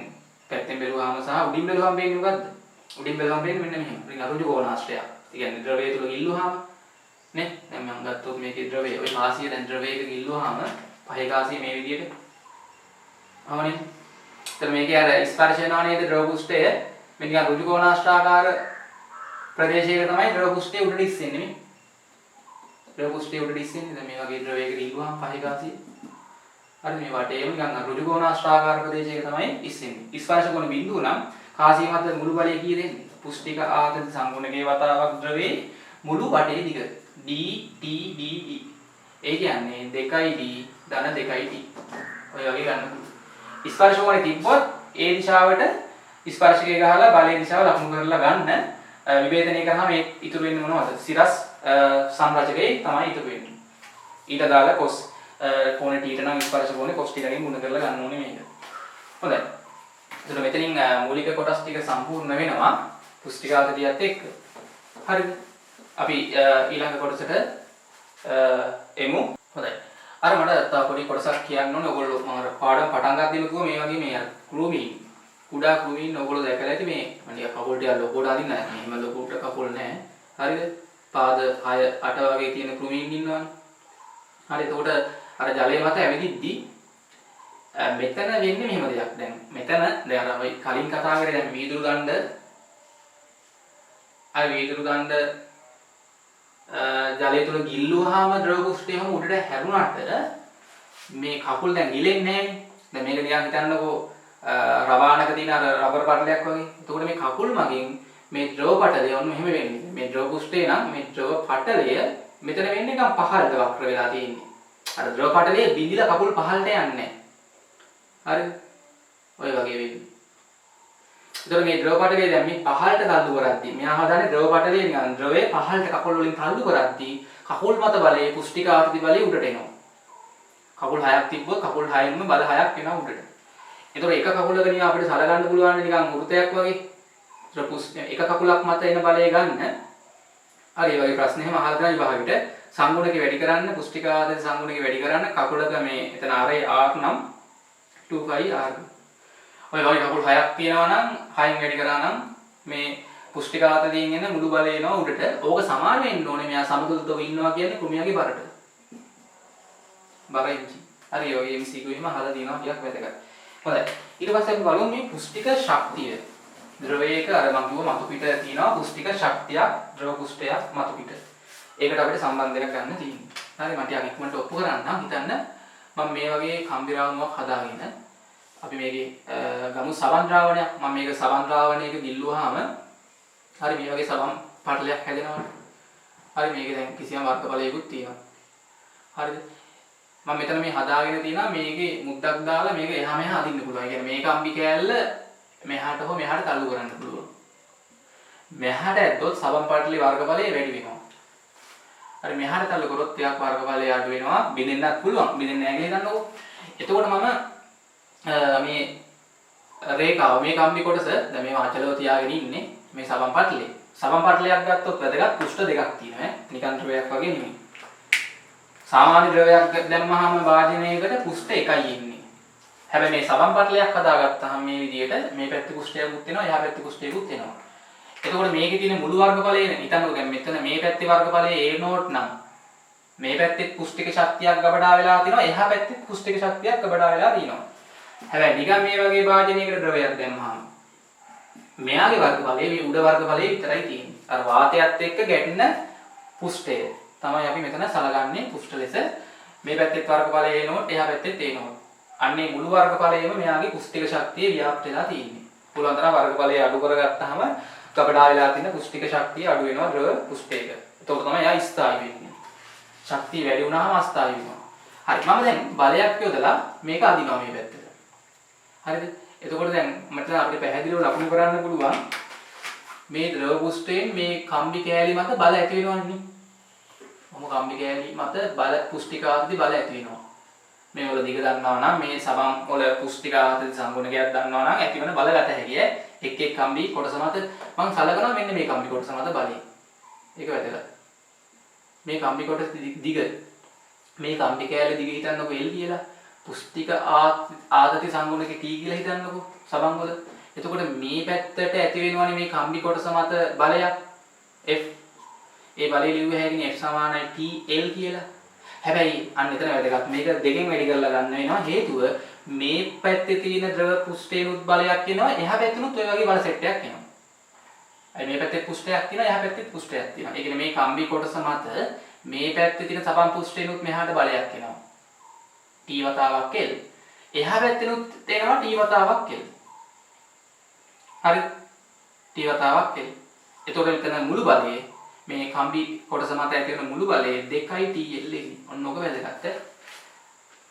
පැත්තෙන් බැලුවාම සහ උඩින් බැලුවාම වෙන්නේ මොකද්ද? උඩින් බැලුවාම වෙන්නේ මෙන්න මෙහෙම. රින් අරුජු කෝණාශ්‍රයක්. ඒ කියන්නේ ද්‍රවය තුල ගිල්ලුවාම නේ දැන් මම ගත්තොත් මේකේ ද්‍රවය ওই කාසිය දැන් ද්‍රවයක ගිල්ලුවාම පහේ කාසිය මේ විදිහට අවනේ. එතන මේකේ අර ස්පර්ශ වෙනවා නේද ද්‍රව පෘෂ්ඨය මේ නිකන් ඍජු කෝණාශ්‍රාකාර ප්‍රදේශයක තමයි ද්‍රව පෘෂ්ඨය උඩට ඉස්සෙන්නේ නේ. ද්‍රව පෘෂ්ඨය උඩට ඉස්සෙන්නේ දැන් මේ වගේ ද්‍රවයක ගිල්ලුවාම පහේ කාසිය හරි මේ වටේම නිකන් ඍජු කෝණාශ්‍රාකාර ප්‍රදේශයක තමයි ඉස්සෙන්නේ. ස්පර්ශ කොන බිඳුව නම් කාසිය මත මුළු බලය කී දෙන්නේ? පුස්තික ආතති සංගුණකයේ වතාවක් ද්‍රවයේ මුළු වටේ දිග d t d e. ඒ කියන්නේ 2d ධන 2t. ඔය වගේ ගන්න. ස්පර්ශ කොනේ තිබ්බොත් ඒ දිශාවට ස්පර්ශකය ගහලා බලයේ දිශාව ලකුණු කරලා ගන්න විභේදනය කරාම මේ ඉතුරු වෙන්නේ මොනවද? සිරස් සංරචකයේ තමයි ඉතුරු වෙන්නේ. ඊට දාලා cos කෝණේ θ නම් ස්පර්ශ කෝණේ cos θ ගෙන් ගුණ කරලා ගන්න ඕනේ මේක. හොඳයි. එතකොට මෙතනින් මූලික කොටස් ටික සම්පූර්ණ වෙනවා පුස්තිකාගතියත් එක්ක. හරිද? අපි ඊළඟ කොටසට එමු. හොඳයි. අර මට තව පොඩි කොටසක් කියන්න ඕනේ. ඔයගොල්ලෝ මම අර පාඩම් පටන් ගන්නදීම කිව්වා මේ වගේ මේ අර කෘමීන් කුඩා කෘමීන් ඔයගොල්ලෝ දැකලා ඇති මේ මම කකුල් ටික ලොකුට අදින්න නැහැ. මෙහෙම ලොකුට කකුල් නැහැ. හරිද? පාද 6 8 වගේ තියෙන කෘමීන් ඉන්නවනේ. හරි. එතකොට අර ජලය මත ඇවිදිද්දි මෙතන වෙන්නේ මෙහෙම දෙයක්. දැන් මෙතන දැන් අර අපි කලින් කතා කරේ දැන් වීදුරු දණ්ඩ ජලය තුල ගිල්ලුවාම ද්‍රව පෘෂ්ඨයම උඩට හැරුණාට මේ කකුල් දැන් ගිලෙන්නේ නැහැනේ. දැන් මේක නිකන් හිතන්නකෝ රවානක තියෙන අර රබර් පටලයක් වගේ. එතකොට මේ කකුල් මගින් මේ ද්‍රව පටලය ඔන්න මෙහෙම වෙන්නේ. මේ ද්‍රව පෘෂ්ඨය නම් මේ ද්‍රව පටලය මෙතන වෙන්නේ නිකන් පහළට වක්‍ර වෙලා තියෙන්නේ. අර ද්‍රව පටලය බිඳිලා කකුල් පහළට යන්නේ නැහැ. හරිද? ඔය වගේ වෙන්නේ. එතකොට මේ ද්‍රව පටලය දැන් මේ පහළට තල්ලු කරද්දී මෙයා හදන්නේ ද්‍රව පටලය නිකන් ද්‍රවය පහළට කකුල් වලින් තල්ලු කරද්දී කකුල් මත බලයේ පුස්තික ආතති බලය උඩට එනවා. කකුල් 6ක් තිබ්බොත් කකුල් 6න්ම බල 6ක් එනවා උඩට. එතකොට එක කකුලක නිකන් අපිට සලගන්න පුළුවන් නිකන් වෘතයක් වගේ. එක කකුලක් මත එන බලය ගන්න. හරි ඒ වගේ ප්‍රශ්න එහෙම අහලා ගන්න විභාගෙට සංගුණක වැඩි කරන්න පුස්තික ආතති සංගුණක වැඩි කරන්න කකුලක මේ එතන r නම් 2π r. ඔය වගේ කකුල් 6ක් තියෙනවා නම් 6න් වැඩි කරා නම් මේ පුස්තික ආතතියෙන් එන මුළු බලය එනවා උඩට. ඕක සමාන වෙන්න ඕනේ මෙයා සමතුලිතව ඉන්නවා කියන්නේ කෘමියාගේ බරට. බර ඉංචි. හරි ඔය MCQ එහෙම අහලා තියෙනවා ටිකක් වැදගත්. හොඳයි. ඊට පස්සේ අපි බලමු මේ පුස්තික ශක්තිය. ද්‍රවයක අර මම කිව්ව මතු පිට තියෙනවා පුස්තික ශක්තියක් ද්‍රව පුස්තයක් මතු පිට. ඒකට අපිට සම්බන්ධයක් ගන්න තියෙනවා. හරි මම ටිකක් ඉක්මනට ඔප්පු කරන්නම්. හිතන්න මම මේ වගේ කම්බිරාවුමක් හදාගෙන අපි මේකේ ගමු සබන් ද්‍රාවණයක්. මම මේක සබන් ද්‍රාවණයක ගිල්ලුවාම හරි මේ වගේ සබන් පටලයක් හැදෙනවනේ. හරි මේකේ දැන් කිසියම් වර්ග බලයකුත් තියෙනවා. හරිද? මම මෙතන මේ හදාගෙන තියෙනවා මේකේ මුද්දක් දාලා මේක එහා මෙහා අදින්න පුළුවන්. ඒ කියන්නේ මේක අම්බි කෑල්ල මෙහාට හෝ මෙහාට තල්ලු කරන්න පුළුවන්. මෙහාට ඇද්දොත් සබන් පටලේ වර්ග බලය වැඩි වෙනවා. හරි මෙහාට තල්ලු කරොත් ටිකක් වර්ග බලය අඩු වෙනවා. බිඳෙන්නත් පුළුවන්. බිඳෙන්නේ නැහැ කියලා හිතන්නකෝ. එතකොට මම මේ රේඛාව මේ කම්බි කොටස දැන් මේව අචලව තියාගෙන ඉන්නේ මේ සබන් පටලේ. සබන් පටලයක් ගත්තොත් වැදගත් පෘෂ්ඨ දෙකක් තියෙනවා ඈ. නිකන් ද්‍රවයක් වගේ නෙමෙයි. සාමාන්‍ය ද්‍රවයක් දැම්මහම වාදනයකට පෘෂ්ඨ එකයි ඉන්නේ. හැබැයි මේ සබන් පටලයක් හදාගත්තාම මේ විදිහට මේ පැත්තේ කුෂ්ඨයකුත් එනවා එහා පැත්තේ කුෂ්ඨයකුත් එනවා. එතකොට මේකේ තියෙන මුළු වර්ගඵලය හිතන්නකෝ දැන් මෙතන මේ පැත්තේ වර්ගඵලය A නෝට් නම් මේ පැත්තේ කුෂ්ඨික ශක්තියක් ගබඩා වෙලා තිනවා එහා පැත්තේ කුෂ්ඨික ශක්තියක් ගබඩා වෙලා තිනවා. හැබැයි නිකන් මේ වගේ භාජනයකට ද්‍රවයක් දැම්මහම මෙයාගේ වර්ගඵලය මේ උඩ වර්ගඵලය විතරයි තියෙන්නේ. අර වාතයත් එක්ක ගැටෙන පුෂ්ඨය තමයි අපි මෙතන සලකන්නේ පුෂ්ඨ ලෙස. මේ පැත්තේ වර්ගඵලය A නෝට් එහා පැත්තේ A නෝට්. අන්නේ මුළු වර්ගඵලයේම මෙයාගේ කුෂ්ඨික ශක්තිය ව්‍යාප්ත වෙලා තියෙන්නේ. පුළුවන් තරම් වර්ගඵලය අඩු කරගත්තාම ගබඩා වෙලා තියෙන කුෂ්ඨික ශක්තිය අඩු වෙනවා ද්‍රව පුෂ්ඨයක. එතකොට තමයි එයා ස්ථායි වෙන්නේ. ශක්තිය වැඩි වුණාම අස්ථායි වෙනවා. හරි මම දැන් බලයක් යොදලා මේක අදිනවා මේ පැත්තට. හරිද? එතකොට දැන් මට අපිට පැහැදිලිව ලකුණු කරන්න පුළුවන් මේ ද්‍රව පුෂ්ඨයෙන් මේ කම්බි කෑලි මත බල ඇති වෙනවන්නේ. මොම කම්බි කෑලි මත බල පුෂ්ඨික ආදී බල ඇති වෙනවා. මේ වල දිග දන්නවා නම් මේ සමම් වල පුෂ්ඨික ආදී සංගුණකයක් දන්නවා නම් ඇතිවන බල ගත හැකියි. එක් එක් කම්බි කොටස මත මම සලකනවා මෙන්න මේ කම්බි කොටස මත බලය. ඒක වැදගත්. මේ කම්බි කොටස දිග මේ කම්බි කෑල්ල දිග හිතන්නකො L කියලා පුෂ්ඨික ආදති සංගුණක T කියලා හිතන්නකො සමම් වල. එතකොට මේ පැත්තට ඇති වෙනවනේ මේ කම්බි කොටස මත බලයක් F. ඒ බලය ලියුවේ හැකිනේ F සමානයි TL කියලා. හැබැයි අන්න එතන වැදගත් මේක දෙකෙන් වැඩි කරලා ගන්න වෙනවා හේතුව මේ පැත්තේ තියෙන ද්‍රව පුෂ්ඨේනුත් බලයක් එනවා එහා පැත්තෙනුත් ඔය වගේ බල සෙට් එකක් එනවා. අයි මේ පැත්තේ පුෂ්ඨයක් තියෙනවා එහා පැත්තේ පුෂ්ඨයක් තියෙනවා. ඒ කියන්නේ මේ කම්බි කොටස මත මේ පැත්තේ තියෙන සබන් පුෂ්ඨේනුත් මෙහාට බලයක් එනවා. T වතාවක් L. එහා පැත්තෙනුත් එනවා T වතාවක් L. හරි T වතාවක් L. එතකොට මෙතන මුළු බලයේ මේ කම්බි කොටස මත ඇති වෙන මුළු බලය 2යි TL එකයි. ඔන්න ඔක වැදගත්.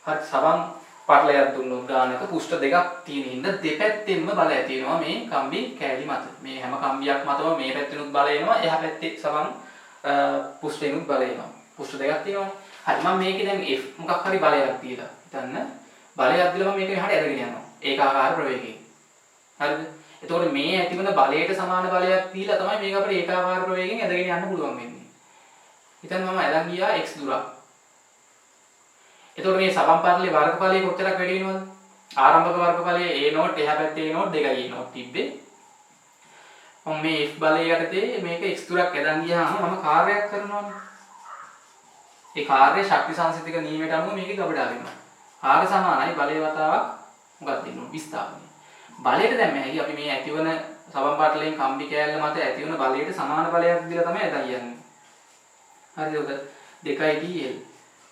හරි සබන් පටලයක් දුන්නොත් ගානක පුෂ්ඨ දෙකක් තියෙන හින්දා දෙපැත්තෙන්ම බල ඇති වෙනවා මේ කම්බි කෑලි මත. මේ හැම කම්බියක් මතම මේ පැත්තෙනුත් බල එනවා එහා පැත්තේ සබන් පුෂ්ඨෙනුත් බල එනවා. පුෂ්ඨ දෙකක් තියෙනවා. හරි මම මේකේ දැන් F මොකක් හරි බලයක් තියලා හිතන්න. බලයක් දීලා මම මේක එහාට අරගෙන යනවා. ඒකාකාර ප්‍රවේගයෙන්. හරිද? එතකොට මේ ඇතිවන බලයට සමාන බලයක් දීලා තමයි මේක අපිට ඒකාකාර ප්‍රවේගයෙන් ඇදගෙන යන්න පුළුවන් වෙන්නේ. හිතන්න මම අදන් ගියා x දුරක්. එතකොට මේ සබන් පටලේ වර්ගඵලය කොච්චරක් වැඩි වෙනවද? ආරම්භක වර්ගඵලයේ a නෝට් එහා පැත්තේ a නෝට් 2යි a නෝට් තිබ්බේ. මම මේ f බලය යටතේ මේක x දුරක් ඇදන් ගියාම මම කාර්යයක් කරනවානේ. ඒ කාර්ය ශක්ති සංසිතික නියමයට අනුව මේකේ ගබඩා වෙනවා. කාර්ය සමානයි බලය වතාවක් මොකක්ද දෙන්නේ? විස්ථාපනය. බලයට දැන් මේ අපි මේ ඇතිවන සබන් පාටලෙන් කම්බි කෑල්ල මත ඇතිවන බලයට සමාන බලයක් දීලා තමයි ඇදලා යන්නේ. හරිද? ඔක 2යි TL.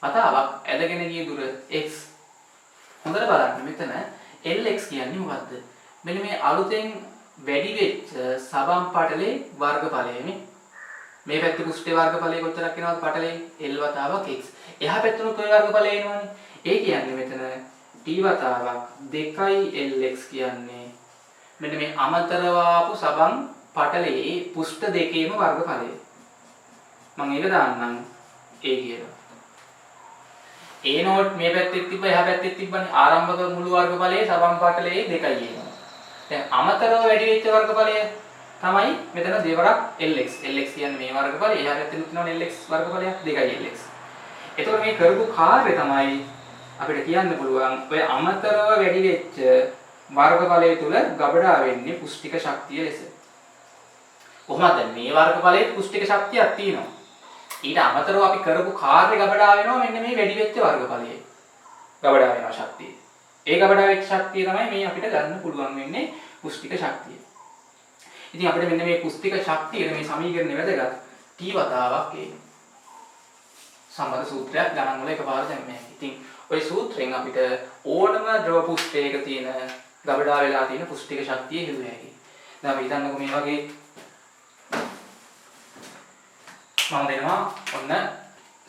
වතාවක් ඇදගෙන ගිය දුර x. හොඳට බලන්න මෙතන LX කියන්නේ මොකද්ද? මෙන්න මේ අලුතෙන් වැඩි වෙච්ච සබන් පාටලේ වර්ගඵලයනේ. මේ පැත්තේ කුෂ්ඨේ වර්ගඵලය කොච්චරක් වෙනවද පාටලේ? L වතාවක් x. එහා පැත්තෙනුත් ඔය වර්ගඵලය එනවනේ. ඒ කියන්නේ මෙතන T වතාවක් 2යි LX කියන්නේ මෙන්න මේ අමතරව ආපු සබන් පටලයේ පුෂ්ඨ දෙකේම වර්ගඵලය. මම ඒක දාන්නම් A කියලා. A නෝට් මේ පැත්තෙත් තිබ්බා එහා පැත්තෙත් තිබ්බනේ. ආරම්භක මුළු වර්ගඵලයේ සබන් පටලයේ 2යි එනවා. දැන් අමතරව වැඩි වෙච්ච වර්ගඵලය තමයි මෙතන දෙවරක් LX. LX කියන්නේ මේ වර්ගඵලය. එහා පැත්තෙත් තියෙනවා LX වර්ගඵලයක් 2යි LX. එතකොට මේ කරපු කාර්යය තමයි අපිට කියන්න පුළුවන් ඔය අමතරව වැඩි වෙච්ච වර්ගඵලය තුල ගබඩා වෙන්නේ පුෂ්ඨික ශක්තිය ලෙස. කොහොමද මේ වර්ගඵලයේ පුෂ්ඨික ශක්තියක් තියෙනවා. ඊට අමතරව අපි කරපු කාර්ය ගබඩා වෙනවා මෙන්න මේ වැඩි වෙච්ච වර්ගඵලයේ. ගබඩා වෙනවා ශක්තිය. ඒ ගබඩා වෙච්ච ශක්තිය තමයි මේ අපිට ගන්න පුළුවන් වෙන්නේ පුෂ්ඨික ශක්තිය. ඉතින් අපිට මෙන්න මේ පුෂ්ඨික ශක්තිය මේ සමීකරණය වැදගත්. T වතාවක් ඒ සම්බන්ධ සූත්‍රයක් ගණන් වල එකපාරට දැම්මේ. ඉතින් ওই සූත්‍රයෙන් අපිට ඕනම ද්‍රව පුෂ්ඨයක තියෙන ගබඩා වෙලා තියෙන පුෂ්ඨික ශක්තිය හෙළුවේ හැකියි. දැන් අපි හිතන්නකො මේ වගේ මම දෙනවා ඔන්න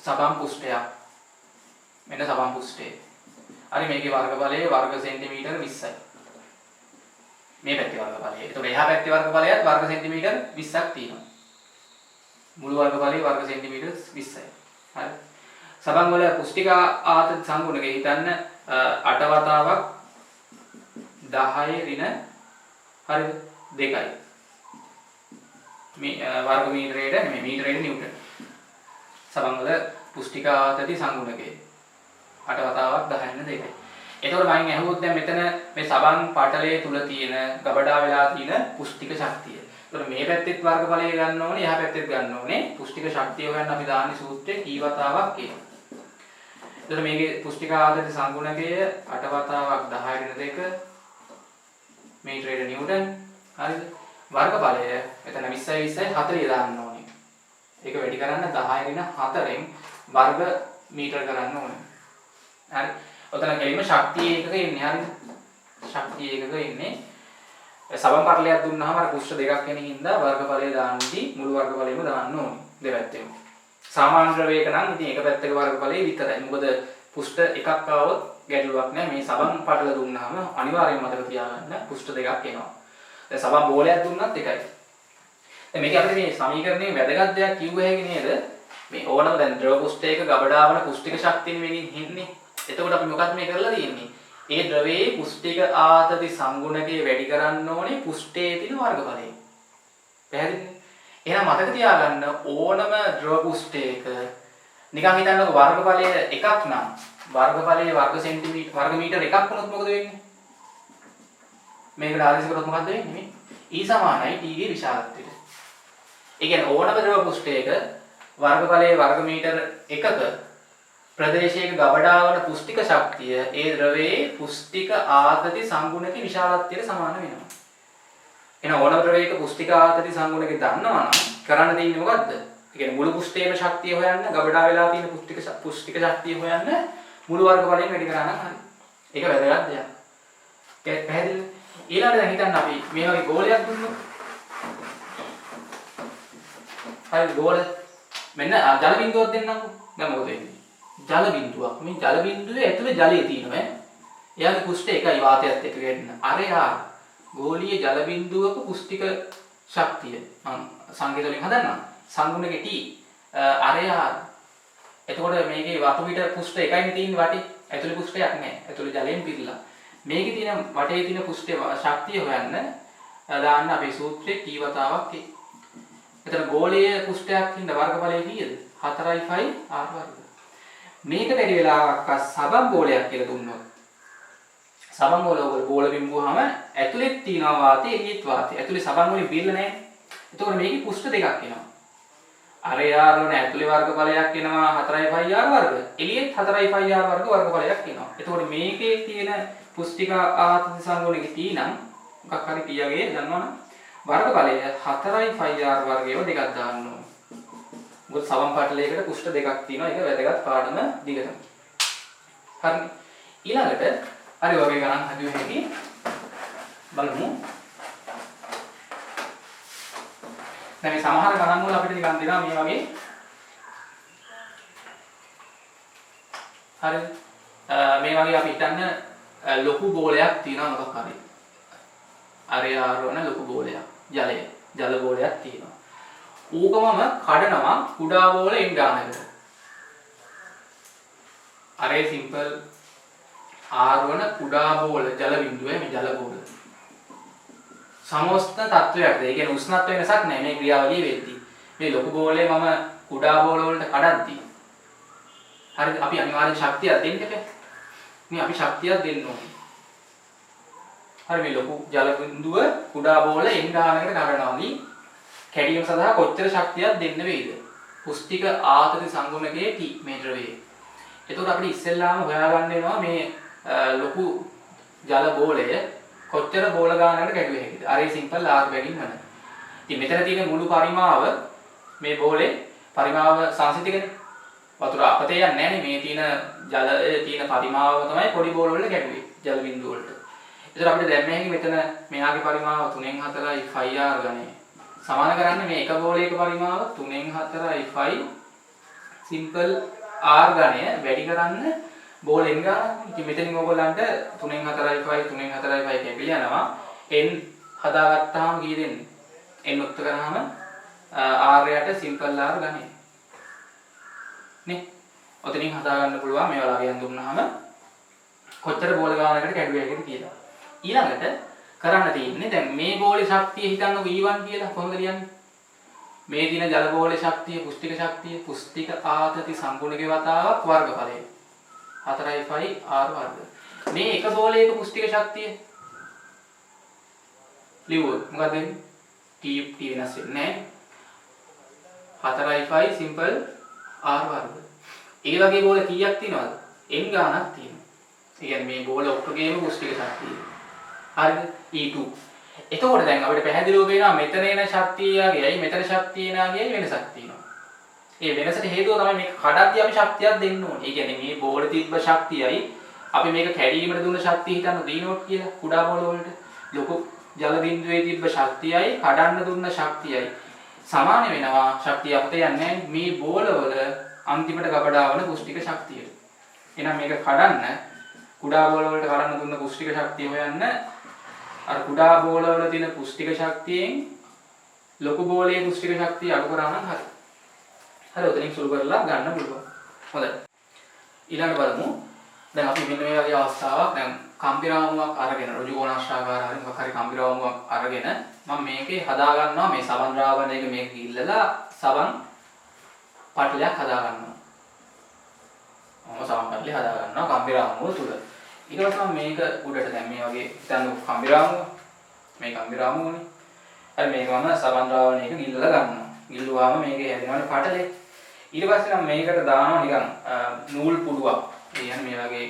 සබන් පුෂ්ඨයක්. මෙන්න සබන් පුෂ්ඨය. හරි මේකේ වර්ගඵලය වර්ග සෙන්ටිමීටර 20යි. මේ පැත්තේ වර්ගඵලය. ඒතකොට එහා පැත්තේ වර්ගඵලයත් වර්ග සෙන්ටිමීටර 20ක් තියෙනවා. මුළු වර්ගඵලය වර්ග සෙන්ටිමීටර 20යි. හරි. සබන් වල පුෂ්ඨික ආත සංගුණක හිතන්න 8 වතාවක් 10 ඍණ හරිද 2යි. මේ වර්ග මීටරයට නෙමෙයි මීටරයට නිව්ටන්. සබන් වල පුෂ්ඨික ආතති සංගුණකේ 8 වතාවක් 10 ඍණ 2යි. එතකොට මම අහුවොත් දැන් මෙතන මේ සබන් පටලයේ තුල තියෙන ගබඩා වෙලා තියෙන පුෂ්ටික ශක්තිය. එතකොට මේ පැත්තෙත් වර්ගඵලය ගන්න ඕනේ, එහා පැත්තෙත් ගන්න ඕනේ. පුෂ්ටික ශක්තිය හොයන්න අපි දාන්නේ සූත්‍රයේ කී වතාවක් කියලා. එතකොට මේකේ පුෂ්ටික ආදර්ශ සංගුණකය 8 වතාවක් 10 මීටරයට නිව්ටන්. හරිද? වර්ගඵලය මෙතන 20 40 දාන්න ඕනේ. ඒක වැඩි කරන්න 10 වර්ග මීටර කරන්න ඕනේ. හරි. ඔතන කෙලින්ම ශක්තිය එකක ඉන්නේ. හරිද? ශක්තිය එකක ඉන්නේ. සබන් පටලයක් දුන්නාම අර කුෂ්ඨ දෙකක් වෙන හින්දා වර්ගඵලය දාන්නදී මුළු වර්ගඵලයම දාන්න ඕනේ. දෙපැත්තෙම. සාමාන්‍ය ද්‍රවයක නම් ඉතින් එක පැත්තක වර්ගඵලය විතරයි. මොකද පුෂ්ඨ එකක් ආවොත් ගැටලුවක් නැහැ. මේ සබන් පටල දුන්නාම අනිවාර්යයෙන්ම මතක තියාගන්න පුෂ්ඨ දෙකක් එනවා. දැන් සබන් බෝලයක් දුන්නත් එකයි. දැන් මේක අපිට මේ සමීකරණයේ වැදගත් දෙයක් කිව්ව හැකි නේද? මේ ඕනම දැන් ද්‍රව පුෂ්ඨයක ගබඩාවන පුෂ්ඨික ශක්තිය මේකෙන් හින්නේ. එතකොට අපි මොකක්ද මේ කරලා තියෙන්නේ? ඒ ද්‍රවයේ පුෂ්ඨික ආතති සංගුණකය වැඩි කරන්න ඕනේ පුෂ්ඨයේ තියෙන වර්ගඵලය. පැහැදිලිද? එහෙනම් මතක තියාගන්න ඕනම ද්‍රව පුෂ්ඨයක නිකන් හිතන්නකො වර්ගඵලය එකක් නම් වර්ගඵලයේ වර්ග මීටර එකක් වුණොත් මොකද වෙන්නේ? මේකට ආදේශ කරොත් මොකද්ද වෙන්නේ? E සමානයි t ගේ විශාලත්වයට. ඒ කියන්නේ ඕනම ද්‍රව පුෂ්ඨයක වර්ගඵලයේ වර්ග මීටර එකක ප්‍රදේශයක ගබඩා වන පුෂ්ටික ශක්තිය ඒ ද්‍රවයේ පුෂ්ටික ආතති සංගුණකේ විශාලත්වයට සමාන වෙනවා. එහෙනම් ඕනම ද්‍රවයක පුෂ්ටික ආතති සංගුණකේ දන්නවා නම් කරන්න තියෙන්නේ මොකද්ද? ඒ කියන්නේ මුළු පුෂ්ඨයේම ශක්තිය හොයන්න ගබඩා වෙලා තියෙන පුෂ්ටික ශක්තිය හොයන්න මුළු වර්ගඵලයෙන් වැඩි කරා නම් හරි. ඒක වැදගත් දෙයක්. ඒක පැහැදිලිද? ඊළඟට දැන් හිතන්න අපි මේ වගේ ගෝලයක් දුන්නොත්. හරි ගෝල මෙන්න ජල බිඳුවක් දෙන්නම්කෝ. දැන් මොකද වෙන්නේ? ජල බිඳුවක්. මේ ජල බිඳුවේ ඇතුලේ ජලය තියෙනවා ඈ. එයාගේ පුෂ්ඨ එකයි වාතයත් එක්ක ගැටෙන. අර යා ගෝලීය ජල බිඳුවක පුෂ්ටික ශක්තිය මම සංකේත වලින් හදන්නම්. සංගුණකේ T අර යා එතකොට මේකේ වතු පිට පුෂ්ඨ එකයිනේ තියෙන්නේ වටේ. ඇතුලේ පුෂ්ඨයක් නැහැ. ඇතුලේ ජලයෙන් පිරලා. මේකේ තියෙන වටේ තියෙන පුෂ්ඨ ශක්තිය හොයන්න දාන්න අපේ සූත්‍රයේ කී වතාවක් ඒ. එතන ගෝලීය පුෂ්ඨයක් හින්ද වර්ගඵලය කීයද? 4යි 5 r වර්ග. මේක බැරි වෙලාවක් සබන් බෝලයක් කියලා දුන්නොත් සබන් බෝල බිම්බුවාම ඇතුලේ තියෙනවා වාතය එළියෙත් වාතය. ඇතුලේ සබන් වලින් බිල්ල නැහැ. එතකොට මේකේ පුෂ්ඨ දෙකක් එනවා. අර යාර වල ඇතුලේ වර්ගඵලයක් එනවා 4යි 5 r වර්ග. එළියෙත් 4යි 5 r වර්ග වර්ගඵලයක් එනවා. එතකොට මේකේ තියෙන පුෂ්ටික ආතති සංගුණකේ තියෙනම් මොකක් හරි පියගේ දන්නවනම් වර්ගඵලය 4යි 5 r වර්ගයව දෙකක් දාන්න ඕනේ. මොකද සමන් පටලයකට කුෂ්ඨ දෙකක් තියෙනවා. ඒක වැදගත් පාඩම දිගටම. හරිනේ. ඊළඟට හරි වගේ ගණන් හදුව හැකි බලමු. දැන් මේ සමහර ගණන් වල අපිට නිකන් දෙනවා මේ වගේ. හරි. මේ වගේ අපි හිතන්න ලොකු බෝලයක් තියෙනවා මොකක් හරි. අරේ ආරවන ලොකු බෝලයක්. ජල බෝලයක් තියෙනවා. ඌකමම කඩනවා කුඩා බෝල එන් ගානකට. අරේ සිම්පල් ආරවන කුඩා බෝල ජල බිඳුවේ මේ ජල බෝල. සමෝෂ්ණ තත්වයක්ද? ඒ කියන්නේ උෂ්ණත්ව වෙනසක් නැහැ මේ ක්‍රියාවලිය වෙද්දී. මේ ලොකු බෝලේ මම කුඩා බෝල වලට කඩද්දී. හරිද? අපි අනිවාර්යෙන් ශක්තියක් දෙන්න බෑ. මේ අපි ශක්තියක් දෙන්න ඕනේ. හරි මේ ලොකු ජල බිඳුව කුඩා බෝල එන් ගානකට කඩනවාදී කැඩීම සඳහා කොච්චර ශක්තියක් දෙන්න වෙයිද? පුෂ්ටික ආතති සංගුණකයේ T මේ ද්‍රවයේ. එතකොට අපිට ඉස්සෙල්ලාම හොයාගන්න වෙනවා මේ ලොකු ජල බෝලය කොච්චර බෝල ගානකට කැඩුවේ හැකිද? අර ඒ සිම්පල් R බැගින් වෙන. ඉතින් මෙතන තියෙන මුළු පරිමාව මේ බෝලේ පරිමාව සංසිතිකනේ. වතුර අපතේ යන්නේ නැහැ නේ. මේ තියෙන ජලයේ තියෙන පරිමාව තමයි පොඩි බෝල වල කැඩුවේ ජල බිඳුව වලට. එතකොට අපිට දැන් මේකේ මෙතන මෙයාගේ පරිමාව 3න් 4යි 5R ගණේ. සමාන කරන්නේ මේ එක බෝලයක පරිමාව 3න් 4යි 5 සිම්පල් R ගණය වැඩි කරන්න බෝලෙන් ගන්න. ඉතින් මෙතනින් ඕගොල්ලන්ට 3න් 4යි 5 3න් 4යි 5 කැපිලා යනවා. n හදාගත්තාම කී දෙන්නේ? n උත්ත කරාම R යට සිම්පල් R ගණය. නේ? ඔතනින් හදා ගන්න පුළුවන් මේ වගේ යන් දුන්නාම කොච්චර බෝල ගානකට කැඩුවේ හැකිද කියලා. ඊළඟට කරන්න තියෙන්නේ දැන් මේ බෝලේ ශක්තිය හිතන්නකො E1 කියලා කොහොමද ලියන්නේ? මේ දින ජල බෝලේ ශක්තිය පුෂ්ටික ආතති සංගුණකේ වතාවක් වර්ගඵලය 4යි 5 r වර්ග. මේ එක බෝලයක පුස්තික ශක්තිය ලියුවොත් මොකද වෙන්නේ? T වෙනස් වෙන්නේ නැහැ. 4i5 simple r වර්ග. ඒ වගේ බෝල කීයක් තියෙනවද? n ගාණක් තියෙනවා. ඒ කියන්නේ මේ බෝල ඔක්කොගේම පුස්තික ශක්තිය. හරිද? E2. එතකොට දැන් අපිට පැහැදිලිව පේනවා මෙතන එන ශක්තියයි මෙතන ශක්තිය එනාගේයි වෙනසක් තියෙනවා. ඒ වෙනසට හේතුව තමයි මේක කඩද්දී අපි ශක්තියක් දෙන්න ඕනේ. ඒ කියන්නේ මේ බෝලේ තිබ්බ ශක්තියයි අපි මේක කැඩීමට දුන්න ශක්තිය හිතන්න දීනොට් කියලා කුඩා බෝල වලට ලොකු ජල බිඳුවේ තිබ්බ ශක්තියයි කඩන්න දුන්න ශක්තියයි සමාන වෙනවා. ශක්තිය අපිට යන්නේ මේ බෝලවල අන්තිමට ගබඩාවන පුෂ්ටික ශක්තියට. එහෙනම් මේක කඩන්න කුඩා බෝල වලට කඩන්න දුන්න පුෂ්ටික ශක්තිය හොයන්න අර කුඩා බෝල වල තියෙන පුෂ්ටික ශක්තියෙන් ලොකු බෝලයේ පුෂ්ටික ශක්තිය අඩු කරා නම් හරි. හරි උතනින් සුළු කරලා ගන්න පුළුවන්. හොඳයි. ඊළඟට බලමු. දැන් අපි මෙන්න මේ වගේ අවස්ථාවක් දැන් කම්පි රාමුවක් අරගෙන ඍජු කෝණාශ්‍රාකාර හරි මොකක් හරි කම්පි රාමුවක් අරගෙන මම මේකේ හදා ගන්නවා මේ සබන් රාවණයක මේක ඉල්ලලා සබන් පටලයක් හදා ගන්නවා. මම සබන් පටලය හදා ගන්නවා කම්පි රාමුව තුල. ඊට පස්සේ මම මේක උඩට දැන් මේ වගේ හිතන්න කම්පි රාමුව මේ කම්පි රාමුවනේ. හරි මේක මම සබන් රාවණයක ඉල්ලලා ගන්නවා. ඉල්ලුවාම මේකේ හැදෙනවනේ පටලේ. ඊට පස්සේ මම මේකට දානවා නිකන් නූල් පුඩුවක්. ඒ කියන්නේ මේ වගේ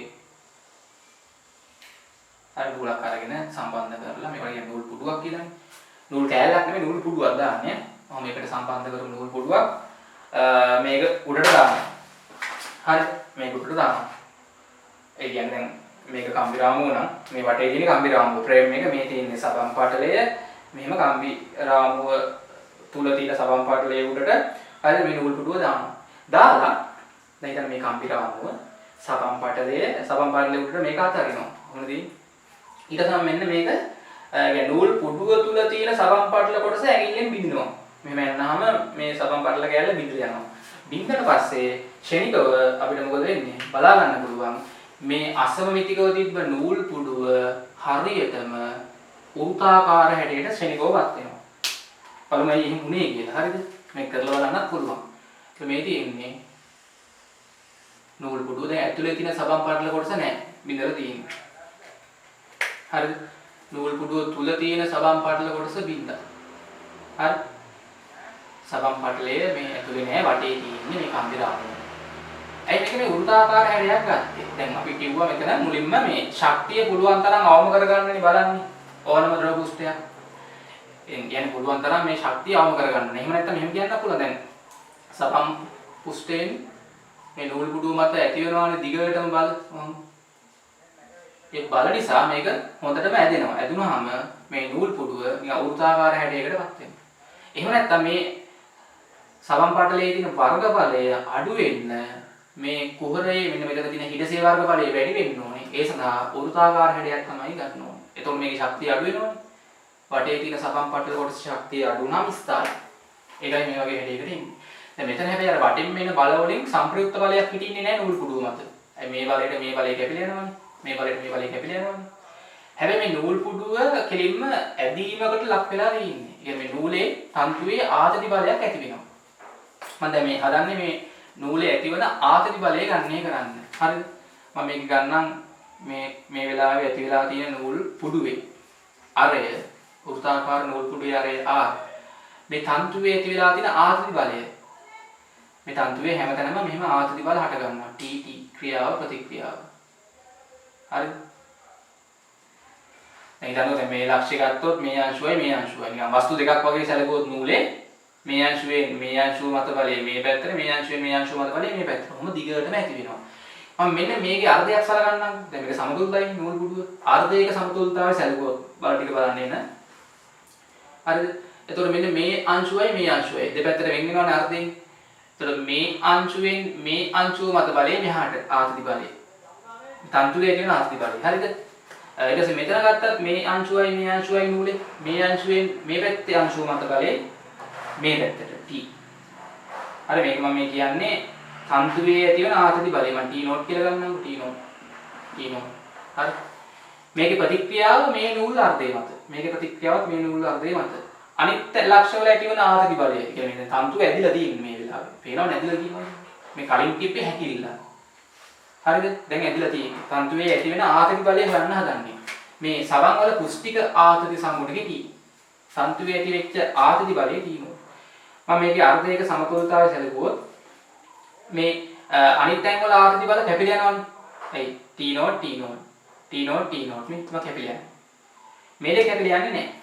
අර නූලක් අරගෙන සම්බන්ධ කරලා මේකට කියන්නේ නූල් පුඩුවක් කියලානේ. නූල් කෑල්ලක් නෙමෙයි නූල් පුඩුවක් දාන්නේ. මම මේකට සම්බන්ධ කරමු නූල් පුඩුවක්. මේක උඩට දානවා. හරි මේක උඩට දානවා. ඒ කියන්නේ දැන් මේක කම්බි රාමුව නම් මේ වටේ තියෙන කම්බි රාමුව ෆ්‍රේම් එක මේ තියෙන්නේ සබන් පටලය. මෙහෙම කම්බි රාමුව තුල තියෙන සබන් පටලයේ උඩට හරි මේ නූල් පුඩුව දානවා. දාලා දැන් හිතන්න මේ කම්බි රාමුව සබන් පටලයේ උඩට මේක අතරිනවා. මොනද ඊට තමයි මෙන්න මේක يعني නූල් පුඩුව තුල තියෙන සබන් පටල කොටස ඇඟිල්ලෙන් බින්නවා. මෙහෙම යනහම මේ සබන් පටල කැල්ල බිඳලා යනවා. බින්දට පස්සේ ෂණිකව අපිට මොකද වෙන්නේ? බලා ගන්න පුළුවන් මේ අසමමිතිකව තිබ්බ නූල් පුඩුව හරියටම උල්කාකාර හැඩයට ෂණිකවපත් වෙනවා. බලමු එහෙම උනේ කියලා. හරිද? මේක කරලා බලන්නත් පුළුවන්. ඒක මේ තියෙන්නේ නූල් පුඩුව දැන් ඇතුලේ තියෙන සබන් පටල කොටස නැහැ. බින්දලා තියෙන්නේ. හරිද? නූල් පුඩුව තුල තියෙන සබන් පටල කොටස බින්දා. හරි? සබන් පටලය මේ ඇතුලේ නැහැ වටේ තියෙන්නේ මේ කම්බි රාමුව. ඇයි මේක මේ වෘත්තාකාර හැඩයක් ගත්තේ? දැන් අපි කිව්වා මෙතන මුලින්ම මේ ශක්තිය පුළුවන් තරම් අවම කරගන්නනේ බලන්නේ. ඕනම ද්‍රව පුෂ්ඨයක්. කියන්නේ පුළුවන් තරම් මේ ශක්තිය අවම කරගන්න. එහෙම නැත්නම් මෙහෙම කියන්න පුළුවන් දැන් සබන් පුෂ්ඨයෙන් මේ නූල් පුඩුව මත ඇති වෙනවානේ දිගටම බල. ඒ බල නිසා මේක හොඳටම ඇදෙනවා. ඇදුනහම මේ නූල් පුඩුව නිකන් වෘත්තාකාර හැඩයකටපත් වෙනවා. එහෙම නැත්නම් මේ සබන් පටලයේ තියෙන වර්ගඵලය අඩු වෙන්න මේ කුහරයේ මෙන්න මෙතන තියෙන හිඩසේ වර්ගඵලය වැඩි වෙන්න ඕනේ. ඒ සඳහා වෘත්තාකාර හැඩයක් තමයි ගන්න ඕනේ. එතකොට මේකේ ශක්තිය අඩු වෙනවනේ. වටේ තියෙන සබන් පටල කොටස ශක්තිය අඩු නම් ස්ථායි. ඒකයි මේ වගේ හැඩයකට ඉන්නේ. දැන් මෙතන හැබැයි අර වටින් මේන බල වලින් සංප්‍රයුක්ත බලයක් හිටින්නේ නැහැ නූල් පුඩුව මත. මේ බලයට මේ බලය කැපිලා යනවනේ. මේ බලයට මේ බලය කැපිලා යනවනේ. හැබැයි මේ නූල් පුඩුව කෙලින්ම ඇදීමකට ලක් වෙලා ඉන්නේ. ඒ මේ නූලේ තන්තුවේ ආතති බලයක් ඇති වෙනවා. මම දැන් මේ හදන්නේ මේ නූලේ ඇතිවන ආතති බලය ගන්නේ කරන්න. හරිද? මම මේක ගන්නම් මේ වෙලාවේ ඇති වෙලා තියෙන නූල් පුඩුවේ අරය වෘත්තාකාර නූල් පුඩුවේ අරය ආ මේ තන්තුවේ ඇති වෙලා තියෙන ආතති බලය මේ තන්තුවේ හැමතැනම මෙහෙම ආතති බල හට ගන්නවා. TT ක්‍රියාව ප්‍රතික්‍රියාව. හරිද? දැන් මේ ලක්ෂ්‍ය ගත්තොත් මේ අංශුවයි මේ අංශුවයි නිකන් වස්තු දෙකක් වගේ සැලකුවොත් නූලේ මේ අංශුවෙන් මේ අංශුව මත බලය මේ පැත්තට මේ අංශුවෙන් මේ අංශුව මත බලය මේ පැත්තට. කොහොම දිගටම ඇති වෙනවා. මම මෙන්න මේකේ අර්ධයක් සලකන්නම්. දැන් මේක සමතුලිතයි නූල් පුඩුව. අර්ධයක සමතුලිතතාවය සැලකුවොත් බල ටික බලන්න එන. හරිද? එතකොට මෙන්න මේ අංශුවයි මේ අංශුවයි දෙපැත්තට වෙන් වෙනවනේ අර්ධයෙන්. එතකොට මේ අංශුවෙන් මේ අංශුව මත බලය මෙහාට ආතති බලය. තන්තුවේ තියෙන ආතති බලය. හරිද? ඊට පස්සේ මෙතන ගත්තත් මේ අංශුවයි නූලේ මේ අංශුවෙන් මේ පැත්තේ අංශුව මත බලේ මේ පැත්තට T. හරි මේක මම මේ කියන්නේ තන්තුවේ ඇති වෙන ආතති බලය. මම T නෝට් කියලා ගන්නම්කො T නෝට්. හරි. මේකේ ප්‍රතික්‍රියාව මේ නූල් අර්ධය මත. මේකේ ප්‍රතික්‍රියාවත් මේ නූල් අර්ධය මත. අනිත් ලක්ෂවල ඇති වෙන ආතති බලය. ඒ කියන්නේ දැන් තන්තුව ඇදිලා තියෙන්නේ මේ වෙලාවේ. පේනවද ඇදිලා තියෙනවද? මේ කලින් තිබ්බේ හැකිලිලා. හරිද? දැන් ඇදිලා තියෙන්නේ. තන්තුවේ ඇති වෙන ආතති බලය හොයන්න හදන්නේ. මේ සබන් වල පුස්තික ආතති සංගුණකේ තියෙන්නේ. තන්තුවේ ඇති වෙච්ච ආතති බලය තියෙනවා. මම මේකේ අර්ධයක සමතුලිතතාවය සැලකුවොත් මේ අනිත් තැන් වල ආතති බල කැපිලා යනවනේ. එයි T0 T0 T0 T0 මේ තමයි කැපිලා යන්නේ. මේ දෙක කැපිලා යන්නේ නැහැ.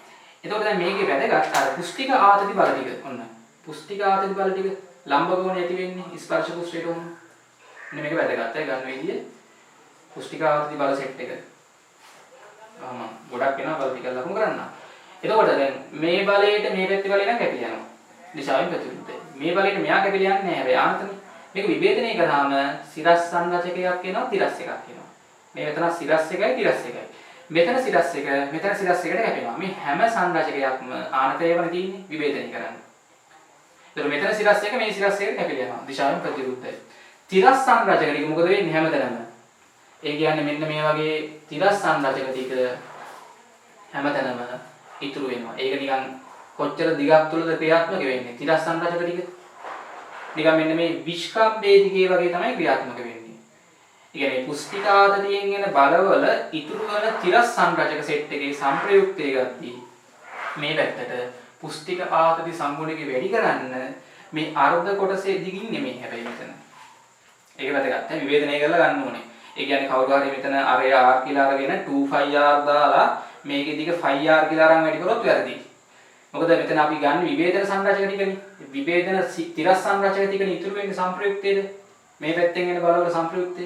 එතකොට දැන් මේකේ වැදගත් අර පුස්තික ආතති බල ටික ඔන්න. පුස්තික ආතති බල ටික ලම්බකෝණේ ඇති වෙන්නේ ස්පර්ශ පුස්ත්‍රයට උන. මෙන්න මේක වැදගත් ගන්න විදිය පුස්තික ආතති බල සෙට් එක. ගොඩක් වෙනවා බල ටික ලකුණු කරන්න. එතකොට දැන් මේ බලයට මේ පැත්තේ බලය නම් කැපිලා යනවා. දිශාවෙන් ප්‍රතිවිරුද්ධයි. මේ බලයට මෙයා කැපිලා යන්නේ නැහැ. හැබැයි ආනතනේ. මේක විභේදනය කරාම සිරස් සංරචකයක් එනවා තිරස් එකක් එනවා. මේ මෙතන සිරස් එකයි තිරස් එකයි. මෙතන සිරස් එක මෙතන සිරස් එකට කැපෙනවා. මේ හැම සංරචකයක්ම ආනතයවන තියෙන්නේ විභේදනය කරන්න. ඒතර මෙතන සිරස් එක මේ සිරස් එකට කැපිලා යනවා. දිශාවෙන් ප්‍රතිවිරුද්ධයි. තිරස් සංරචක ටික මොකද වෙන්නේ හැමතැනම? ඒ කියන්නේ මෙන්න මේ වගේ තිරස් සංරචක ටික හැමතැනම ඉතුරු වෙනවා. ඒක නිකන් කොච්චර දිගක් තුලද ක්‍රියාත්මක වෙන්නේ? තිරස් සංරචක ටික නිකන් මෙන්න මේ විස්කම්බේ දිගේ වගේ තමයි ක්‍රියාත්මක වෙන්නේ. ඒ කියන්නේ පුස්තික ආතතියෙන් එන බලවල ඉතුරු වන තිරස් සංරචක සෙට් එකේ සංප්‍රයුක්තය ගත්තී මේ පැත්තට පුස්තික ආතති සංගුණිකේ වැඩි කරන්න මේ අර්ධ කොටසේ දිගින් නෙමෙයි හැබැයි මෙතන. ඒක වැදගත්. විවේදනය කරලා ගන්න ඕනේ. ඒ කියන්නේ කවුරු හරි මෙතන අරය r කියලා අරගෙන 2πr දාලා මේකේ දිග 5r කියලා අරන් වැඩි කරොත් වැරදි. මොකද මෙතන අපි ගන්න විභේදන සංරචක ටිකනේ. විභේදන තිරස් සංරචක ටිකනේ ඉතුරු වෙන්නේ සංප්‍රයුක්තයේද? මේ පැත්තෙන් එන බලවල සංප්‍රයුක්තය.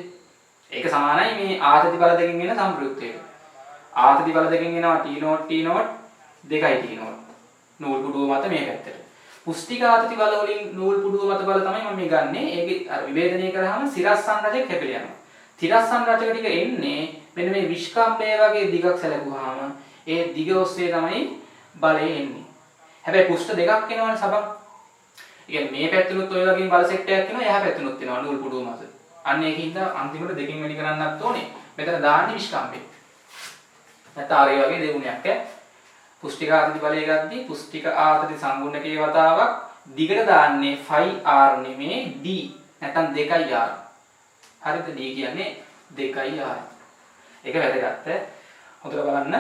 ඒක සමානයි මේ ආතති බල දෙකෙන් එන සංප්‍රයුක්තයට. ආතති බල දෙකෙන් එනවා T0 T0 දෙකයි T0. නූල් පුඩුව මත මේ පැත්තට. පුස්තික ආතති බල වලින් නූල් පුඩුව මත බල තමයි මම මේ ගන්නෙ. ඒකේ අර විභේදනය කරාම සිරස් සංරචක කැපිලා යනවා. තිරස් සංරචක ටික එන්නේ මෙන්න මේ විස්කම්බය වගේ දිගක් සැලකුවාම ඒ දිග ඔස්සේ තමයි බලය එන්නේ. හැබැයි පුෂ්ඨ දෙකක් එනවනේ සබන්. ඒ කියන්නේ මේ පැත්තෙනුත් ඔය වගේ බල සෙට් එකක් එනවා එහා පැත්තෙනුත් එනවා නූල් පුඩුව මත. අන්න ඒකින්ද අන්තිමට දෙකෙන් වැඩි කරන්නත් ඕනේ. මෙතන දාන්නේ විස්කම්බේ. නැත්නම් ආරේ වගේ දෙගුණයක් ඈ. පුෂ්ටික ආතති බලය ගද්දී පුෂ්ටික ආතති සංගුණකයේ වතාවක් දිගට දාන්නේ 5r නෙමේ d. නැත්නම් 2r. හරිද? d කියන්නේ 2r. ඒක වැදගත්. හොඳට බලන්න.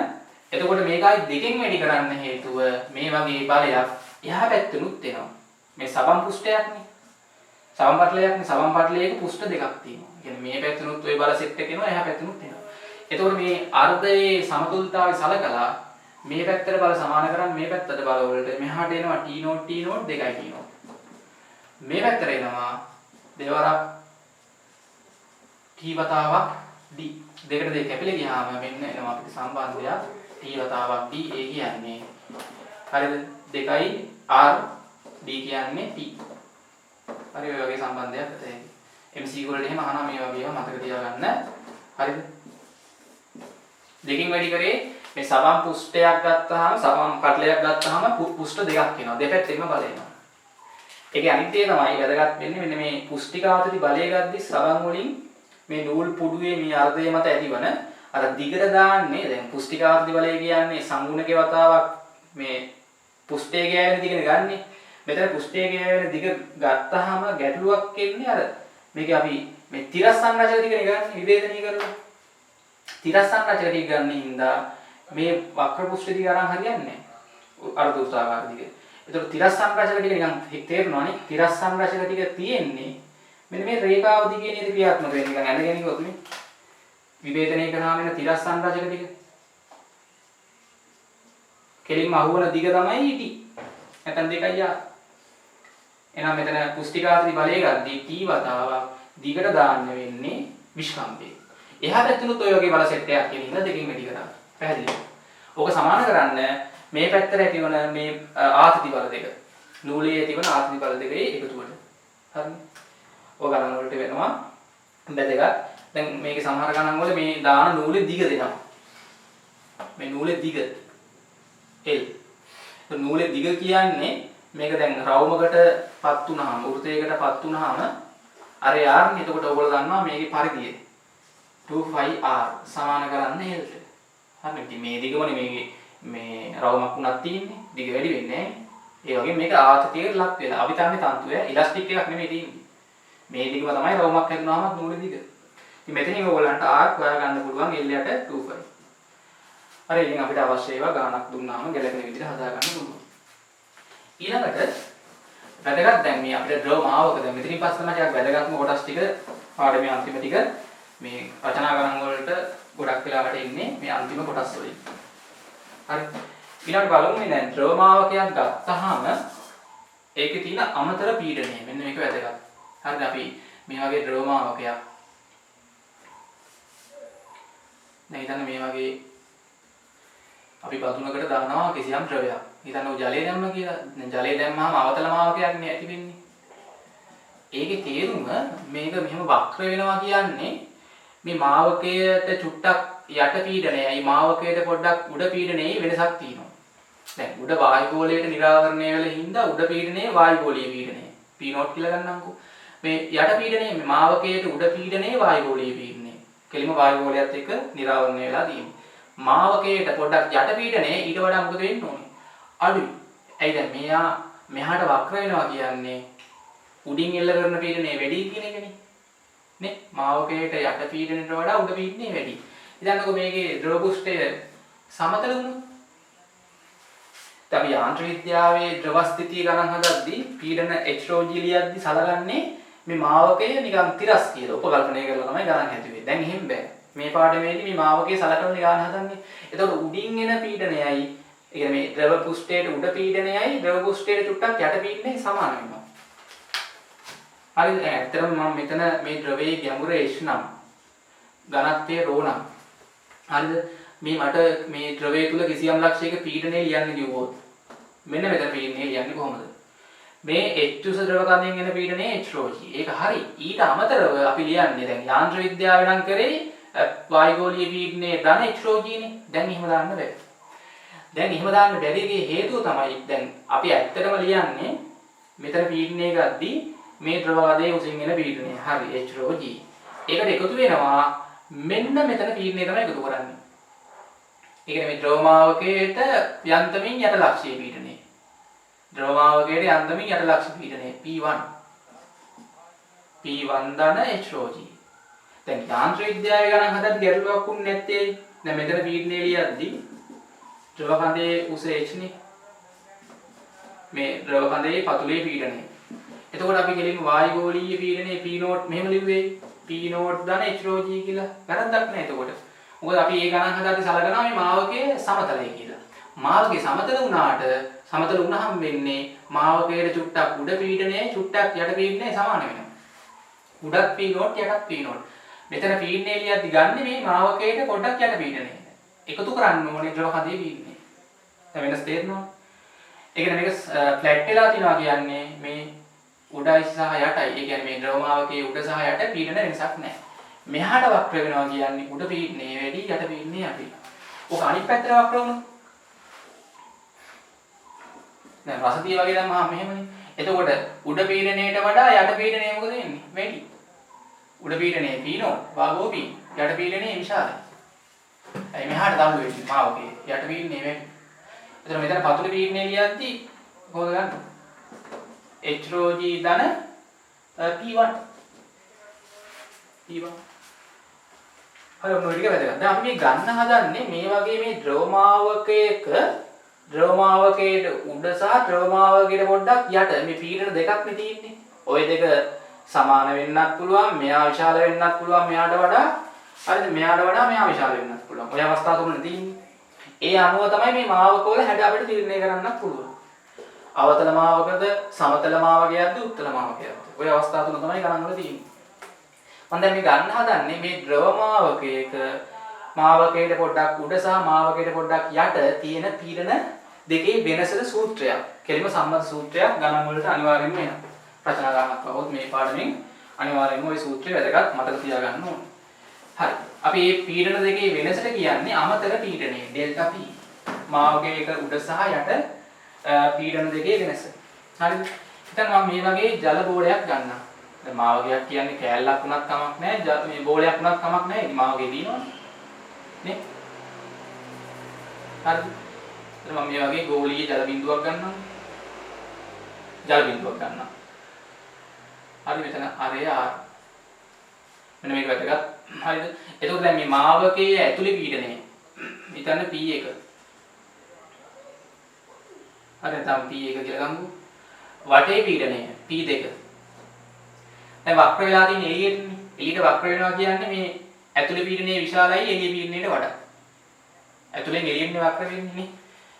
එතකොට මේකයි දෙකෙන් වැඩි කරන්න හේතුව මේ වගේ බලයක් එහා පැත්තෙනුත් එනවා. මේ සබම් පුෂ්ඨයක්නේ. සබම් පටලයක්නේ. සබම් පටලයක පුෂ්ඨ දෙකක් තියෙනවා. ඒ කියන්නේ මේ පැත්තෙනුත් ওই බල සෙට් එක එනවා එහා පැත්තෙනුත් එනවා. එතකොට මේ අර්ධයේ සමතුලිතතාවය සලකලා මේ පැත්තට බල සමාන කරන් මේ පැත්තට බල වලට මෙහාට එනවා T0 T0 දෙකයි T0. මේ පැත්තට එනවා දෙවරක් T වතාවක් D. දෙකට දෙක කැපිලා ගියාම මෙන්න එනවා අපිට සම්බන්ධයක් T වතාවක් D. ඒ කියන්නේ හරිද? දෙකයි R D කියන්නේ T. හරි ඔය වගේ සම්බන්ධයක් ඇතේ. MC වලට එහෙම අහනවා මේ වගේ ඒවා මතක තියාගන්න. හරිද? දෙකින් වැඩි කරේ මේ සබම් පුෂ්ඨයක් ගත්තාම සබම් පටලයක් ගත්තාම පුෂ්ඨ දෙකක් එනවා. දෙපැත්තෙම බල එනවා. ඒකේ අනිත්‍යය තමයි වැදගත් වෙන්නේ මෙන්න මේ පුෂ්ටික ආතති බලය ගද්දි සබම් වලින් මේ නූල් පුඩුවේ මේ අර්ධය මත ඇතිවන අර දිගට දාන්නේ දැන් පුෂ්ටික ආතති බලය කියන්නේ සංගුණකේ වතාවක් මේ පුෂ්ඨයේ ගෑවෙන දිගනේ ගන්නෙ. මෙතන පුෂ්ඨයේ ගෑවෙන දිග ගත්තාම ගැටලුවක් එන්නේ අර මේක අපි මේ තිරස් සංරචක දිගනේ ගන්න විභේදනය කරලා. තිරස් සංරචක දිග ගන්න හින්දා මේ වක්‍ර පුෂ්ඨ දිග අරන් හරියන්නේ නැහැ. අර්ධ උසාකාර දිග. ඒතකොට තිරස් සංරචක ටික නිකන් තේරෙනවනේ. තිරස් සංරචක ටික තියෙන්නේ මෙන්න මේ රේඛාව දිගේ නේද ක්‍රියාත්මක වෙන්නේ. නිකන් ඇඳගෙන ඉවොත් මේ විභේදනය කරාම එන තිරස් සංරචක ටික. කෙලින්ම අහුවන දිග තමයි ටි. නැත්නම් 2r. එහෙනම් මෙතන පුස්තිකාත්‍රි බලය ගද්දී t වතාවක් දිගට දාන්න වෙන්නේ විස්කම්බේ. එහා පැත්තෙනුත් ඔය වගේ බල සෙට් එකක් කියන ඉඳ දෙකකින් වැඩි කරා. පැහැදිලිද? ඕක සමාන කරන්න මේ පැත්තට ඇතිවන මේ ආතති බල දෙක නූලේ ඇතිවන ආතති බල දෙකේ එකතුවට හරිනේ. ඔය ගණන් වලට වෙනවා වැදගත්. දැන් මේකේ සමහර ගණන් වල මේ දාන නූලේ දිග දෙනවා. මේ නූලේ දිග L. ඒ නූලේ දිග කියන්නේ මේක දැන් රවුමකටපත් වුනහම වෘතයකටපත් වුනහම අර යාර්නේ. එතකොට ඔයගොල්ලෝ දන්නවා මේකේ පරිධිය 2πr සමාන කරන්න L ට. හරිනේ. ඉතින් මේ දිගමනේ මේ රවුමක් උනක් තියෙන්නේ. දිග වැඩි වෙන්නේ නැහැ. ඒ වගේ මේක ආතතියකට ලක් වෙලා. අපි තාන්නේ තන්තුවේ ඉලාස්ටික් එකක් නෙමෙයි තියෙන්නේ. මේ දිගම තමයි රවුමක් හැදුනහම නූලේ දිග. ඉතින් මෙතනින් ඔයගලන්ට R හොයා ගන්න පුළුවන් L යට 2π. හරි ඉතින් අපිට අවශ්‍ය ඒවා ගානක් දුන්නාම ගැලපෙන විදිහට හදා ගන්න පුළුවන්. ඊළඟට වැදගත් දැන් මේ අපිට ඩ්‍රෝ මාවක දැන් මෙතනින් පස්සේ තමයි ටිකක් වැදගත්ම කොටස් ටික පාඩමේ අන්තිම ටික මේ රචනා ගණන් වලට ගොඩක් වෙලාවට එන්නේ මේ අන්තිම කොටස් වලින්. හරි. ඊළඟට බලමු මේ දැන් ඩ්‍රෝ මාවකයක් ගත්තාම ඒකේ තියෙන අමතර පීඩනය මෙන්න මේක වැදගත්. හරිද අපි මේ වගේ ඩ්‍රෝ මාවකයක් දැන් හිතන්න මේ වගේ අපි බඳුනකට දානවා කිසියම් ද්‍රවයක්. හිතන්න ඔය ජලය දැම්ම කියලා. දැන් ජලය දැම්මම අවතල මාවකයක් නේ ඇති වෙන්නේ. ඒකේ තේරුම මේක මෙහෙම වක්‍ර වෙනවා කියන්නේ මේ මාවකයට චුට්ටක් යට පීඩනයයි මාවකයට පොඩ්ඩක් උඩ පීඩනයේ වෙනසක් තියෙනවා. දැන් උඩ වායුගෝලයට නිරාවරණය වෙලා හින්දා උඩ පීඩනයේ වායුගෝලීය පීඩනය. P0 කියලා ගන්නම්කෝ. මේ යට පීඩනයේ මේ මාවකයට උඩ පීඩනයේ වායුගෝලීය පීඩනය. කෙලිම වායුගෝලයත් එක්ක නිරාවරණය වෙලා තියෙන්නේ. මාවකයට පොඩ්ඩක් යට පීඩනයේ ඊට වඩා මොකද වෙන්න ඕනේ? අඩුයි. ඇයි දැන් මෙයා මෙහාට වක්‍ර වෙනවා කියන්නේ උඩින් එල්ල කරන පීඩනය වැඩි කියන එකනේ. නේ? මාවකයට යට පීඩනයට වඩා උඩ පීඩනය වැඩි. ඉතින්කෝ මේකේ ද්‍රව පුෂ්ඨය සමතල වුණොත් අපි යාන්ත්‍රික විද්‍යාවේ ද්‍රව ස්ථිතිය ගණන් හදද්දී පීඩන H-ρ G ලියද්දී සලකන්නේ මේ මාවකය නිකන් තිරස් කියලා උපකල්පනය කරලා තමයි ගණන් හැදුවේ. දැන් එහෙම බෑ. මේ පාඩමේදී මේ මාවකයේ සලකන ගණන් හදන්නේ. එතකොට උඩින් එන පීඩනයයි ඒ කියන්නේ මේ ද්‍රව පුෂ්ඨයේ උඩ පීඩනයයි ද්‍රව පුෂ්ඨයේ චුට්ටක් යට පීඩනයයි සමාන වෙනවා. හරිද? ඇත්තටම මම මෙතන මේ ද්‍රවයේ ගැඹුර H නම් ඝනත්වය ρ නම් හරිද? මේ මට මේ ද්‍රවය තුල කිසියම් ලක්ෂයක පීඩනය ලියන්න කිව්වොත් මෙන්න මෙතන පීඩනය ලියන්නේ කොහොමද? මේ H උස ද්‍රව කඳෙන් එන පීඩනය H-ρ G. ඒක හරි. ඊට අමතරව අපි ලියන්නේ දැන් යාන්ත්‍ර විද්‍යාව නම් කරේ වායුගෝලීය පීඩනයේ ධන H-ρ G නේ. දැන් එහෙම දාන්න බෑ. දැන් එහෙම දාන්න බැරිගේ හේතුව තමයි දැන් අපි ඇත්තටම ලියන්නේ මෙතන පීඩනය ගද්දී මේ ද්‍රව කඳේ උසින් එන පීඩනය. හරි H-ρ G. ඒකට එකතු වෙනවා මෙන්න මෙතන පීඩනය තමයි එකතු කරන්නේ. ඒ කියන්නේ මේ ද්‍රවමාවකයට යන්තමින් යට ලක්ෂීය පීඩනය. ද්‍රවමාවකයට යන්තමින් යට ලක්ෂ පීඩනය P1. P1 ධන H-ρ G. දැන් යාන්ත්‍ර විද්‍යාවේ ගණන් හදද්දී ගැටලුවක් වුනේ නැත්තේ. දැන් මෙතන පීඩනය ලියද්දී ද්‍රව කඳේ උස H නේ. මේ ද්‍රව කඳේ පතුලේ පීඩනය. එතකොට අපි ගෙලින් වායුගෝලීය පීඩනයේ P0 මෙහෙම ලිව්වේ P0 ධන H-ρ G කියලා. වැරද්දක් නැහැ එතකොට. මොකද අපි ඒ ගණන් හදද්දී සලකනවා මේ මාවකයේ සමතලය කියලා. මාවකයේ සමතල වුණාට සමතල වුණාම වෙන්නේ මාවකයේ චුට්ටක් උඩ පීඩනයයි චුට්ටක් යට පීඩනයයි සමාන වෙනවා. උඩත් P0 යටත් P0. මෙතන පීඩනය ලියද්දි ගන්න මේ මාවකයේ පොඩ්ඩක් යට පීඩනය. එකතු කරන්න ඕනේ ද්‍රව කඳේ පීඩනය. දැන් වෙනස් තේරෙනවද? ඒ කියන්නේ මේක ෆ්ලැට් වෙලා තියනවා කියන්නේ මේ උඩයි සහ යටයි. ඒ කියන්නේ මේ ද්‍රව මාවකයේ උඩ සහ යට පීඩන වෙනසක් නැහැ. මෙහාට වක්‍ර වෙනවා කියන්නේ උඩ පීඩනය වැඩි යට පීඩනය අඩුයි. ඔක අනිත් පැත්තට වක්‍ර වුණොත් දැන් රසදිය වගේ දැම්මහම මෙහෙමනේ. එතකොට උඩ පීඩනයට වඩා යට පීඩනය මොකද වෙන්නේ? වැඩි. උඩ පීඩනය P0 වාගෝ P යට පීඩනය විශාලයි. ඒ මෙහාට දාන්න වෙන්නේ මාවකේ යට පීඩනය වැඩි. එතන මෙතන පතුල පීඩනය ලියද්දි කොහොමද ගන්න? H-ρ G ධන P1. P1 හරි ඔන්න ඔය ටික වැදගත්. දැන් අපි මේ ගන්න හදන්නේ මේ වගේ මේ ද්‍රවමාවකයක ද්‍රවමාවකයේ උඩ සහ ද්‍රවමාවකයේ පොඩ්ඩක් යට මේ පීඩන දෙකක් නේ තියෙන්නේ. ওই දෙක සමාන වෙන්නත් පුළුවන්, මෙයා විශාල වෙන්නත් පුළුවන් මෙයාට වඩා. හරිද? මෙයාට වඩා මෙයා විශාල වෙන්නත් පුළුවන්. ඔය අවස්ථා තුනනේ තියෙන්නේ. ඒ අනුව තමයි මේ මාවකවල හැඩ අපිට තීරණය කරන්නත් පුළුවන්. අවතල මාවකද, සමතල මාවකයක්ද, උත්තල මාවකයක්ද? ඔය අවස්ථා තුන තමයි ගණන් වල තියෙන්නේ. මම දැන් මේ ගන්න හදන්නේ මේ ද්‍රව මාවකයක මාවකයට පොඩ්ඩක් උඩ සහ මාවකයට පොඩ්ඩක් යට තියෙන පීඩන දෙකේ වෙනසද සූත්‍රයක්. කෙලිම සම්බන්ධ සූත්‍රයක් ගණන් වලට අනිවාර්යයෙන්ම එනවා. රචනා ගානක් වහොත් මේ පාඩමෙන් අනිවාර්යයෙන්ම ওই සූත්‍රය වැදගත් මතක තියාගන්න ඕනේ. හරි. අපි මේ පීඩන දෙකේ වෙනසට කියන්නේ අමතර පීඩනය ඩෙල්ටා P. මාවකයක උඩ සහ යට පීඩන දෙකේ වෙනස. හරිද? දැන් මම මේ වගේ ජල බෝලයක් ගන්නවා. දැන් මාවකයක් කියන්නේ කෑල්ලක් වුණත් කමක් නැහැ. මේ බෝලයක් වුණත් කමක් නැහැ. ඉතින් මාවකේ දිනවනේ. නේ? හරිද? එතන මම මේ වගේ ගෝලීය ජල බිඳුවක් ගන්නවා. ජල බිඳුවක් ගන්නවා. හරි මෙතන අරය R. මෙන්න මේක වැදගත්. හරිද? එතකොට දැන් මේ මාවකයේ ඇතුලේ පීඩනය හිතන්න P1. හරි නැත්නම් P1 කියලා ගමුකෝ. වටේ පීඩනය P2. දැන් වක්‍ර වෙලා තියෙන එළියෙන්නේ. එළියට වක්‍ර වෙනවා කියන්නේ මේ ඇතුලේ පීඩනයේ විශාලයි එළියේ පීඩනයට වඩා. ඇතුලෙන් එළියෙන්නේ වක්‍ර වෙන්නේ නේ.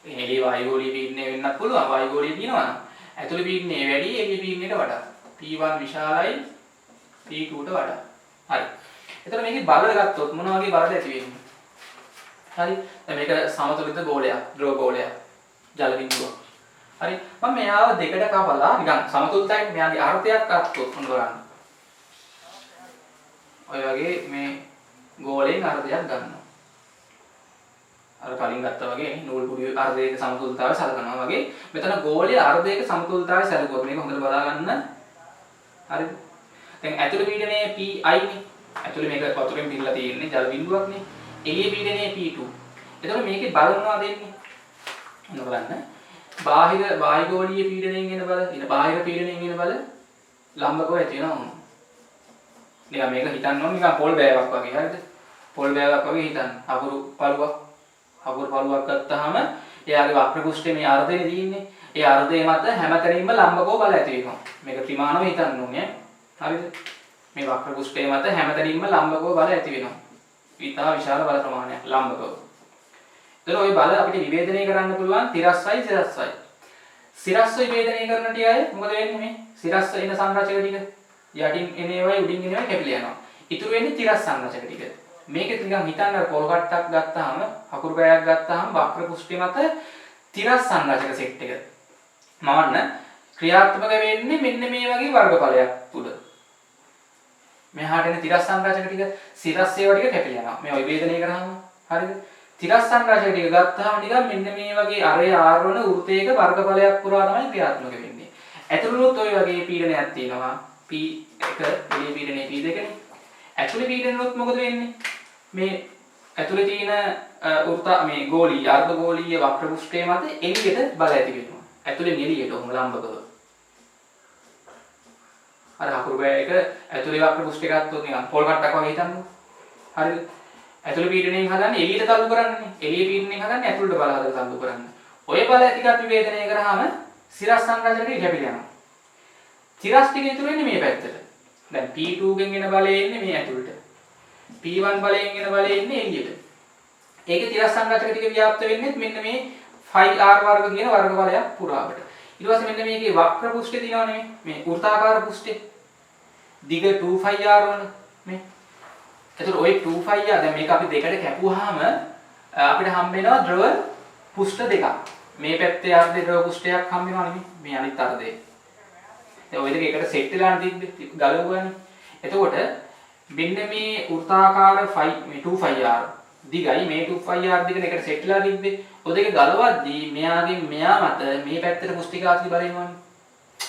එළියේ වායුගෝලීය පීඩනය වෙන්නත් පුළුවන්. වායුගෝලීය තියෙනවා නම් ඇතුලේ පීඩනය වැඩි එළියේ පීඩනයට වඩා. P1 විශාලයි P2ට වඩා. හරි. එතකොට මේකේ බල ගත්තොත් මොන වගේ බලද ඇති වෙන්නේ? හරි. දැන් මේක සමතුලිත ගෝලයක්, ද්‍රව ගෝලයක්. ජල බිඳුවක්. හරි. මම මෙයාව දෙකට කපලා නිකන් සමතුලිතයි මෙයාගේ අර්ථයක් ගත්තොත් මොන බලන්න. ඔය වගේ මේ ගෝලයෙන් අර්ධයක් ගන්නවා. අර කලින් ගත්තා වගේ නේ නූල් පුඩුවේ අර්ධයක සමතුලිතතාවය සලකනවා වගේ මෙතන ගෝලයේ අර්ධයක සමතුලිතතාවය සැලකුවා. මේක හොඳට බලා ගන්න. හරිද? දැන් ඇතුළේ පීඩනයේ Pi නේ. ඇතුළේ මේක වතුරෙන් පිරලා තියෙන්නේ ජල බිඳුවක් නේ. එළියේ පීඩනයේ P2. එතකොට මේකේ බල මොනවද දෙන්නේ? මොන බලන්න. බාහිර වායුගෝලීය පීඩනයෙන් එන බල, ඊට බාහිර පීඩනයෙන් එන බල ලම්බකව ඇති වෙනවා. නිකන් මේක හිතන්න ඕන නිකන් පොල් බෑවක් වගේ හරිද? පොල් බෑවක් වගේ හිතන්න. අකුරු පළුවක් ගත්තාම එයාගේ වක්‍ර පෘෂ්ඨයේ මේ අර්ධය තියෙන්නේ. ඒ අර්ධය මත හැමතැනින්ම ලම්බකව බල ඇති වෙනවා. මේක ත්‍රිමාණව හිතන්න ඕනේ. හරිද? මේ වක්‍ර පෘෂ්ඨයේ මත හැමතැනින්ම ලම්බකව බල ඇති වෙනවා. ඊටා විශාල බල ප්‍රමාණයක් ලම්බකව. එතකොට ওই බල අපිට විවේදනය කරන්න පුළුවන් තිරස්වයි සිරස්වයි. සිරස්ව විවේදනය කරන ටික අය මොකද වෙන්නේ මේ? සිරස්ව එන සංරචක ටික යටින් එන ඒවායි උඩින් එන ඒවායි කැපිලා යනවා. ඉතුරු වෙන්නේ තිරස් සංරචක ටික. මේකෙත් නිකන් හිතන්න අර පොල් කට්ටක් ගත්තාම අකුරු බෑයක් ගත්තාම වක්‍ර පෘෂ්ඨය මත තිරස් සංරචක සෙට් එක මවන්න ක්‍රියාත්මක වෙන්නේ මෙන්න මේ වගේ වර්ගඵලයක් තුල. මෙහාට එන තිරස් සංරචක ටික සිරස් ඒවා ටික කැපිලා යනවා. මේ විවේදනය කරාම හරිද? තිරස් සංරචක ටික ගත්තාම නිකන් මෙන්න මේ වගේ අරේ ආරවන වෘතයක වර්ගඵලයක් පුරා තමයි ක්‍රියාත්මක වෙන්නේ. ඇතුළෙත් ওই වගේ පීඩනයක් තියෙනවා. P1 එළිය පීඩනයේ P2 නේ. ඇතුළේ පීඩනනොත් මොකද වෙන්නේ? මේ ඇතුළේ තියෙන මේ ගෝලීය අර්ධ ගෝලීය වක්‍ර පෘෂ්ඨය මත එළියට බල ඇති වෙනවා. ඇතුළෙන් එළියට උම ලම්බකව. අර අකුරු බෑ එක ඇතුළේ වක්‍ර පෘෂ්ඨය ගත්තොත් නිකන් පොල් කට්ටක් වගේ හිතන්නකෝ. හරිද? ඇතුළේ පීඩනයෙන් හදන්නේ එළියට තල්ලු කරන්නනේ. එළියේ පීඩනයෙන් හදන්නේ ඇතුළට බල හදලා තල්ලු කරන්න. ඔය බල ටිකත් විවේදනය කරාම සිරස් සංරචකේ කැපිලා යනවා. තිරස් ටික ඉතුරු වෙන්නේ මේ පැත්තට. දැන් P2 ගෙන් එන බලය එන්නේ මේ ඇතුළට. P1 බලයෙන් එන බලය එන්නේ එළියට. ඒකේ තිරස් සංරචක ටික ව්‍යාප්ත වෙන්නේ මෙන්න මේ 5R වර්ග කියන වර්ග බලයක් පුරාවට. ඊට පස්සේ මෙන්න මේකේ වක්‍ර පෘෂ්ඨය තියෙනවනේ මේ වෘත්තාකාර පෘෂ්ඨය. දිග 2πr වන මේ. එතකොට ওই 2πr දැන් මේක අපි දෙකට කැපුවාම අපිට හම්බ වෙනවා ද්‍රව පෘෂ්ඨ දෙකක්. මේ පැත්තේ අර්ධ ද්‍රව පෘෂ්ඨයක් හම්බ වෙනවා නෙමෙයි. මේ අනිත් අර්ධය. දැන් ওই දෙක එකට සෙට් වෙලා තිබ්බේ ගලවුවානේ. එතකොට මෙන්න මේ වෘත්තාකාර 2πr දිගයි මේ 2πr දිගට එකට සෙට් වෙලා තිබ්බේ. ඔය දෙක ගලවද්දී මෙයාගෙන් මෙයා මත මේ පැත්තට පුෂ්ටිකාති බල එනවනේ.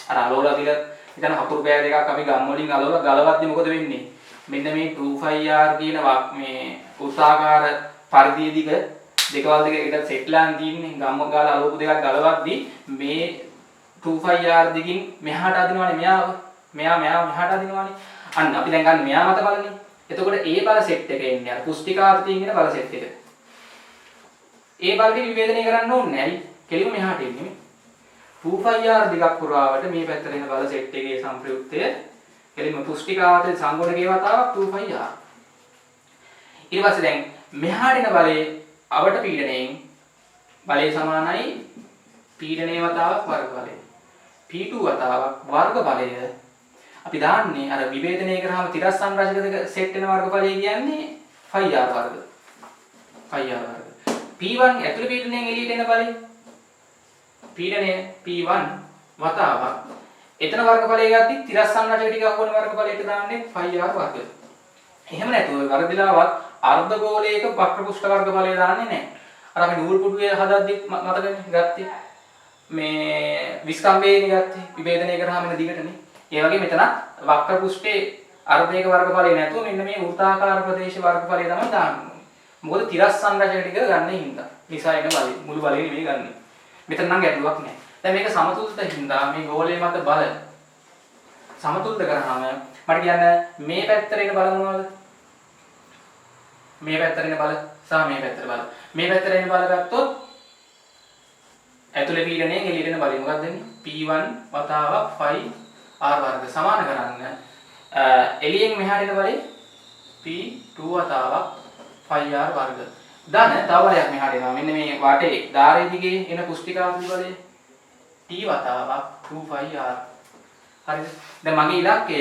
අර අලෝලා දිලා ඉතින් හකුරු පෑ දෙකක් අපි ගම් වලින් අලෝලා ගලවද්දී මොකද වෙන්නේ? මෙන්න මේ 2πr කියන මේ වෘත්තාකාර පරිධිය දිග දෙකවල් දෙක එකට සෙට් වෙලා තියෙන්නේ. ගම් ගාලා අලෝපු දෙකක් ගලවද්දී මේ 2πr දිගින් මෙහාට අදිනවනේ මෙයා මෙහාට අදිනවනේ. අන්න අපි දැන් ගන්න මෙයා මත බලන්නේ. එතකොට ඒ බල සෙට් එක එන්නේ අර පුස්තිකාර්ථයෙන් එන බල සෙට් එක. ඒ බල ටික විවේදනය කරන්න ඕනේ නැහැ. කෙලිම මෙහාට එන්නේ. 2πr දිගක් පුරාවට මේ පැත්තට එන බල සෙට් එකේ සංප්‍රයුක්තය කෙලිම පුස්තිකාර්ථයේ සංගුණකේ වතාවක් 2πr. ඊට පස්සේ දැන් මෙහාට එන බලයේ අවට පීඩනයෙන් බලය සමානයි පීඩනයේ වතාවක් වර්ග බලය. P2 වතාවක් වර්ග බලය අපි දාන්නේ අර විවේදනය කරාම තිරස් සංරචක දෙක සෙට් වෙන වර්ගඵලය කියන්නේ 5R වර්ග. 5R වර්ග. P1 ඇතුළේ පීඩනයෙන් එළියට එන බලය. පීඩනය P1 වතාවක්. එතන වර්ගඵලය ගත්තී තිරස් සංරචක ටික අහුවන වර්ගඵලයට දාන්නේ 5R වර්ග. එහෙම නැතුව වර්ගදිලාවත් අර්ධ ගෝලයක වක්‍ර පෘෂ්ඨ වර්ගඵලය දාන්නේ නැහැ. අර අපි නූල් පුඩුවේ හදද්දි මතකනේ ගත්තේ. මේ විස්කම්බේනේ ගත්තේ විභේදනය කරාම එන දිගටනේ. ඒ වගේ මෙතන වක්‍ර පෘෂ්ඨයේ අර්ධයක වර්ගඵලය නැතුව මෙන්න මේ වෘත්තාකාර ප්‍රදේශ වර්ගඵලය තමයි දාන්නේ. මොකද තිරස් සංරචක ටික ගන්න හින්දා. නිසා එන බලය මුළු බලය නෙමෙයි ගන්නෙ. මෙතන නම් ගැටලුවක් නැහැ. දැන් මේක සමතුලිත හින්දා මේ ගෝලයේ මත බල සමතුලිත කරාම මට කියන්න මේ පැත්තට එන බල මොනවද? මේ පැත්තට එන බල සහ මේ පැත්තට බල. මේ පැත්තට එන බල ගත්තොත් ඇතුලේ පීඩනයෙන් එළියට එන බලය මොකක්ද වෙන්නේ? P1 වතාවක් 5R වර්ග සමාන කරන්න. එළියෙන් මෙහාට එන බලය P2 වතාවක් 5R වර්ග. ධන තව බලයක් මෙහාට එනවා. මෙන්න මේ වටේ ධාරයේ දිගේ එන පුස්තිකාවෘති බලය T වතාවක් 2πr. හරිද? දැන් මගේ ඉලක්කය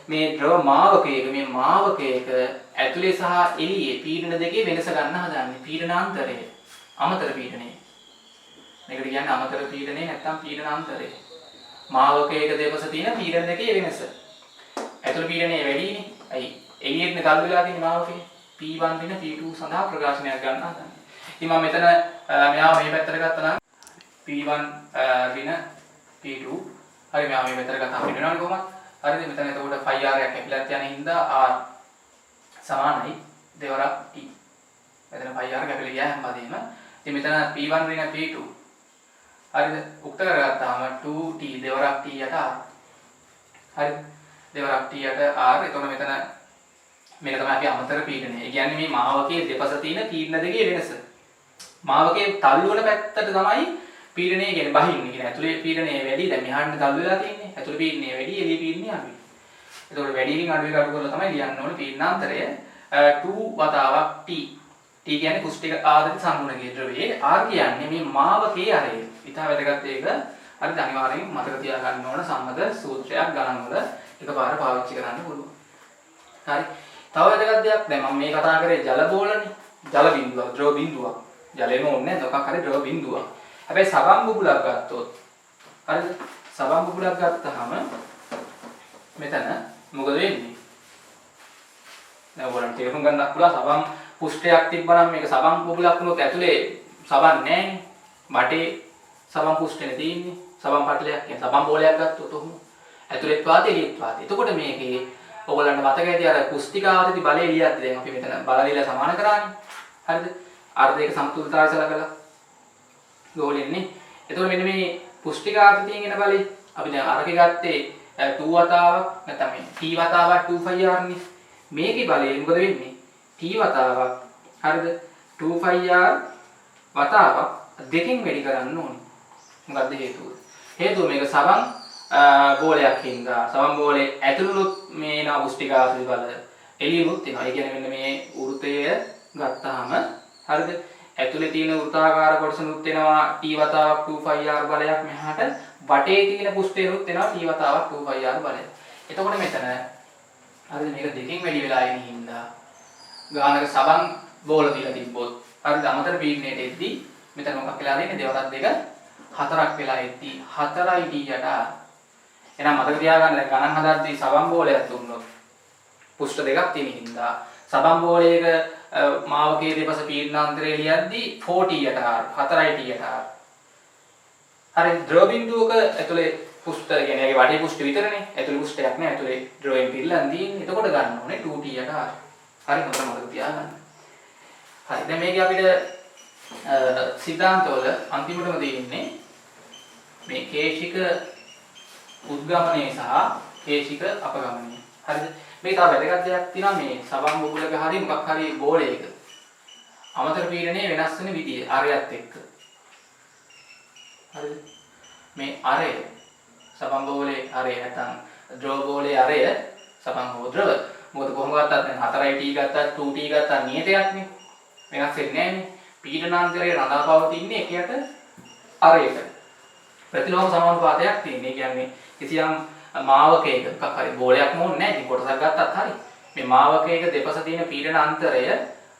මේ ද්‍රව මාවකයක මේ මාවකයක ඇතුලේ සහ එළියේ පීඩන දෙකේ වෙනස ගන්න හදන්නේ. පීඩනාන්තරය. අමතර පීඩනය. මේකට කියන්නේ අමතර පීඩනය නැත්නම් පීඩනාන්තරය. මාවකයක දෙපස තියෙන පීඩන දෙකේ වෙනස. ඇතුළේ පීඩනය වැඩිනේ. ඇයි? එළියට තල්ලු වෙලා තියෙන මාවකේ P1 වෙන P2 සඳහා ප්‍රකාශනයක් ගන්න හදන්නේ. ඉතින් මම මෙතන මෙයාව මේ පැත්තට ගත්තා නම් P1 වෙන P2 හරි මෙයාව මේ පැත්තට ගත්තාම වෙනවනේ කොහොමද? හරිද? මෙතන එතකොට 5R එකක් කැපිලත් යන හින්දා R සමානයි දෙවරක් T. මෙතන 5R කැපිලා ගියා හැමදේම. ඉතින් මෙතන P1 වෙන P2 හරිද? උක්ත කරගත්තාම 2T දෙවරක් T යට R. හරිද? දෙවරක් T යට R. එතකොට මෙතන මේක තමයි අපි අමතර පීඩනය. ඒ කියන්නේ මේ මාවකයේ දෙපස තියෙන පීඩන දෙකේ වෙනස. මාවකයේ තල්ලු වන පැත්තට තමයි පීඩනය කියන්නේ බහින්නේ. කියන්නේ ඇතුලේ පීඩනය වැඩි. දැන් මෙහාට තල්ලු වෙලා තියෙන්නේ. ඇතුලේ පීඩනය වැඩි, එළියේ පීඩනය අඩුයි. එතකොට වැඩියෙන් අඩුවේ අඩු කරලා තමයි ලියන්න ඕනේ පීඩනාන්තරය 2 වතාවක් T. T කියන්නේ කුෂ්ඨික ආධාරිත සංගුණකයේ ද්‍රවයේ. R කියන්නේ මේ මාවකයේ අරය. ඉතා වැදගත් ඒක. හරිද? අනිවාර්යෙන් මතක තියාගන්න ඕන සම්මත සූත්‍රයක් ගණන් වල එකපාර පාවිච්චි කරන්න පුළුවන්. හරි. තව වැදගත් දෙයක් දැන් මම මේ කතා කරේ ජල බෝලනේ. ජල බිඳුවක්, ද්‍රව බිඳුවක්. ජලෙම ඕනේ නැහැ. මොකක් හරි ද්‍රව බිඳුවක්. හැබැයි සබන් බුබුලක් ගත්තොත් හරිද? සබන් බුබුලක් ගත්තාම මෙතන මොකද වෙන්නේ? දැන් ඔයගොල්ලන්ට තේරුම් ගන්නත් පුළුවන් සබන් පුෂ්ඨයක් තිබ්බනම් මේක සබන් බුබුලක් වුණොත් ඇතුලේ සබන් නැහැනේ. වටේ සබන් පුෂ්ඨනේ තියෙන්නේ. සබන් පටලයක් කියන්නේ සබන් බෝලයක් ගත්තොත් ඔහොම. ඇතුලේත් වාතය එළියෙත් වාතය. එතකොට මේකේ ඔයගොල්ලන්ට මතක ඇති අර කුෂ්ඨිකාවදී බලය එළියත් දැන් අපි මෙතන බලලිලා සමාන කරානේ. හරිද? අර්ධයක සමතුලිතතාවය සලකලා ගෝලෙන්නේ. එතකොට මෙන්න මේ පුෂ්ඨිකාවදියෙන් එන බලය අපි දැන් අරකේ ගත්තේ 2 වතාවක් නැත්නම් මේ T වතාවක් 2πr නේ. මේකේ බලය මොකද වෙන්නේ? T වතාවක් හරිද? 2πr වතාවක් දෙකෙන් වැඩි කරන්න ඕනේ. මොකද්ද හේතුව? හේතුව මේක සබන් බෝලයක් හින්දා සබන් බෝලේ ඇතුළුත් මේ නා පුෂ්ඨිකාවදී බල එළියුත් එනවා. ඒ කියන්නේ මෙන්න මේ වෘතය ගත්තාම හරිද? ඇතුලේ තියෙන වෘත්තාකාර කොටසනුත් එනවා T වතාවක් 2πr බලයක් මෙහාට වටේ තියෙන පුෂ්ඨේනුත් එනවා T වතාවක් 2πr බලය. එතකොට මෙතන හරිද මේක දෙකෙන් වැඩි වෙලා එන හින්දා ගානක සබන් බෝල දීලා තිබ්බොත් හරිද අමතර පීඩනයට එද්දි මෙතන මොකක් වෙලා දෙන්නේ දෙවරක් දෙක හතරක් වෙලා එද්දි 4යි T යට එහෙනම් මතක තියාගන්න දැන් ගණන් හදද්දී සබන් බෝලයක් දුන්නොත් පුෂ්ඨ දෙකක් තියෙන හින්දා සබන් බෝලයක මාවකයේ දෙපස පීඩනාන්තරය ලියද්දී 4T යට R 4යි T යට R. හරි ද්‍රව බිඳුවක ඇතුලේ පුෂ්ඨ කියන්නේ ඒගේ වටේ පුෂ්ඨ විතරනේ. ඇතුලේ පුෂ්ඨයක් නෑ. ඇතුලේ ද්‍රවයෙන් පිරලා තියෙන්නේ. එතකොට ගන්න ඕනේ 2T යට R. හරි හොඳට මතක තියාගන්න. හරි දැන් මේකේ අපිට සිද්ධාන්තවල අන්තිමටම තියෙන්නේ මේ කේශික උද්ගමනය සහ කේශික අපගමනය. හරිද? මේ තව වැදගත් දෙයක් තියෙනවා මේ සබන් බුබුලක හරි මොකක් හරි බෝලයක අමතර පීඩනය වෙනස් වෙන විදිය අරයත් එක්ක. හරිද? මේ අරය සබන් බෝලේ අරය නැත්නම් ද්‍රව බෝලේ අරය සබන් හෝ ද්‍රව මොකද කොහොම ගත්තත් දැන් 4T ගත්තත් 2T ගත්තත් නියතයක්නේ. වෙනස් වෙන්නේ නැහැනේ. පීඩනාන්තරය රඳා පවතින්නේ එකයට අරයක. ප්‍රතිලෝම සමානුපාතයක් තියෙන්නේ. ඒ කියන්නේ කිසියම් මාවකයක මොකක් හරි බෝලයක් මොන්නේ නැහැ. ඉතින් කොටසක් ගත්තත් හරි. මේ මාවකයක දෙපස තියෙන පීඩන අන්තරය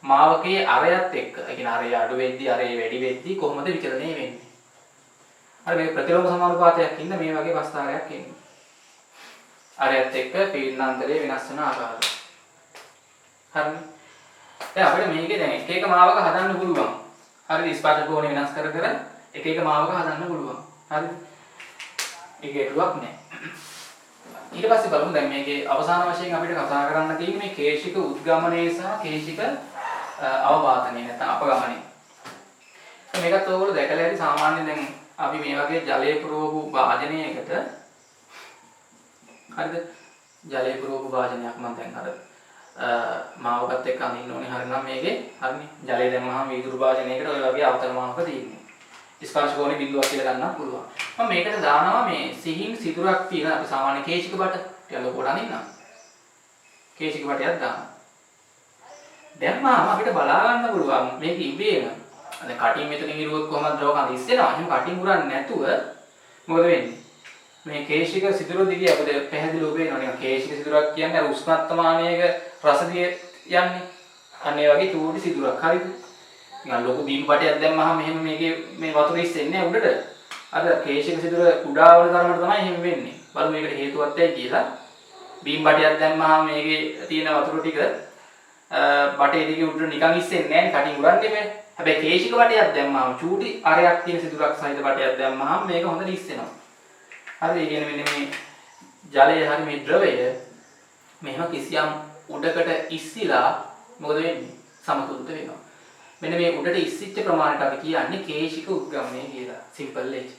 මාවකයේ අරයත් එක්ක. ඒ කියන්නේ අරය අඩු වෙද්දී අරය වැඩි වෙද්දී කොහොමද විචලනය වෙන්නේ? හරි මේ ප්‍රතිලෝම සමානුපාතයක් ඉන්න මේ වගේ වස්තාවයක් එන්නේ. අරයත් එක්ක පීඩන අන්තරය වෙනස් වෙන ආකාරය. හරිනේ. දැන් අපිට මේකේ දැන් එක එක මාවක හදන්න පුළුවන්. හරිද? ස්පර්ශ කෝණය වෙනස් කර කර එක එක මාවක හදන්න පුළුවන්. හරිද? ඒක ඒකක් නෑ. ඊට පස්සේ බලමු දැන් මේකේ අවසාන වශයෙන් අපිට කතා කරන්න තියෙන්නේ මේ කේශික උද්ගමනය සහ කේශික අවපාතනය නැත්නම් අපගමනය. මේකත් ඔයගොල්ලෝ දැකලා ඇති සාමාන්‍යයෙන් දැන් අපි මේ වගේ ජලයේ පුරවපු වාදනයකට හරිද? ජලයේ පුරවපු වාදනයක් මම දැන් අර මාවකත් එක්ක අඳින්න ඕනේ. හරිනම් මේකේ හරිනේ. ජලය දැම්මහම වීදුරු භාජනයකට ඔය වගේ අවතල මාවක තියෙන්නේ. ස්පර්ශ කෝණේ බිඳුවක් කියලා ගන්නත් පුළුවන්. මම මේකට දානවා මේ සිහින් සිදුරක් තියෙන අපි සාමාන්‍ය කේශික බට ටික ලොකුවට අඳින්නම්. කේශික බටයක් දානවා. දැම්මම අපිට බලා ගන්න පුළුවන් මේක ඉබේම. දැන් කටින් මෙතනින් ඉරුවොත් කොහමද ද්‍රව කඳ ඉස්සෙනවා. එහෙනම් කටින් උරන්නේ නැතුව මොකද වෙන්නේ? මේ කේශික සිදුර දිගේ අපිට පැහැදිලිව පේනවා. නිකන් කේශික සිදුරක් කියන්නේ අර උෂ්ණත්වමානයක රසදිය යන්නේ. අන්න ඒ වගේ චූටි සිදුරක්. හරිද? නිකන් ලොකු බීම් බටයක් දැම්මහම මෙහෙම මේකේ මේ වතුර ඉස්සෙන්නේ උඩට. අර කේශික සිදුර කුඩා වල තරමට තමයි එහෙම වෙන්නේ. බලමු මේකට හේතුවක් ඇයි කියලා. බීම් බටයක් දැම්මහම මේකේ තියෙන වතුර ටික බටේ දිගේ උඩට නිකන් ඉස්සෙන්නේ නැහැ. කටින් උරන්නේ මේ. හැබැයි කේශික බටයක් දැම්මහම චූටි අරයක් තියෙන සිදුරක් සහිත බටයක් දැම්මහම මේක හොඳට ඉස්සෙනවා. හරි ඒ කියන්නේ මෙන්න මේ ජලය හරි මේ ද්‍රවය මෙහෙම කිසියම් උඩකට ඉස්සිලා මොකද වෙන්නේ? සමතුලිත වෙනවා. මෙන්න මේ උඩට ඉස්සිච්ච ප්‍රමාණයට අපි කියන්නේ කේශික උද්ගමනය කියලා. Simple H.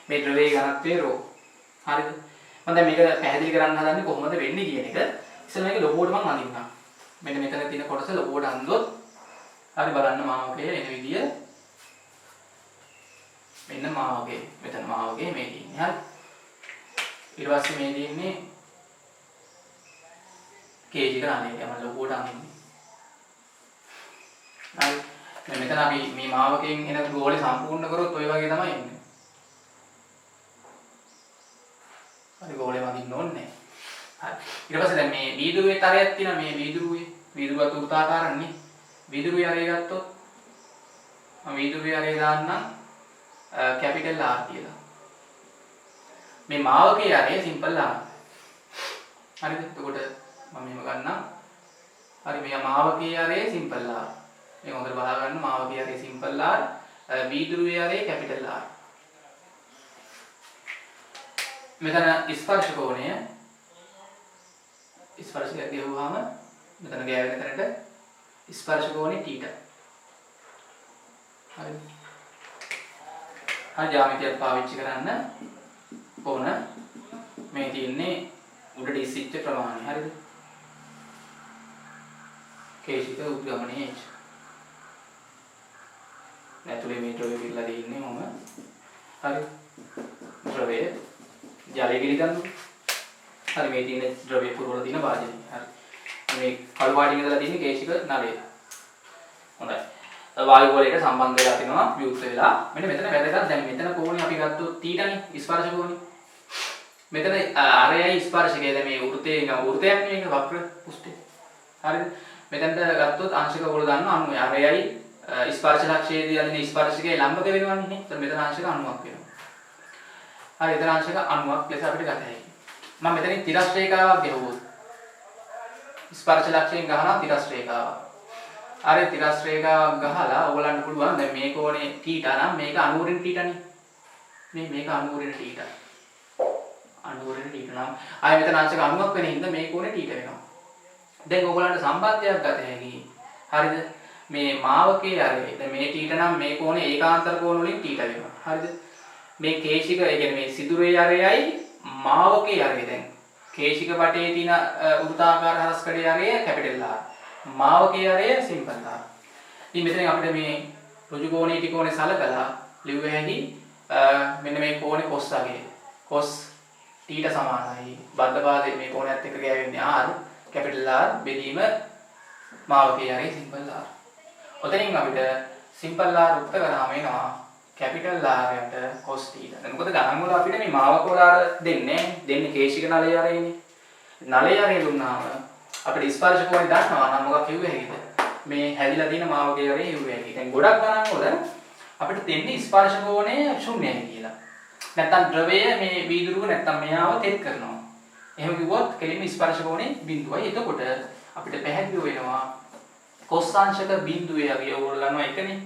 මේ ද්‍රවයේ ඝනත්වය රෝ. හරිද? මම දැන් මේක පැහැදිලි කරන්න හදන්නේ කොහොමද වෙන්නේ කියන එක. ඉතින් මේක ලොකුවට මම අඳින්නම්. මෙන්න මෙතන තියෙන කොටස ලොකුවට අඳුනොත් හරි බලන්න මාවකයේ එන විදිය. මෙන්න මාවකයේ. මෙතන මාවකයේ මේ තියෙන්නේ. හරි. ඊට පස්සේ මේ තියෙන්නේ කේජික අනේ යම ලොකුවට අඳින්නේ. හරි. දැන් මෙතන අපි මේ මාවකයෙන් එන ගෝලය සම්පූර්ණ කරොත් ඔය වගේ තමයි එන්නේ. හරි ගෝලය වදින්න ඕනේ. හරි. ඊට පස්සේ දැන් මේ වීදුරුවේ තරයක් තියෙනවා මේ වීදුරුවත් උත්තාකාරන්නේ. වීදුරුවේ අරේ ගත්තොත් මම වීදුරුවේ අරේ දාන්නම් කැපිටල් R කියලා. මේ මාවකයේ අරේ සිම්පල් R. හරිද? එතකොට මම මෙහෙම ගන්නම්. හරි මේ මාවකයේ අරේ සිම්පල් R. මේ හොඳට බලා ගන්න මාවකයේ අරේ සිම්පල් R, වීදුරුවේ අරේ කැපිටල් R. මෙතන ස්පර්ශ කෝණය ස්පර්ශය ගියුවාම මෙතන ගෑවෙන තැනට ස්පර්ශ කෝණය θ. හරි. හරි ජ්‍යාමිතියක් පාවිච්චි කරන්න ඕන. මේ තියෙන්නේ උඩට ඉස්සිච්ච ප්‍රමාණය. හරිද? කේශික උද්ගමනයේ H. ඇතුලේ මේ ද්‍රවය පිරලා තියෙන්නේ මොම. හරි. ද්‍රවය ජලය ගිලිගන්නවා. හරි මේ තියෙන ද්‍රවය පුරවල තියෙන වාජනය. හරි. මේ කළු පාටින් ඉඳලා තියෙන කේශික නලය. හොඳයි. වායු ගෝලයට සම්බන්ධ වෙලා තිනවා විවුර්ත වෙලා. මෙන්න මෙතන වැදගත් දැන් මෙතන කෝණය අපි ගත්තොත් θ නේ ස්පර්ශ කෝණය. මෙතන අරයයි ස්පර්ශකය දැන් මේ වෘතයේ වෘතයක් නේ වක්‍ර පුෂ්ඨය. හරිද? මෙතනට ගත්තොත් අංශක වල දාන්න 90. අරයයි ස්පර්ශ ලක්ෂයේදී අදින ස්පර්ශකයේ ලම්බක වෙනවන්නේ නේ. එතන මෙතන අංශක 90ක් වෙනවා. හරි එතන අංශක 90ක් ලෙස අපිට ගත හැකියි. මම මෙතනින් තිරස් රේඛාවක් ගෙවුවොත් ස්පර්ශ ලක්ෂයෙන් ගහනවා තිරස් රේඛාවක්. අර තිරස් රේඛාවක් ගහලා ඔයගලන්ට පුළුවන් දැන් මේ කෝණේ θ නම් මේක අනුවරින් θ නේ. මේක අනුවරින් θ. අනුවරින් θ නම් ආයෙ මෙතන අංශක 90ක් වෙන හින්දා මේ කෝණේ θ වෙනවා. දැන් ඔයගලන්ට සම්බන්ධයක් ගත හැකියි. හරිද? මේ මාවකයේ අරේ දැන් මේ θ නම් මේ කෝණේ ඒකාන්තර කෝණ වලින් θ වෙනවා. හරිද? මේ කේශික ඒ කියන්නේ මේ සිදුරේ අරයයි මාවකයේ අරේ දැන් කේශික බටේ තියෙන වෘත්තාකාර හරස්කඩේ අරේ කැපිටල් R. මාවකයේ අරේ සිම්පල් R. ඉතින් මෙතන අපිට මේ ඍජු කෝණී ටි කෝණේ සලකලා ලිව්ව හැකි මෙන්න මේ කෝණේ cos වගේ. cos θ සමානයි. බද්ධ පාදයේ මේ කෝණයත් එක්ක ගෑවෙන්නේ R කැපිටල් R බෙදීම මාවකයේ අරේ සිම්පල් R. ඔතනින් අපිට සිම්පල් R උත්තර කරාම එනවා කැපිටල් R යට cos θ. දැන් මොකද ගණන් වල අපිට මේ මාවක වල R දෙන්නේ කේශික නලය අරේනේ. නලය අරේ දුන්නාම අපිට ස්පර්ශ කෝණය දන්නවා නම් මොකක් කිව්වේ හැකිද? මේ හැදිලා තියෙන මාවකයේ අරේ හිව්වේ හැකි. දැන් ගොඩක් ගණන් වල අපිට දෙන්නේ ස්පර්ශ කෝණය ශුන්‍යයි කියලා. නැත්තම් ද්‍රවය මේ වීදුරුව නැත්තම් මෙයාව තෙත් කරනවා. එහෙම කිව්වොත් කෙලින්ම ස්පර්ශ කෝණය බිඳුවයි. එතකොට අපිට පැහැදිලි වෙනවා කොස්සංශක බිඳුවේ යගේ ඕගොල්ලෝ ගන්නවා එකනේ.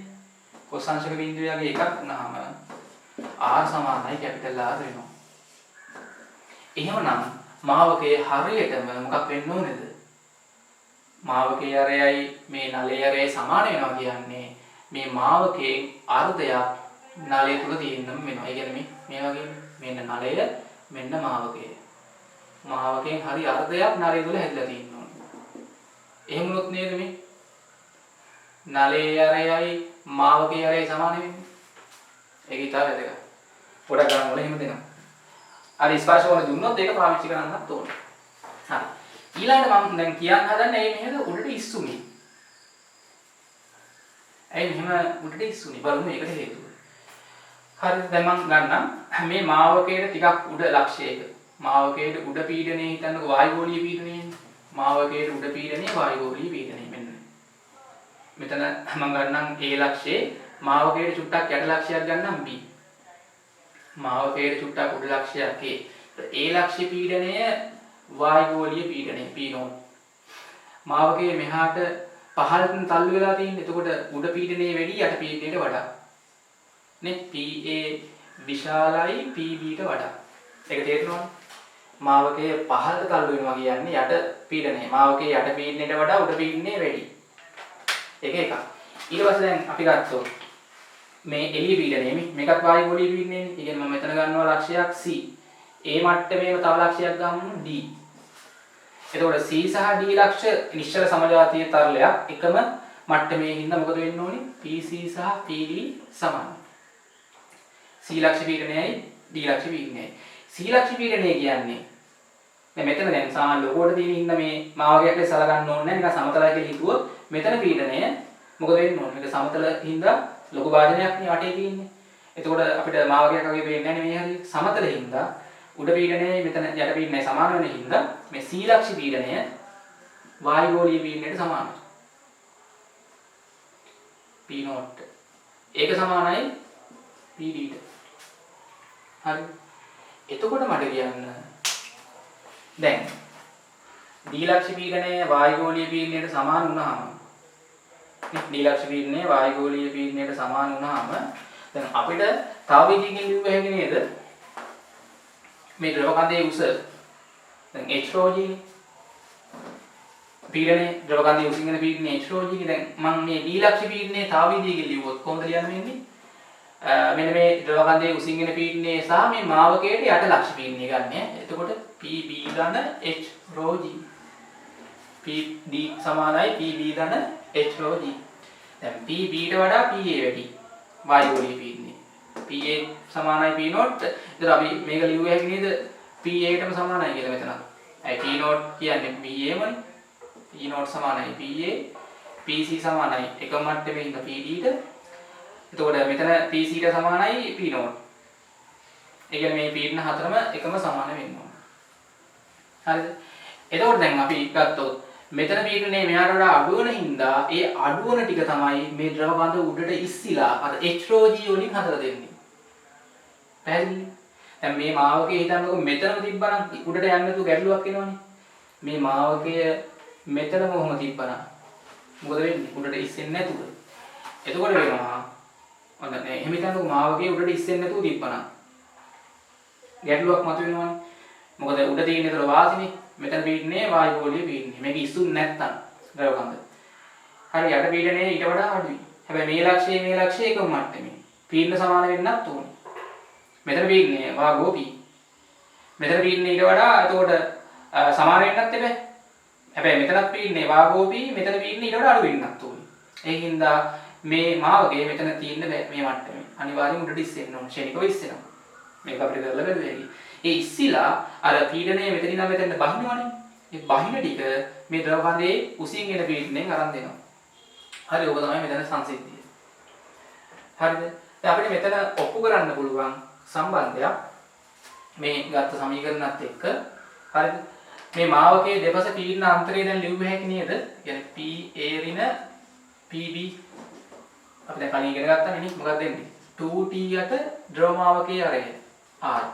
කොස්සංශක බිඳුවේ යගේ එකක් වුණාම R සමානයි කැපිටල් R වෙනවා. එහෙමනම් මාවකයේ හරියටම මොකක් වෙන්න ඕනේද? මාවකයේ අරයයි මේ නලයේ අරයයි සමාන වෙනවා කියන්නේ මේ මාවකයේ අර්ධයක් නලය තුල තියෙන්නම වෙනවා. ඒ කියන්නේ මේ වගේ මෙන්න නලය මෙන්න මාවකය. මාවකයෙන් හරි අර්ධයක් නලය තුල හැදිලා තියෙනවා. එහෙම වුණොත් නේද මේ නලයේ අරයයි මාවකේ අරයයි සමාන වෙන්නේ. ඒක ඉතාල වැදගත්. පොඩක් ගන්න වල එහෙම දෙනවා. අර ස්පර්ශ වල දුන්නොත් ඒක පාවිච්චි කරන්නත් ඕනේ. හරි. ඊළඟට මම දැන් කියන්න හදන්නේ ඇයි මෙහෙද උඩට ඉස්සුනේ. ඇයි මෙහෙම උඩට ඉස්සුනේ බලමු ඒකට හේතුව. හරි දැන් මම ගන්නම් මේ මාවකයේ ටිකක් උඩ ලක්ෂයක. මාවකයේ උඩ පීඩනයේ හිතන්නකො වායුගෝලීය පීඩනයනේ. මාවකයේ උඩ පීඩනයේ වායුගෝලීය පීඩනය මෙන්න. මෙතන මම ගන්නම් A ලක්ෂයේ මාවකයේ චුට්ටක් යට ලක්ෂයක් ගන්නම් B. මාවකයේ චුට්ටක් උඩ ලක්ෂයක් A. A ලක්ෂ පීඩනය වායුගෝලීය පීඩනය P0. මාවකයේ මෙහාට පහළට තල්ලු වෙලා තියෙන්නේ. එතකොට උඩ පීඩනයේ වැඩි යට පීඩනයට වඩා. නේ PA විශාලයි PBට වඩා. ඒක තේරෙනවද? මාවකයේ පහළට තල්ලු වෙනවා කියන්නේ යට පීඩනය. මාවකයේ යට පීඩනයට වඩා උඩ පීඩනය වැඩි. ඒක එකක්. ඊට පස්සේ දැන් අපි ගත්තොත් මේ එළිය පීඩනය මේකත් වායුගෝලීය පීඩනයනේ. ඒ කියන්නේ මම මෙතන ගන්නවා ලක්ෂයක් C. A මට්ටමේම තව ලක්ෂයක් ගමු D. එතකොට C සහ D ලක්ෂ නිශ්චල සමජාතීය තරලයක් එකම මට්ටමේ හින්දා මොකද වෙන්න ඕනේ? PC සහ PD සමානයි. C ලක්ෂ පීඩනයයි D ලක්ෂ පීඩනයයි. C ලක්ෂ පීඩනය කියන්නේ දැන් මෙතන දැන් සාමාන්‍ය ලොකුවට තියෙන හින්දා මේ මාවකයක් ලෙස සලකන්න ඕනේ නැහැ. නිකන් සමතලයි කියලා හිතුවොත් මෙතන පීඩනය මොකද වෙන්න ඕනේ? මේක සමතල හින්දා ලොකු භාජනයක් නේ වටේ තියෙන්නේ. එතකොට අපිට මාවකයක් වගේ පේන්නේ නැහැ නේ මේ හරිය. සමතල හින්දා උඩ පීඩනයයි මෙතන යට පීඩනයයි සමාන වෙන හින්දා මේ C ලක්ෂ පීඩනය වායුගෝලීය පීඩනයට සමානයි. P0. ඒක සමානයි PDට. හරි. එතකොට මට කියන්න දැන් D ලක්ෂ පීඩනය වායුගෝලීය පීඩනයට සමාන වුණාම D ලක්ෂ පීඩනය වායුගෝලීය පීඩනයට සමාන වුණාම දැන් අපිට තව විදිහකින් ලියුව හැකි නේද? මේ ද්‍රව කඳේ උස දැන් H rho g පීඩනය ද්‍රව කඳේ උසින් වෙන පීඩනය H rho g දැන් මම මේ D ලක්ෂ පීඩනය තව විදිහකින් ලියුවොත් කොහොමද ලියන්න වෙන්නේ? මෙන්න මේ ද්‍රව කඳේ උසින් වෙන පීඩනය සහ මේ මාවකයේ යට ලක්ෂ පීඩනය ගන්න. එතකොට PB ධන H rho g PD සමානයි PB ධන H rho g. දැන් PBට වඩා PA වැඩි වායුගෝලීය පීඩනය. PA සමානයි P0. ඒතර අපි මේක ලියුවේ හැකි නේද? PA-ටම සමානයි කියලා මෙතන. අයි P0 කියන්නේ PA මනේ. P0 සමානයි PA. PC සමානයි එකම මට්ටමේ ඉන්න PDට. එතකොට මෙතන PCට සමානයි P0. ඒ කියන්නේ මේ පීඩන හතරම එකම සමාන වෙන්න ඕන. හරිද? එතකොට දැන් අපි ගත්තොත් මෙතන පීඩනය මෙහාට වඩා අඩු වෙන හින්දා ඒ අඩු වෙන ටික තමයි මේ ද්‍රව බඳ උඩට ඉස්සිලා අර H rho g වලින් හදලා දෙන්නේ. පැහැදිලිද? දැන් මේ මාවකයේ හිතන්නකො මෙතනම තිබ්බනම් උඩට යන්නේ නැතුව ගැටලුවක් එනවනේ. මේ මාවකය මෙතනම කොහොම තිබ්බනම් මොකද වෙන්නේ? උඩට ඉස්සෙන්නේ නැතුව. එතකොට වෙනවා ඔන්න නේ එහෙම හිතන්නකො මාවකයේ උඩට ඉස්සෙන්නේ නැතුව තිබ්බනම් ගැටලුවක් මතුවෙනවනේ. මොකද උඩ තියෙන ඒතර වාසිනේ. මෙතන පීඩනයේ වායුගෝලීය පීඩනය. මේක ඉස්සුන්නේ නැත්තම් ද්‍රව කඳ. හරි යට පීඩනයේ ඊට වඩා අඩුයි. හැබැයි මේ ලක්ෂයේ එකම මට්ටමේ. පීඩන සමාන වෙන්නත් ඕනේ. මෙතන පීඩනය වාගෝ P. මෙතන පීඩනය ඊට වඩා එතකොට සමාන වෙන්නත් එපැයි. හැබැයි මෙතනත් පීඩනය වාගෝ P මෙතන පීඩනය ඊට වඩා අඩු වෙන්නත් ඕනේ. ඒකින්ද මේ මාවකයේ මෙතන තියෙන්න බෑ මේ මට්ටමේ. අනිවාර්යෙන් උඩට ඉස්සෙන්න ඕනේ. ශනිකව ඉස්සෙනවා. මේක අපිට කරලා බැලුවේ. ඒ ඉස්සිලා අර පීඩනය මෙතනින් නම් මෙතෙන්ට බහිනවනේ. ඒ බහින ටික මේ ද්‍රව කඳේ උසින් එන පීඩනයෙන් අරන් දෙනවා. හරි ඔබ තමයි මෙතන සංසිද්ධිය. හරිද? දැන් අපිට මෙතන ඔප්පු කරන්න පුළුවන් සම්බන්ධයක් මේ ගත්ත සමීකරණත් එක්ක. හරිද? මේ මාවකයේ දෙපස පීඩන අන්තරය දැන් ලියුව හැකි නේද? කියන්නේ PA ඍණ PB අපි දැන් කලින් ඉගෙන ගත්තා නේ මොකක්ද දෙන්නේ? 2T යට ද්‍රව මාවකයේ අරය R.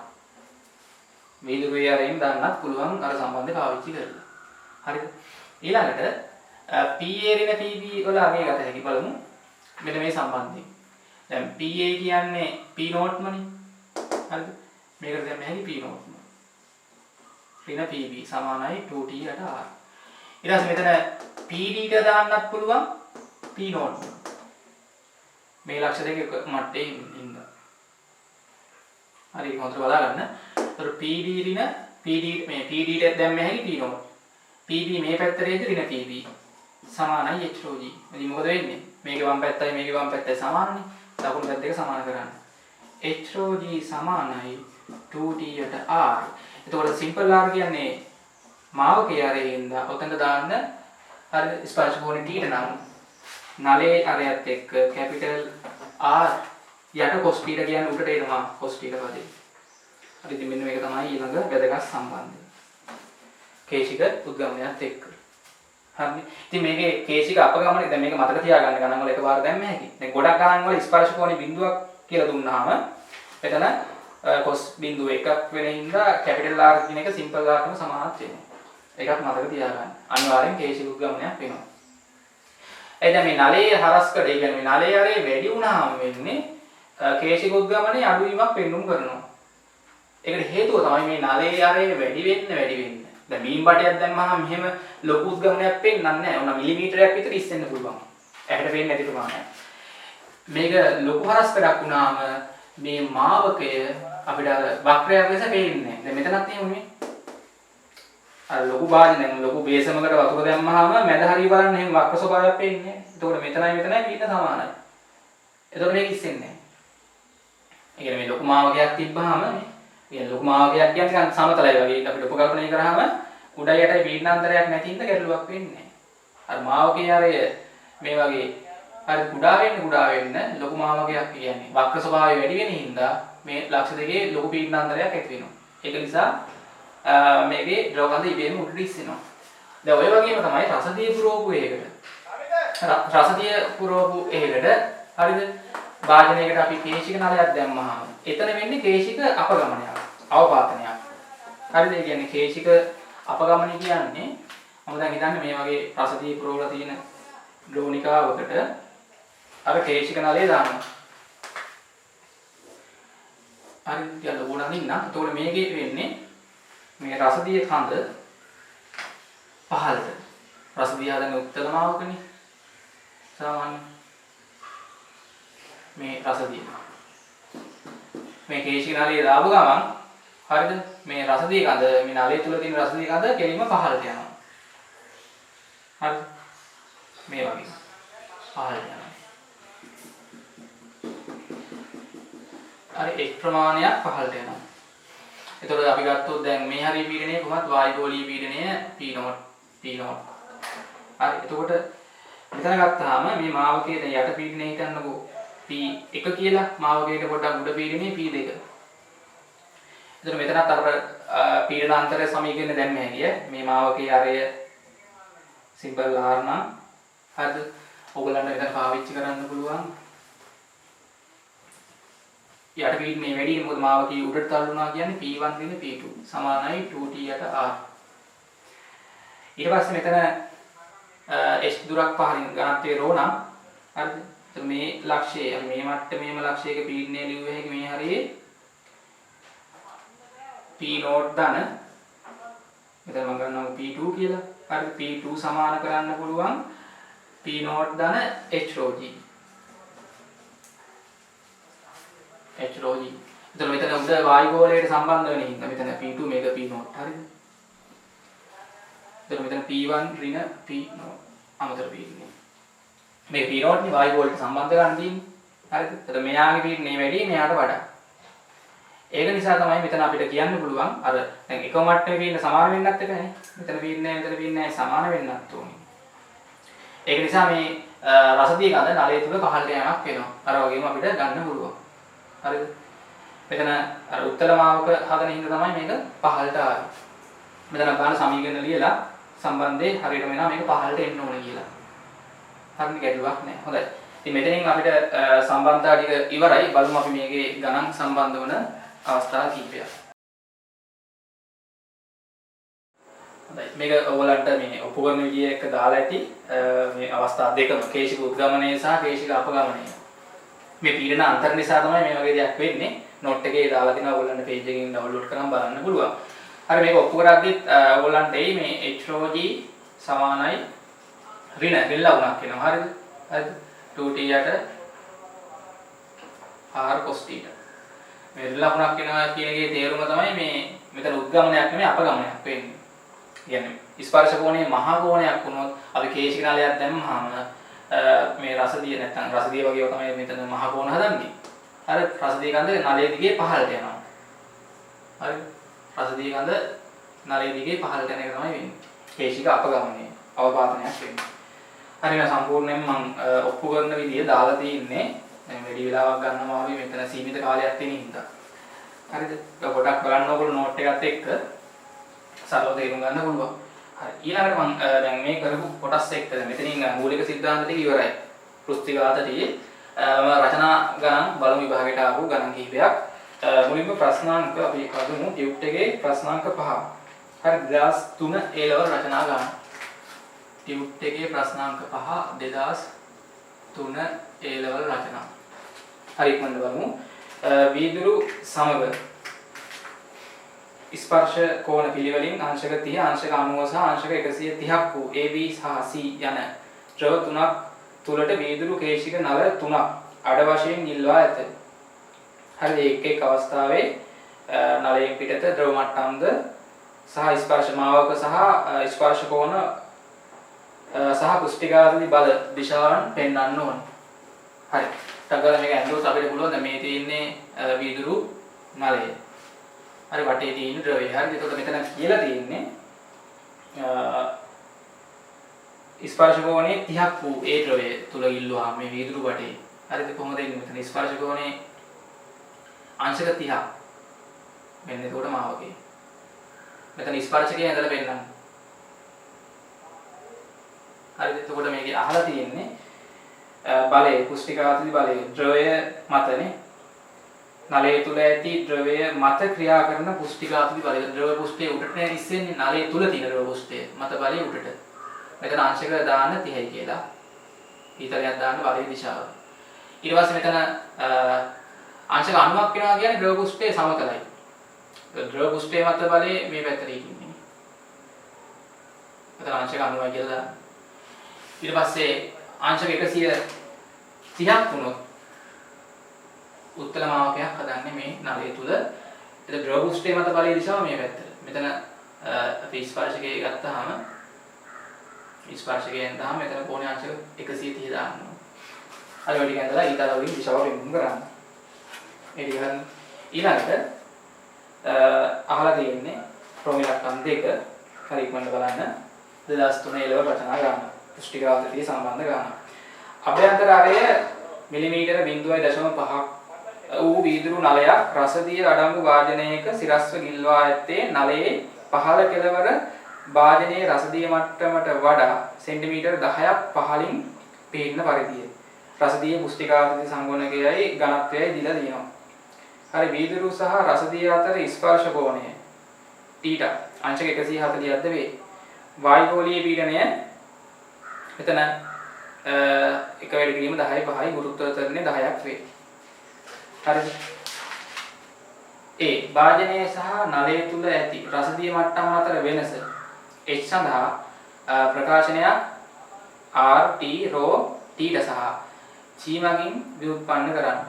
වීදුරුවේ අරෙන් දාන්නත් පුළුවන් අර සම්බන්ධය පාවිච්චි කරලා. හරිද? ඊළඟට PA ඍණ PB වල අගේ ගත හැකි බලමු. මෙන්න මේ සම්බන්ධය. දැන් PA කියන්නේ P0 මනේ. හරිද? මේකට දැන් මෙහෙදි P0. ඍණ PB සමානයි 2T යට R. ඊට පස්සේ මෙතන PDට දාන්නත් පුළුවන් P0. මේ ලක්ෂ දෙක මට්ටේ ඉඳලා. හරි හොඳට බලා ගන්න. ඒතර PD ඍණ PD මේ PDට දැන් මෙහෙදි P0. PB මේ පැත්තට එද්දි ඍණ PB. සමානයි h rho g. ඉතින් මොකද වෙන්නේ? මේකේ වම් පැත්තයි මේකේ වම් පැත්තයි සමානනේ. දකුණු පැත්ත දෙක සමාන කරන්න. h rho g සමානයි 2t යට r. එතකොට සිම්පල් r කියන්නේ මාවකයේ ආරෙන්ද ඔතන දාන්න අර ස්පර්ශ කෝණේ t නම් නලයේ අරයත් එක්ක කැපිටල් R යට cos θ කියන්නේ උඩට එනවා cos θ පදේ. හරි ඉතින් මෙන්න මේක තමයි ඊළඟ වැදගත් සම්බන්ධය. කේශික උද්ගමනයත් එක්ක. හරි. ඉතින් මේකේ කේශික අපගමනය දැන් මේක මතක තියාගන්න ගණන් වල එකපාර දැම්ම හැකි. දැන් ගොඩක් ගණන් වල ස්පර්ශ කෝණේ බිඳුවක් කියලා දුන්නාම එතන cos බිඳුව එකක් වෙන හින්දා කැපිටල් R කියන එක සිම්පල් R ටම සමානත් වෙනවා. ඒකත් මතක තියාගන්න. අනිවාර්යෙන් කේශික උද්ගමනයක් වෙනවා. එතන මේ නලයේ හරස්කඩ ඒ කියන්නේ මේ නලයේ ආරේ වැඩි වුණාම වෙන්නේ කේශික උද්ගමනයේ අඩුවීමක් පෙන්눔 කරනවා. ඒකට හේතුව තමයි මේ නලයේ ආරේ වැඩි වෙන්න. දැන් බීම් බටයක් දැම්මහම මෙහෙම ලොකු උද්ගමනයක් පෙන්වන්නේ නැහැ. උනා මිලිමීටරයක් විතර ඉස්සෙන්න පුළුවන්. ඇහැට පේන්නේ නැති ප්‍රමාණයක්. මේක ලොකු හරස්කඩක් වුණාම මේ මාවකය අපිට අර වක්‍රයක් ලෙස පේන්නේ නැහැ. දැන් මෙතනත් එහෙම නෙමෙයි. අර ලොකු භාජනයක් ලොකු බේසමකට වතුර දැම්මහම මැද හරිය බලන්න එහෙම වක්‍ර ස්වභාවයක් පේන්නේ නැහැ. එතකොට මෙතනයි පීඩන සමානයි. එතකොට මේක ඉස්සෙන්නේ නැහැ. ඒ කියන්නේ මේ ලොකු මාවකයක් තිබ්බහම මේ කියන්නේ ලොකු මාවකයක් කියන්නේ සමතලයි වගේ අපිට උපකල්පනය කරාම උඩයි යටයි පීඩනාන්තරයක් නැති හින්දා ගැටලුවක් වෙන්නේ නැහැ. අර මාවකයේ ආරය මේ වගේ අර කුඩා වෙන්න ලොකු මාවකයක් කියන්නේ වක්‍ර ස්වභාවය වැඩි වෙන හින්දා මේ ලක්ෂ දෙකේ ලොකු පීඩනාන්තරයක් ඇති වෙනවා. ඒක නිසා මේකේ ද්‍රවකන්ද ඉබේම උඩට ඉස්සෙනවා. දැන් ඔය වගේම තමයි රසදිය පුරවපු එකකට. රසදිය පුරවපු එකකට හරිද? වාදනයකට අපි කේශික නලයක් දැම්මහම එතන වෙන්නේ කේශික අපගමනයක්, අවපාතනයක්. හරිද? ඒ කියන්නේ කේශික අපගමනය කියන්නේ මම දැන් හිතන්නේ මේ වගේ රසදිය පුරවලා තියෙන ලෝණිකාවකට අර කේශික නලය දානවා. හරි කියලා ඕනනම් ඉන්න. එතකොට මේකේ වෙන්නේ මේ රසදිය කඳ පහළට. රසදිය හදන උත්තලමාවකනේ. සාමාන්‍ය මේ රසදිය. මේ කේශික නලයේ දාපු ගමන් හරිද? මේ රසදිය කඳ මේ නලයේ තුල තියෙන රසදිය කඳ කෙලින්ම පහළට යනවා. හරිද? මේ වගේ. පහළට යනවා. අර එක් ප්‍රමාණයක් පහළට යනවා. එතකොට අපි ගත්තොත් දැන් මේ හරිය පීඩනය කොහොමද වායුගෝලීය පීඩනය P0. හරි. එතකොට මෙතන ගත්තාම මේ මාවකයේ දැන් යට පීඩනය හිතන්නකෝ P1 කියලා මාවකයට පොඩ්ඩක් උඩ පීඩනය P2. එතකොට මෙතනත් අර පීඩනාන්තරය සමීකරණය දැම්ම හැකිය. මේ මාවකයේ ආරය සිම්පල් R නම් හරිද? ඕගලන්ට මෙතන පාවිච්චි කරන්න පුළුවන්. යට පීඩනය වැඩි මොකද මාවකයේ උඩට තල්ලුණා කියන්නේ P1 දින P2 සමානයි 2t යට r. ඊට පස්සේ මෙතන h දුරක් පහලින් ඝනත්වයේ ρ නම් හරිද? එතකොට මේ ලක්ෂයේ අපි මේ මට්ටමේම ලක්ෂයක පීඩනය ලියුව හැකි මේ හරියේ P0 ධන මෙතන මම ගන්නවා P2 කියලා. හරිද? P2 සමාන කරන්න පුළුවන් P0 ධන h rho g. h rho g. එතකොට මෙතන උඩ වායුගෝලයට සම්බන්ධ වෙන හින්දා මෙතන P2 මේක P0 හරිද? එතකොට මෙතන P1 ඍණ P0 අමතර පීඩනය. මේ P0 නේ වායුගෝලයට සම්බන්ධ කරන් තියෙන්නේ. හරිද? එතකොට මෙයාගේ පීඩනය වැඩි මෙයාට වඩා. ඒක නිසා තමයි මෙතන අපිට කියන්න පුළුවන් අර දැන් එක මට්ටමේ පීඩන සමාන වෙන්නත් එපානේ. මෙතන පීඩනය සමාන වෙන්නත් ඕනේ. ඒක නිසා මේ රසදිය ගඳ නලය තුල පහළට යamak වෙනවා. අර වගේම අපිට ගන්න පුළුවන්. හරිද? මෙතන අර උත්තලමාවක හදන හින්දා තමයි මේක පහළට ආවේ. මෙතන ගන්න සමීකරණ ලියලා සම්බන්ධේ හරියටම වෙනවා මේක පහළට එන්න ඕනේ කියලා. හරිද? ගැටලුවක් නැහැ. හොඳයි. ඉතින් මෙතනින් අපිට සම්බන්ධතා ටික ඉවරයි. බලමු අපි මේකේ ගණන් සම්බන්ධ වන අවස්ථා කිහිපයක්. හොඳයි. මේක ඔයගලන්ට මේ ඔප්පු කරන විදිය එක දාලා ඇති මේ අවස්ථා දෙකම කේශික උද්ගමනය සහ කේශික අපගමනය. මේ පීඩන අන්තර නිසා තමයි මේ වගේ දෙයක් වෙන්නේ. නෝට් එකේ දාලා තිනවා ඔයගලන්ට පේජ් එකකින් ඩවුන්ලෝඩ් කරන් බලන්න පුළුවන්. හරි මේක ඔප්පු කරද්දිත් ඔයගලන්ට එයි මේ h rho g සමානයි ඍණ ලකුණක් වෙනවා. හරිද? හරිද? 2t යට r cos θ. මේ ඍණ ලකුණක් වෙනවා කියන එකේ තේරුම තමයි මේ මෙතන උද්ගමනයක් නෙමෙයි අපගමනයක් වෙන්නේ. කියන්නේ ස්පර්ශ කෝණේ මහා කෝණයක් වුණොත් අපි කේශික නලයක් දැම්මහම මේ රසදිය නැත්නම් රසදිය වගේ තමයි මෙතන මහා කෝණ හදන්නේ. අර රසදිය ගඳ නලයේ දිගේ පහළට යනවා. හරි. රසදිය ගඳ නලයේ දිගේ පහළට යන එක තමයි වෙන්නේ. කේශික අපගමනය අවපාතනයක් වෙන්නේ. හරි මම සම්පූර්ණයෙන් මම ඔප්පු කරන විදිය දාලා තියෙන්නේ. දැන් වැඩි වෙලාවක් ගන්නවා වගේ මෙතන සීමිත කාලයක් තියෙන හින්දා. හරිද? ඒක පොඩක් බලන්න ඕගොල්ලෝ නෝට් එකත් එක්ක සරලව තේරුම් ගන්න පුළුවන්. හරි. ඊළඟට මම දැන් මේ කරපු කොටස් එක්ක මෙතනින් මූලික સિદ્ધාන්ත ටික ඉවරයි. පෘස්තිකාතටියේ රචනා ගණන් බලමු විභාගයට ආපු ගණන් කිහිපයක්. මුලින්ම ප්‍රශ්නාංක අපි හදමු ටියුට් එකේ ප්‍රශ්නාංක 5. හරි 2003 A level රචනා ගණන්. ටියුට් එකේ ප්‍රශ්නාංක 5 2003 A level රචනා. හරි ඉක්මනට බලමු. වීදුරු සමග ස්පර්ශ කෝණ පිළිවෙලින් අංශක 30 අංශක 90 සහ අංශක 130ක් වූ AB සහ C යන ද්‍රව තුනක් තුලට වීදුරු කේශික නල තුනක් අඩ වශයෙන් ඉල්වා ඇත. හරි එක් එක් අවස්ථාවේ නලයෙන් පිටත ද්‍රව මට්ටම්ද සහ ස්පර්ශ මාවක සහ ස්පර්ශ කෝණ සහ කුෂ්ටිකාදී බල දිශාවන් පෙන්වන්න ඕන. හරි. ටගල මේක ඇන්ඩෝස් අපිට පුළුවන් දැන් මේ තියෙන්නේ වීදුරු නලය. හරි වටේ තියෙන ද්‍රවය. හරි. එතකොට මෙතන කියලා තියෙන්නේ ස්පර්ශ කෝණේ 30ක් වූ ඒ ද්‍රවය තුල ඉල්ලුවා මේ වීදුරු වටේ. හරිද? කොහොමද එන්නේ මෙතන ස්පර්ශ කෝණේ අංශක 30ක්. මෙන්න එතකොට මාවකේ. මෙතන ස්පර්ශකයේ ඇඳලා පෙන්නන්න. හරිද? එතකොට මේකේ අහලා තියෙන්නේ බලය කුෂ්ටිකාදී බලය ද්‍රවය මතනේ නලය තුල ඇති ද්‍රවය මත ක්‍රියා කරන කුෂ්ටිකාදී බලය ද්‍රව පුෂ්ඨයේ උඩට ඉස්සෙන්නේ නලය තුල තියෙන ද්‍රව පුෂ්ඨය මත බලය උඩට. මෙතන අංශක දාන්න 30යි කියලා. ඊතරයක් දාන්න බලයේ දිශාව. ඊට පස්සේ මෙතන අංශක 90ක් වෙනවා කියන්නේ ද්‍රව පුෂ්ඨයේ සමතලයි. ද්‍රව පුෂ්ඨයේ මත බලයේ මේ පැත්තට ඉන්නේ. මෙතන අංශක 90යි කියලා දාන්න. ඊට පස්සේ අංශක 130ක් වුණොත් උත්තල මාවකයක් හදන්නේ මේ නලය තුල. ඒක ද්‍රව පුෂ්ඨයේ මත බලයේ දිශාව මේ පැත්තට. මෙතන අපි ස්පර්ශකයේ ගත්තාම ස්පර්ශකයෙන් දාම මෙතන කෝණය අංශක 130 දාන්නවා. හරි වැඩි ගඳලා ඊතල වලින් දිශාව වෙනුම් කරන්න. ඒ ටික ඊළඟට අහලා තියෙන්නේ ප්‍රෝමිලක්කම් 2 හරි ඉක්මනට බලන්න 2003 එළව රචනා ගන්න. පුෂ්ටිකාවලිය සම්බන්ධ ගන්න. අභ්‍යන්තරාරය මිලිමීටර 0.5ක් වූ වීදුරු නලයක් රසදිය අඩංගු වාදනයක සිරස්ව ගිල්වා ඇත්තේ නලයේ පහළ කෙළවර වාදනයේ රසදිය මට්ටමට වඩා සෙන්ටිමීටර් 10ක් පහළින් පේන්න පරිදිය. රසදිය පුෂ්ටිකාවලිය සංගුණකයයි ඝනත්වයයි දීලා තියෙනවා. හරි වීදුරු සහ රසදිය අතර ස්පර්ශ කෝණය θ අංශක 140ක්ද වේ. වායුගෝලීය පීඩනය මෙතන එක වැඩි කිරීම 10යි 5යි ගුරුත්වාකර්ෂණය 10ක් වේ. හරිද? ඒ වාදනයේ සහ නලය තුල ඇති රසදිය මට්ටම් අතර වෙනස h සඳහා ප්‍රකාශනයක් r t ρ θ සහ g මගින් ව්‍යුත්පන්න කරන්න.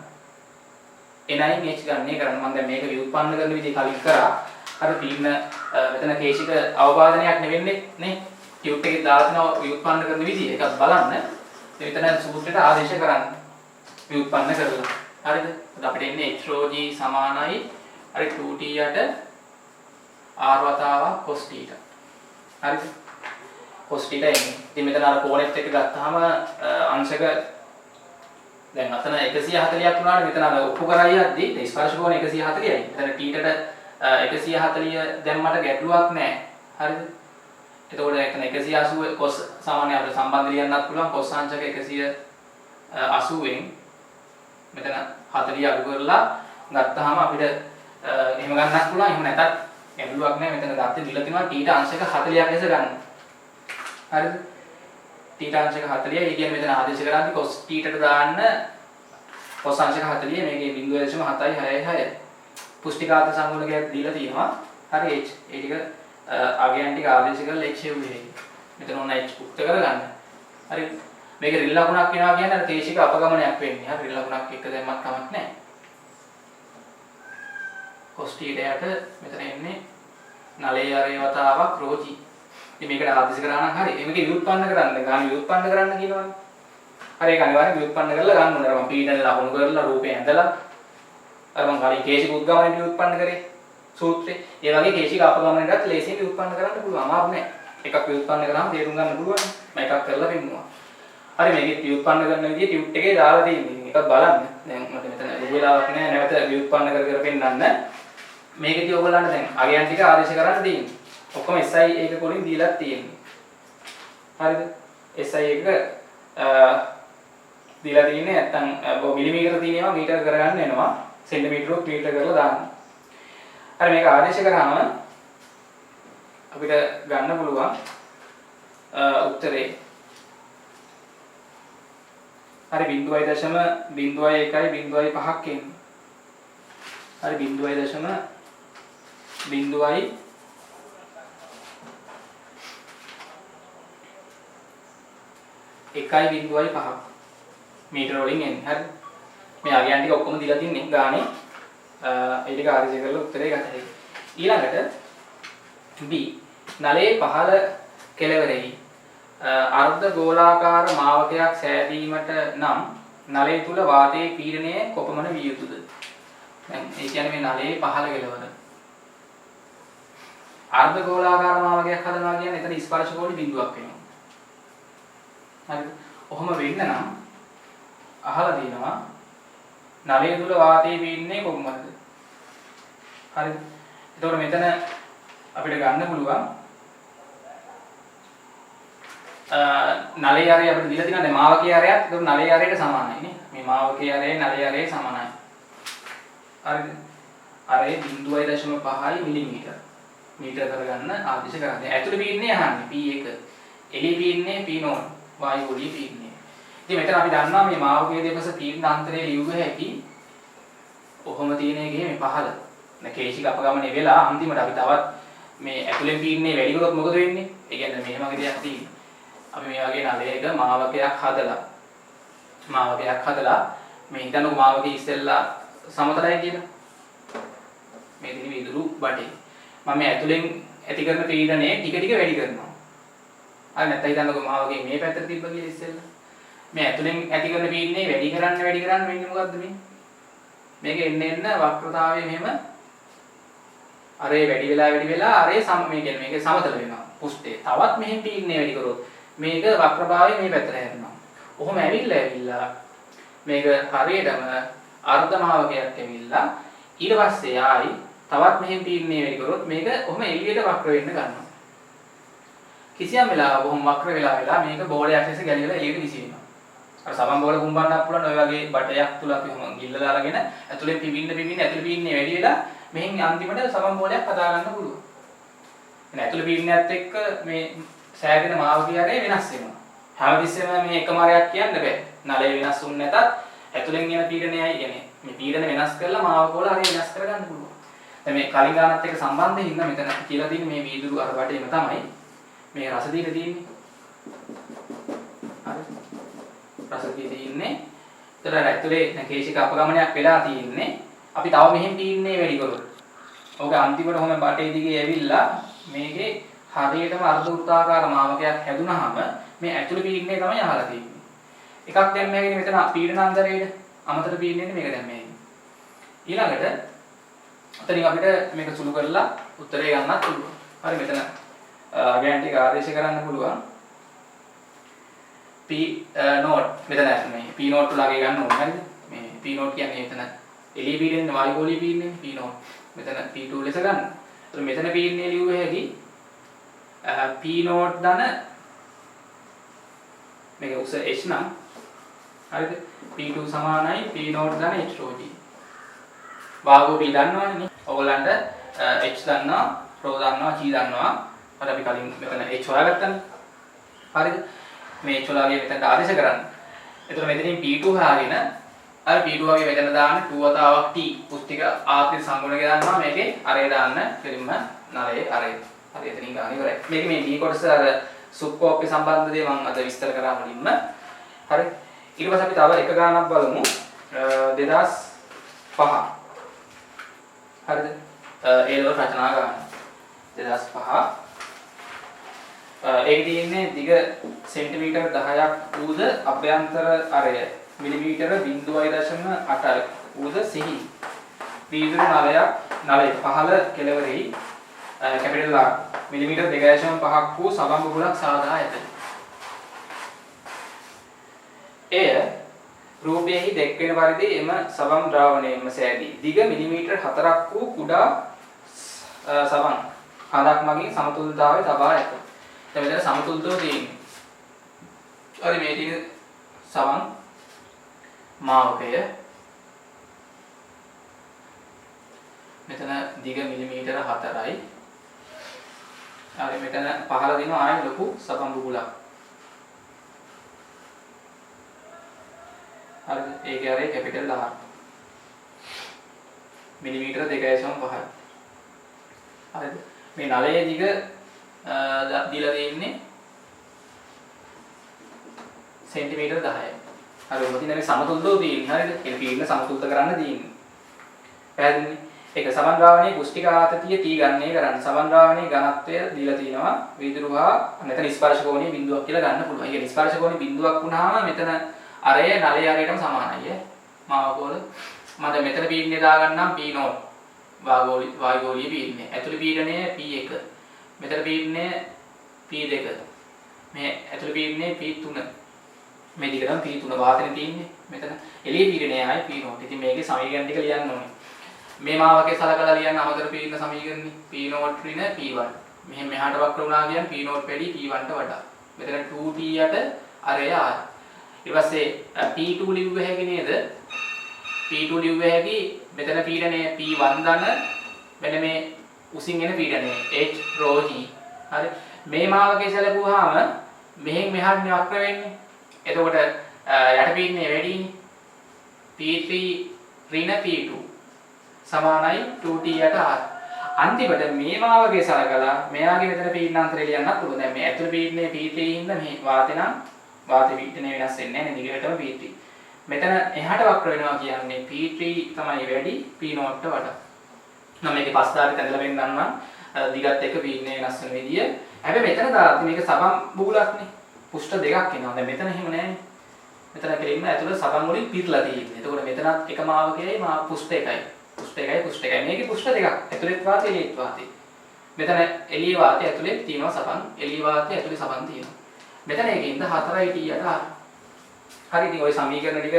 එනයින් h ගන්නේ කරන්න. මම දැන් මේක ව්‍යුත්පන්න කරන විදිහ කලින් කරා. අර තීන මෙතන කේශික අවවාදනයක් නෙවෙන්නේ නේ. ටියුට් එකේ දාලා තියෙන ව්‍යුත්පන්න කරන විදිහ එකක් බලන්න. මෙතන සූත්‍රයට ආදේශ කරන්න. ව්‍යුත්පන්න කරලා. හරිද? අපිට එන්නේ h ρ g සමානයි හරි 2t යට r වතාවක් cos θ. හරිද? cos θ එන්නේ. ඉතින් මෙතන අර කෝණෙත් එක්ක ගත්තාම අංශක දැන් අතන 140ක් වුණාට මෙතන අර ඔප්පු කරයි යද්දි ස්පර්ශ කෝණ 140යි. එතන θට 140 දැම්මට ගැටලුවක් නැහැ. හරිද? එතකොට එතන 180 cos සාමාන්‍ය අපිට සම්බන්ධ ලියන්නත් පුළුවන් cos අංශක 180ෙන් මෙතන 40 අඩු කරලා ගත්තාම අපිට එහෙම ගන්නත් පුළුවන්. එහෙම නැතත් ගැටලුවක් නැහැ. මෙතන දත්තේ දීලා තියෙනවා θ අංශක 40ක් ලෙස ගන්න. හරිද? θ අංශක 40 ඒ කියන්නේ මෙතන ආදේශ කරන්නේ cos θට දාන්න cos අංශක 40 මේකේ 0.766 පුෂ්ටිකාත සංගුණකයක් දීලා තියෙනවා. හරි h ඒ ටික අගයන් ටික ආදේශ කරලා h එව්වේ. මෙතන ඕන h උක්ත කරගන්න. හරි මේක රිල් ලකුණක් වෙනවා කියන්නේ අර තේශික අපගමනයක් වෙන්නේ. හරි රිල් ලකුණක් එක දැම්මත් කමක් නැහැ. cos θ යට මෙතන එන්නේ නලයේ ආරේ වතාවක් ρg. ඉතින් මේකට ආදේශ කරා නම් හරි. මේක ව්‍යුත්පන්න කරන්න. ගාන ව්‍යුත්පන්න කරන්න කියනවනේ. හරි ඒක අනිවාර්යෙන් ව්‍යුත්පන්න කරලා ගන්න ඕනේ. මම පීඩන ලකුණු කරලා රූපේ ඇඳලා අර මම කලින් කේශික උද්ගමනයේ ව්‍යුත්පන්න කරේ සූත්‍රේ. ඒ වගේ කේශික අපගමනයටත් ලේසියෙන් ව්‍යුත්පන්න කරන්න පුළුවන්. අමාරු නෑ. එකක් ව්‍යුත්පන්න කරාම තේරුම් ගන්න පුළුවන්. මම එකක් කරලා පෙන්නුවා. හරි මේකේ ව්‍යුත්පන්න කරන විදිය ටියුට් එකේ දාලා තියෙන්නේ. එකක් බලන්න. දැන් මට මෙතන වෙලාවක් නෑ නැවත ව්‍යුත්පන්න කර පෙන්නන්න. මේකදී ඔයගොල්ලන්ට දැන් අගයන් ටික ආදේශ කරන්න තියෙන්නේ. ඔක්කොම SI එක කොලින් දීලා තියෙන්නේ. හරිද? SI එක දීලා තියෙන්නේ නැත්තම් මිලිමීටර තියෙනවා මීටර කරගන්න එනවා. සෙන්ටිමීටරක් මීටර කරලා දාන්න. හරි මේක ආදේශ කරාම අපිට ගන්න පුළුවන් උත්තරේ හරි 0.01 0.5ක් එන්නේ. හරි 0.01 1.5 මීටර වලින් එන්නේ. හරි. මේ අගයන් ටික ඔක්කොම දීලා තින්නේ ගානේ. ඒ ටික ආදේශ කරලා උත්තරේ ගන්න. ඊළඟට B නලයේ පහළ කෙළවරෙහි අර්ධ ගෝලාකාර මාවකයක් සෑදීමට නම් නලය තුල වාතයේ පීඩනය කොපමණ විය යුතුද? දැන් ඒ කියන්නේ මේ නලයේ පහළ කෙළවර අර්ධ ගෝලාකාර මාවකයක් හදනවා කියන්නේ එතන ස්පර්ශ කෝණි බිඳුවක් වෙනවා. හරිද? ඔහොම වෙන්න නම් අහලා දිනවා නලය තුල වාතයේ පීඩනය කොපමණද? හරිද? එතකොට මෙතන අපිට ගන්න පුළුවන් නලයේ ආරය අපිට දීලා තියෙනවා දැන් මාවකයේ ආරයත් ඒක නලයේ ආරයට සමානයි නේ. මේ මාවකයේ ආරයයි නලයේ ආරයයි සමානයි. හරිද? ආරය 0.5 මිලිමීටර. මීටර කරගන්න ආදේශ කරන්නේ. ඇතුළේ පීඩනය අහන්නේ P1. එළියේ පීඩනය P0. වායු ගෝලීය පීඩනය. ඉතින් මෙතන අපි දන්නවා මේ මාවකයේ දෙපස පීඩන අන්තරය ලියුව හැකි. ඔහොම තියෙන එකේ මේ පහළ. දැන් කේශික අපගමනේ වෙලා අන්තිමට අපි තවත් මේ ඇතුළෙන් පීඩනේ වැඩි කරොත් මොකද වෙන්නේ? ඒ කියන්නේ මේ වගේ දෙයක් තියෙන්නේ. අපි මේ වගේ නලයක මාවකයක් හදලා මේ හිතන්නකො මාවකයේ ඉස්සෙල්ලා සමතලයි කියලා. මේ දින විදුරු බටේ. මම මේ ඇතුළෙන් ඇති කරන පීඩනය ටික ටික වැඩි කරනවා. හරි නැත්නම් හිතන්නකො මාවකයේ මේ පැත්තට තිබ්බ කියලා ඉස්සෙල්ලා. මේ ඇතුළෙන් ඇති කරන පීඩනය වැඩි කරන්න වෙන්නේ මොකද්ද මේ? මේක එන්න වක්‍රතාවය මෙහෙම අරේ වැඩි වෙලා අරේ මේ කියන්නේ මේක සමතල වෙනවා පුස්තේ. තවත් මෙහෙම පීඩනය වැඩි කරොත් මේක වක්‍රභාවය මේ පැත්තට හැරෙනවා. ඔහොම ඇවිල්ලා මේක හරියටම අර්ධමාවකයක් ඇවිල්ලා ඊට පස්සේ ආයි තවත් මෙහෙම පීඩනය වැඩි කරොත් මේක ඔහොම එළියට වක්‍ර වෙන්න ගන්නවා. කිසියම් වෙලාවක ඔහොම වක්‍ර වෙලා මේක බෝලයක් ඇස්සේ ගැලිලා එළියට විසිරෙනවා. අර සබන් බෝල කුඹන්නක් පුළුවන් ඔය වගේ බටයක් තුල අපි ඔහොම ගිල්ලලා අරගෙන ඇතුලෙන් පිවින්න ඇතුලේ පීඩනය වැඩි වෙලා මෙහෙන් අන්තිමට සබන් බෝලයක් හදා ගන්න පුළුවන්. එන ඇතුලේ පීඩනයත් එක්ක මේ සෑදෙන මාවකයේ ආරය වෙනස් වෙනවා. හැමතිස්සෙම මේ එකම ආරයක් කියන්න බෑ. නලය වෙනස් වුනේ නැතත් ඇතුලෙන් එන පීඩනයයි කියන්නේ මේ පීඩන වෙනස් කරලා මාවක වල ආරය වෙනස් කරගන්න පුළුවන්. දැන් මේ කලින් ගානත් එක්ක සම්බන්ධයෙන් ඉන්න මෙතන කියලා තියෙන මේ වීදුරු අර බටේම තමයි මේ රස දීක තියෙන්නේ. හරි. රස දී තියෙන්නේ. ඒතර ඇතුලේ කේශික අපගමනයක් වෙලා තියෙන්නේ. අපි තව මෙහෙම පීඩනේ වැඩි කරොත්. ඕක අන්තිමට ඔහොම බටේ දිගේ ඇවිල්ලා මේකේ හරියටම අර්ධ වෘත්තාකාර මාවකයක් හැදුනහම මේ ඇතුළේ පීඩනය තමයි අහලා තියෙන්නේ. එකක් දැම්ම හැගෙන මෙතන පීඩන අන්තරයේ අමතර පීඩනයනේ මේක දැම්ම හැගෙන. ඊළඟට අතනින් අපිට මේක සුළු කරලා උත්තරේ ගන්නත් පුළුවන්. හරි මෙතන අගයන් ටික ආදේශ කරන්න පුළුවන්. P නෝට් මෙතන මේ P නෝට් වල අගය ගන්න ඕනේ හරිද? මේ P නෝට් කියන්නේ මෙතන එළිය පීඩනේ වායු ගෝලීය පීඩනේ P නෝට්. මෙතන P2 ලෙස ගන්න. ඒතර මෙතන පීඩනේ ලියුව හැකි P නෝට් ධන මේක උස H නම් හරිද? P2 සමානයි P නෝට් ධන H rho g. වාගෝ P දන්නවනේ නේ. ඔයගලන්ට H දන්නවා, rho දන්නවා, g දන්නවා. අර අපි කලින් මෙතන H හොයාගත්තනේ. හරිද? මේ H වලගේ මෙතනට ආදේශ කරන්න. එතකොට මෙතනින් P2 හොයාගෙන අර P2 වගේ මෙතන දාන්න 2 වතාවක් T පුස්තික ආත්‍රි සංගුණක දානවා මේකේ අරේ දාන්න කෙලින්ම නලයේ අරේ. හරි එතනින් ගන්න ඉවරයි. මේක මේ D කොටස අර සුප්කෝප්පේ සම්බන්ධ දේ මම අද විස්තර කරා මුලින්ම. හරි. ඊට පස්සේ අපි තව එක ගානක් බලමු. 2005. හරිද? ඒ වල රචනා ගාන. 2005. ඒක තියෙන්නේ දිග සෙන්ටිමීටර් 10ක් වූද අභ්‍යන්තර අරය මිලිමීටර 0.8 වූද සිහි වීදුරු නලය පහළ කෙළවරෙහි කැපිටල් R මිලිමීටර් 2.5ක් වූ සබන් බුබුලක් සාදා ඇත. එය රූපයෙහි දැක්වෙන පරිදි එම සබන් ද්‍රාවණයෙන්ම සෑදී දිග මිලිමීටර් 4ක් වූ කුඩා සබන් හඳක් මගින් සමතුලිතතාවය තබා ඇත. දැන් මෙතන සමතුලිතව තියෙන්නේ. හරි මේ තියෙන සබන් මාවකය මෙතන දිග මිලිමීටර 4යි. හරි මෙතන පහළ දින ආයෙ ලොකු සබන් බුබුලක්. හරිද? ඒකේ අරේ කැපිටල් R. මිලිමීටර 2.5යි. හරිද? මේ නලයේ දිග දීලා තියෙන්නේ සෙන්ටිමීටර 10යි. හරි ඔබ තියෙන්නේ සමතුලිතව තියෙන්නේ. හරිද? ඒ පීඩන සමතුලිත කරන්න තියෙන්නේ. පැහැදිලිනේ? ඒක සමන් ද්‍රාවණයේ පුෂ්ටික ආතතිය T ගණනය කරන්න. සමන් ද්‍රාවණයේ ඝනත්වය දීලා තිනවා වීදුරු හා මෙතන ස්පර්ශ කෝණීය බිඳුවක් කියලා ගන්න පුළුවන්. ඒ ස්පර්ශ කෝණීය බිඳුවක් වුණාම මෙතන අරය නලයේ අරයටම සමානයි. මාවකෝල මම දැන් මෙතන පීඩනය දාගන්නම් P0 වායුගෝලීය පීඩනය. ඇතුළේ පීඩනය P1. මෙතන පීඩනය P2. මේ ඇතුළේ පීඩනය P3. මේ දිගටම P3 වාතනේ තියෙන්නේ. මෙතන එළියේ පීඩනය ආයි P0. ඉතින් මේකේ සමීකරණ ටික ලියන්න ඕනේ. මේ මාවකේ සලකලා ලියන්න අමතර පීඩන සමීකරණේ P0 ඍණ P1. මෙහෙම මෙහාට වක්‍ර වුණා කියන්නේ P0 වැඩි P1ට වඩා. මෙතන 2T යට අරය R. ඊට පස්සේ P2 ලිව්ව හැකි නේද? P2 ලිව්ව හැකි මෙතන පීඩනය P1 ධන මෙන්න මේ උසින් එන පීඩනය H ρ G. හරි. මේ මාවකේ සැලකුවාම මෙහෙන් මෙහාට වක්‍ර වෙන්නේ. එතකොට යට පීඩනය වැඩිනේ. P3 ඍණ P2 සමානයි 2T යට R. අන්තිමට මේ මාවකේ සලකලා මෙයාගේ මෙතන පීඩනාන්තරය ලියන්නත් පුළුවන්. දැන් මේ ඇතුළේ පීඩනය P3 ඉඳන් මේ වාතේ නම් වාතේ පීඩනය වෙනස් වෙන්නේ නැහැ නේ. දිගටම P3. මෙතන එහාට වක්‍ර වෙනවා කියන්නේ P3 තමයි වැඩි P0 ට වඩා. මම මේකේ පස්දාරිත ඇඳලා පෙන්නන්නම් දිගත් එක්ක පීඩනය වෙනස් වෙන විදිය. හැබැයි මෙතන දාද්දි මේක සබන් බුබුලක්නේ. පුෂ්ඨ දෙකක් එනවා. දැන් මෙතන එහෙම නැහැනේ. මෙතන කෙලින්ම ඇතුළේ සබන් වලින් පිරලා තියෙන්නේ. එතකොට මෙතනත් එක මාවකයයි පුෂ්ඨ එකයි. පුෂ්ඨ එකයි. මේකේ පුෂ්ඨ දෙකක්. ඇතුළේ වාතය එළියේ වාතය. මෙතන එළියේ වාතය ඇතුළේ තියෙනවා සබන්. එළියේ වාතය ඇතුළේ සබන් තියෙනවා. මෙතන ඒකින්ද 4යි T යට R. හරි ඉතින් ওই සමීකරණ ටික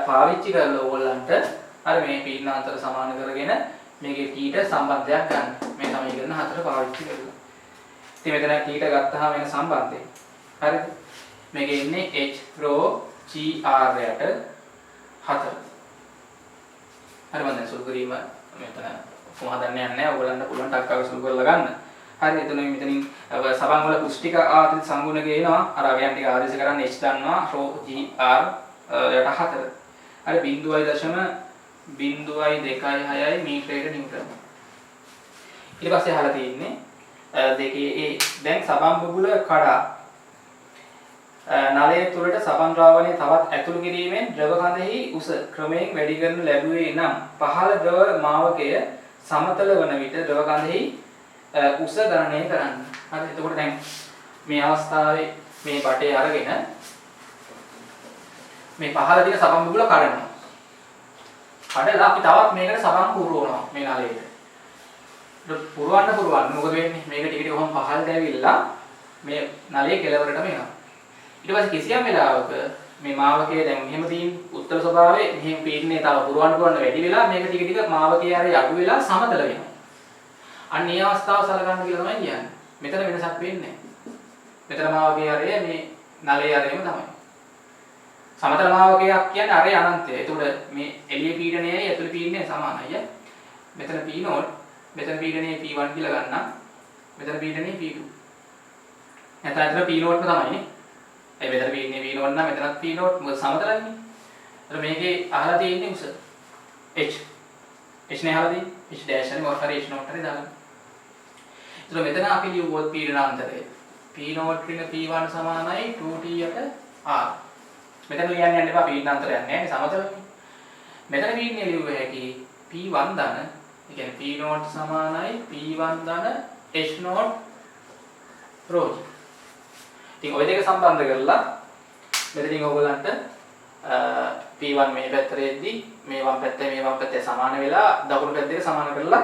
පාවිච්චි කරලා ඕගොල්ලන්ට අර මේ පීඩනාන්තර සමාන කරගෙන මේකේ T ට සම්බන්ධයක් ගන්න. මේ සමීකරණ 4 පාවිච්චි කරලා. ඉතින් මෙතන T ට ගත්තාම වෙන සම්බන්ධය. හරිද? මේකේ ඉන්නේ H ρ G R යට 4. හරි මම දැන් සුළු කිරීම මෙතන කොහොමද හදන්නේ නැහැ. ඕගොල්ලන්ට පුළුවන් ටක් ගාලා සුළු කරලා ගන්න. හරි එතන මෙතනින් සබන් වල පුෂ්ටික ආතති සංගුණ ගේනවා. අර අවයන් ටික ආදේශ කරන්නේ H දන්නවා ρ G R යට 4. හරි 0.026යි මීටරයක නිව්ටන්. ඊට පස්සේ අහලා තියෙන්නේ දෙකේ ඒ දැන් සබන් බුබුල කඩා නලය තුළට සබන් ද්‍රාවණය තවත් ඇතුළු කිරීමෙන් ද්‍රව කඳෙහි උස ක්‍රමයෙන් වැඩි කරනු ලැබුවේ නම් පහළ ද්‍රව මාවකය සමතල වන විට ද්‍රව කඳෙහි උස ගණනය කරන්න. හරි එතකොට දැන් මේ අවස්ථාවේ මේ බටේ අරගෙන මේ පහළ දින සබන් බුබුල කඩනවා. කඩලා අපි තවත් මේකට සබන් පුරවනවා මේ නලයට. පුරවන්න මොකද වෙන්නේ? මේක ටික ටික කොහොම පහළට ඇවිල්ලා මේ නලයේ කෙළවරටම එනවා. ඊට පස්සේ කිසියම් වෙලාවක මේ මාවකයේ දැන් මෙහෙම තියෙන උත්තර ස්වභාවයේ මෙහෙම පීඩනය තව පුරවන්න වැඩි වෙලා මේක ටික ටික මාවකයේ ආරේ අඩු වෙලා සමතල වෙනවා. අන්න ඒ අවස්ථාව සලකන්න කියලා තමයි කියන්නේ. මෙතන වෙනසක් වෙන්නේ නැහැ. මෙතන මාවකයේ ආරේ මේ නලයේ ආරේම තමයි. සමතල මාවකයක් කියන්නේ ආරේ අනන්තය. ඒතකොට මේ එළියේ පීඩනයයි ඇතුළේ පීඩනයයි සමානයි. මෙතන P0 මෙතන පීඩනය P1 කියලා ගන්නම්. මෙතන පීඩනය P2. නැත්නම් ඇතුළේ P0ම තමයිනේ. ඒ මෙතන පීඩනය P0 නම් මෙතනත් P0 මොකද සමතලන්නේ. එතකොට මේකේ අහලා තියෙන්නේ උස H. H නේ අහලා තියෙන්නේ. H dash එකේ මොකක් හරි H නෝට් හරි දාගන්න. එතකොට මෙතන අපි ලියුවොත් පීඩනාන්තරය P0 ඍණ P1 සමානයි 2T යට R. මෙතන ලියන්න යන්න එපා පීඩනාන්තරයක් නැහැ නේ සමතලනේ. මෙතන පීඩනය ලියුව හැකි P1 ධන ඒ කියන්නේ P0 සමානයි P1 ධන H නෝට් ρ. ඉතින් ওই දෙක සම්බන්ධ කරලා මෙතනින් ඕගොල්ලන්ට P1 මේ පැත්තට එද්දි මේ වම් පැත්තේ සමාන වෙලා දකුණු පැත්ත දෙක සමාන කරලා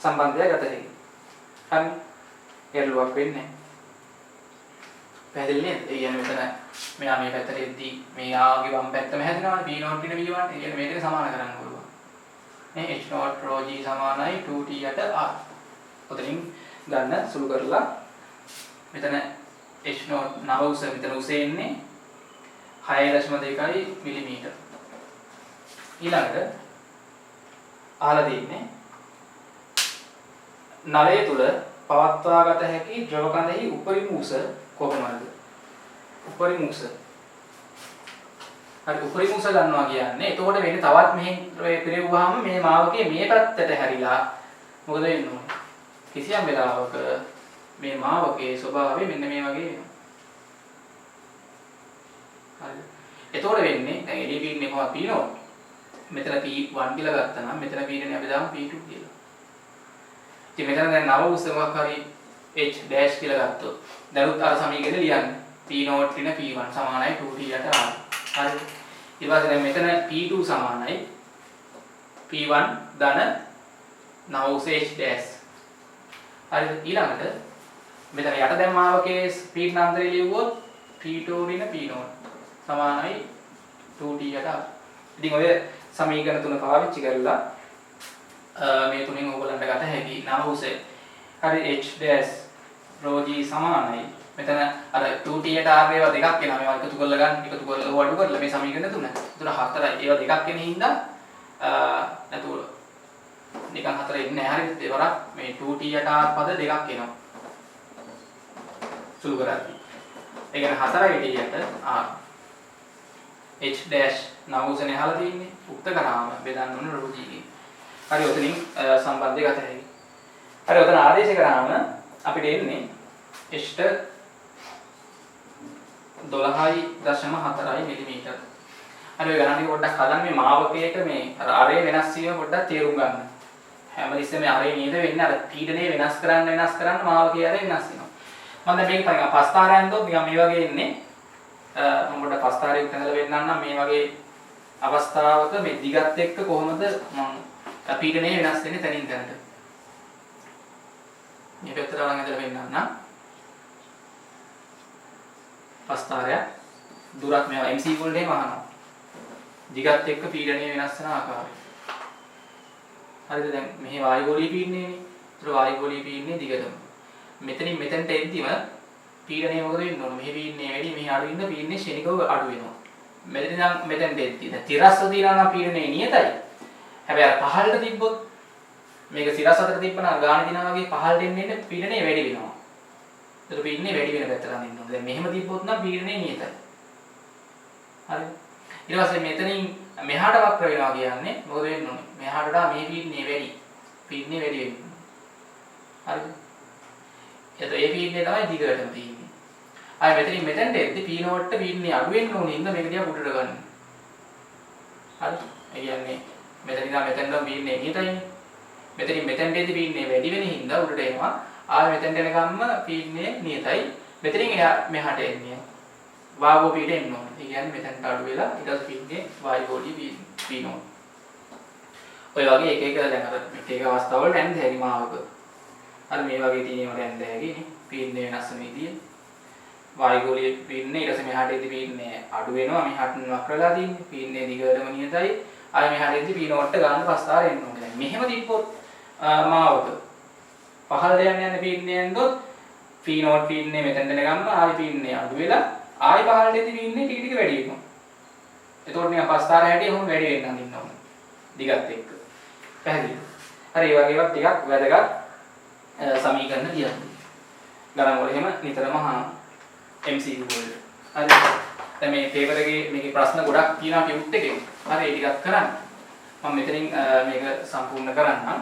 සම්බන්ධය ගත හැකියි. හරි. ගැටලුවක් වෙන්නේ නැහැ. පැහැදිලි නේද? ඒ කියන්නේ මෙතන මෙයා මේ පැත්තට එද්දි මෙයාගේ වම් පැත්තම හැදෙනවානේ P0 පිට V1. ඒ කියන්නේ මේ දෙක සමාන කරන්න පුළුවන්. මේ H0 rho g සමානයි 2t යට r. ඔතනින් ගන්න සුළු කරලා මෙතන H0 නව උස මෙතන උස එන්නේ 6.2 මිලිමීටර. ඊළඟට අහලා තියෙන්නේ නලය තුල පවත්වාගත හැකි ද්‍රව කඳෙහි උපරිම උස කොහොමද? උපරිම උස. හරි උපරිම උස ගන්නවා කියන්නේ එතකොට වෙන්නේ තවත් මෙහෙන් පෙරෙව්වහම මේ මාවකේ මේ පැත්තට හැරිලා මොකද වෙන්නේ? කිසියම් වෙලාවක මේ මාවකේ ස්වභාවය මෙන්න මේ වගේ වෙනවා. හරිද? එතකොට වෙන්නේ දැන් එළිය පීඩනය කොහොමද පීනවද? මෙතන P1 කියලා ගත්තා නම් මෙතන පීඩනය අපි දාමු P2 කියලා. ඉතින් මෙතන දැන් නව උස මොකක් හරි h dash කියලා ගත්තොත් දැනුත් අර සමීකරණය ලියන්න. P0 ඍණ P1 සමානයි 2t යට r. හරිද? ඊට පස්සේ දැන් මෙතන P2 සමානයි P1 ධන නව උස h dash. හරිද? ඊළඟට මෙතන යට දැන් මාවකේ පීඩනාන්තරය ලියුවොත් P2 ඍණ P0 සමානයි 2t යට r. ඉතින් ඔය සමීකරණ තුන පාවිච්චි කරලා මේ තුنين ඕගොල්ලන්ට ගත හැකි නව උසේ හරි h dash rho g සමානයි මෙතන අර 2t යට r ඒවා දෙකක් එනවා මේවා එකතු කරලා ගන්න එකතු කරලා වඩු කරලා මේ සමීකරණ තුන. ඒතර 4යි ඒවා දෙකක් එන හින්දා නැතුව නිකන් 4 එන්නේ නැහැ හරිද? ඒවරක් මේ 2t යට r පද දෙකක් එනවා. සුළු කරද්දී. ඒ කියන්නේ 4යි t යට r h dash නව උසනේ අහලා තියෙන්නේ. උක්ත කරාම බෙදන්න ඕන rho g ගෙන්. හරි ඔතනින් සම්බන්ධය ගත හැකියි. හරි ඔතන ආදේශ කරාම අපිට එන්නේ h ට 12.4 මිලිමීටර. හරි ඔය ගණන් ටික පොඩ්ඩක් හදන්න මේ මාවකයක මේ අර අරේ වෙනස් වීම පොඩ්ඩක් තේරුම් ගන්න. හැමතිස්සෙම අරේ නේද වෙන්නේ අර පීඩනය වෙනස් කරන්න මාවකයේ අරේ වෙනස් වෙනවා. මම දැන් මේක පරිගා පස්තාරයන් දොත් නිකන් මේ වගේ එන්නේ මම පොඩ්ඩක් පස්තාරයක් තැනලා වෙන්නම් නම් මේ වගේ අවස්ථාවක මේ දිගත් එක්ක කොහොමද මම පීඩනය වෙනස් වෙන්නේ තනින් තැනට. මේ පැත්තට අරන් ඇදලා වෙන්නම් නම් පස්තාරය දුරක් මේවා MC වලට එහෙම අහනවා. දිගත් එක්ක පීඩනය වෙනස් වෙන ආකාරය. හරිද? දැන් මෙහි වායුගෝලීය පීඩනයනේ. ඒතර වායුගෝලීය පීඩනය දිගටම. මෙතනින් මෙතෙන්ට එද්දිම පීඩනය මොකද වෙන්න ඕන? මෙහි පීඩනය වැඩි මෙහි අඩු වෙන පීඩනය ශනිකව අඩු වෙනවා. මෙතන නම් මෙතෙන්ට එද්දි. දැන් තිරස්ව තියනවා නම් පීඩනය නියතයි. හැබැයි අර පහළට තිබ්බොත් මේක සිරස් අතර තිබ්බනම් ගාන දිනා වගේ පහළට එන්නේ පීඩනය වැඩි වෙනවා. ඒතර පීඩනය වැඩි වෙන පැත්තට අදින්න ඕනේ. දැන් මෙහෙම තිබ්බොත් නම් පීඩනය නියතයි. හරිද? ඊට පස්සේ මෙතනින් මෙහාට වක්‍ර වෙනවා කියන්නේ මොකද වෙන්න ඕනේ? මෙහාට වඩා මේ පීඩනය වැඩි. පීඩනය වැඩි වෙනවා. හරිද? එතකොට ඒ පීඩනය තමයි දිගටම තියෙන්නේ. ආයෙ මෙතනින් මෙතෙන්ට එද්දි P0 ට පීඩනය අඩු වෙන්න ඕනේ ඉන්න මේක දිහා උඩට ගන්න. හරි? ඒ කියන්නේ මෙතන ඉඳන් මෙතෙන්ට පීඩනය නියතයිනේ. මෙතනින් මෙතෙන්ට එද්දි පීඩනය වැඩි වෙන හින්දා උඩට එනවා. ආයෙ මෙතෙන්ට එනකම්ම පීඩනය නියතයි. මෙතනින් මෙහාට එන්නේ වායුව පීඩනය එන්න ඕනේ. ඒ කියන්නේ මෙතෙන්ට අඩු වෙලා ඊට පස්සේ පීඩනය වායුගෝලීය පීනෝ. ඔය වගේ එක එක දැන් අර එක අවස්ථාවල දැන් හැරිමාවක. අර මේ වගේ තියෙනවා දැන් දැහැගිනේ. පීඩනය වෙනස් වෙන විදිය. වායුගෝලීය පීඩනය ඊට පස්සේ මෙහාට එද්දි පීඩනය අඩු වෙනවා. මෙහාට වක්‍රලා තියෙන්නේ. පීඩනය දිගටම නියතයි. ආයෙ මෙහාට එද්දි P0 ට ගන්න පස්තාර එන්න ඕනේ. දැන් මෙහෙම තිබ්බොත් මාවක පහළට යන පීඩනයෙන් දොත් P0 පීඩනය මෙතෙන්ට එනකම්ම ආයෙ පීඩනය අඩු වෙලා ආයෙ පහළට එද්දි පීඩනය ටික ටික වැඩි වෙනවා. එතකොට නිකන් පස්තාර හැටි එහෙම වැඩි වෙන්න අඳින්න ඕනේ. දිගත් එක්ක. පැහැදිලිද? හරි ඒ වගේ ඒවා ටිකක් වැදගත් සමීකරණ කියන්නේ. ගණන් වල එහෙම නිතරම අහනවා. MCQ වලට. හරි. දැන් මේ පේපර් එකේ මේකේ ප්‍රශ්න ගොඩක් තියෙනවා ටියුට් එකේ. හරි ඒ ටිකක් කරන්න. මම මෙතනින් මේක සම්පූර්ණ කරන්නම්.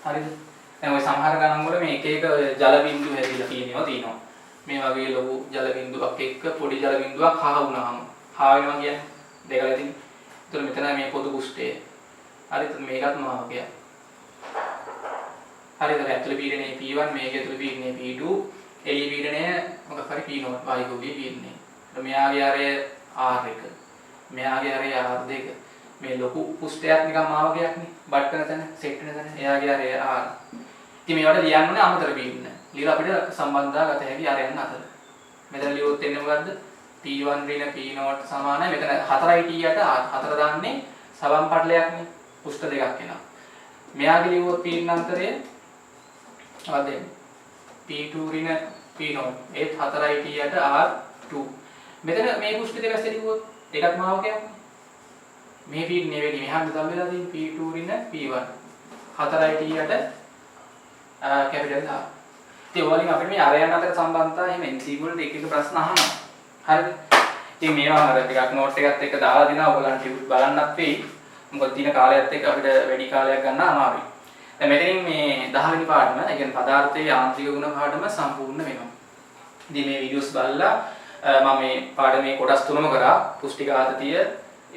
හරිද? දැන් ওই සමහර ගණන් වල මේ එක එක ජල බිඳු හැදිලා තියෙනවා. මේ වගේ ලොකු ජල බිඳුවක් එක්ක පොඩි ජල බිඳුවක් හා වුණාම හා වෙනවා කියන්නේ දෙකලා තියෙන්නේ. ඒතර මෙතන මේ පොදු කුෂ්ඨය. හරිද? මේකත් මාවකයක්. හරිද? ඇතුළේ පීඩනයේ P1 මේකේ ඇතුළේ පීඩනයේ P2 එළිය පීඩනය මොකක් හරි P නෝට් වායුකෝපීය පීඩනය. මෙයාගේ අරය R1 මෙයාගේ අරය R2 මේ ලොකු පුෂ්ඨයක් නිකන් මාවගයක් නේ බට් කරන තැන සෙට් වෙන තැන එයාගේ අරය R. ඉතින් මේවට ලියන්න ඕනේ අමතර පීඩන. ලියලා අපිට සම්බන්ධතා ගත හැකි අරයන් අතර. මෙතන ලියුවොත් එන්නේ මොකද්ද? P1 ඍණ P නෝට් සමානයි. මෙතන 4යි T යට R 4 දාන්නේ සබම් පටලයක්නේ. පුෂ්ඨ දෙකක් එනවා. මෙයාගේ ලියුවොත් පීඩන අන්තරය මොකක්ද එන්නේ? P2 ඍණ P නෝට් ඒත් 4යි T යට R2. මෙතන මේ පුෂ්ඨ දෙක ඇස්සේ ලියුවොත් එකක් මාවකයක්. මේ පීඩනේ වෙන්නේ මෙහාට දම් වෙලා තියෙන P2 ඍණ P1 4යි T යට කැපිටල් R. ඉතින් ඔයගොල්ලෝ අපිට මේ අරයන් අතර සම්බන්ධතා එහෙම MCQ වලට එක එක ප්‍රශ්න අහනවා. හරිද? ඉතින් මේවා අර ටිකක් නෝට් එකත් එක්ක දාලා දෙනවා ඔයගොල්ලන්ට බලන්නත් වෙයි. මොකද දින කාලයත් එක්ක අපිට වැඩි කාලයක් ගන්න අමාරුයි. දැන් මෙතනින් මේ 10 වෙනි පාඩම, ඒ කියන්නේ පදාර්ථයේ යාන්ත්‍රික ගුණ පාඩම සම්පූර්ණ වෙනවා. ඉතින් මේ වීඩියෝස් බලලා මම මේ පාඩමේ කොටස් තුනම කරා. පුෂ්ටික ආතතිය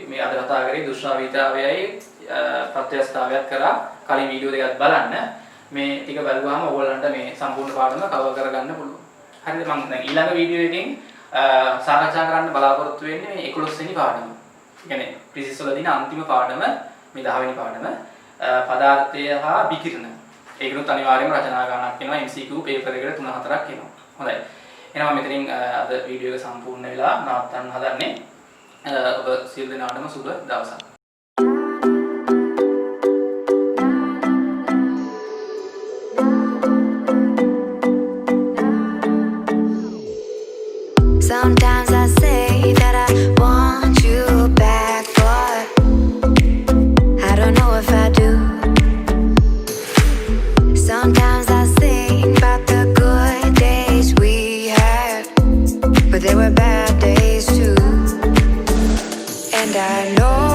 මේ අද කතා කරේ දුෂ්ටාවිතාවයයි ප්‍රත්‍යස්ථාවයත් කරා. කලින් වීඩියෝ දෙකක් බලන්න. මේ ටික බලුවාම ඔයගොල්ලන්ට මේ සම්පූර්ණ පාඩම කවර් කරගන්න පුළුවන්. හරිද? මම දැන් ඊළඟ වීඩියෝ එකෙන් සාකච්ඡා කරන්න බලාපොරොත්තු වෙන්නේ මේ 11 වෙනි පාඩම. ඒ කියන්නේ ෆිසික්ස් වල දින අන්තිම පාඩම මේ 10 වෙනි පාඩම පදාර්ථය හා විකිරණ. ඒකනොත් අනිවාර්යයෙන්ම රචනා ගණනක් වෙනවා MCQ පේපර් එකට 3-4ක් එනවා. හොඳයි. එහෙනම් මෙතනින් අද වීඩියෝ එක සම්පූර්ණ වෙලා නවත්තන්න හදන්නේ. ඔබ සියලු දෙනාටම සුබ දවසක්. Sometimes I say that I want you back, but I don't know if I do. Sometimes I think about the good days we had, but there were bad days too. And I know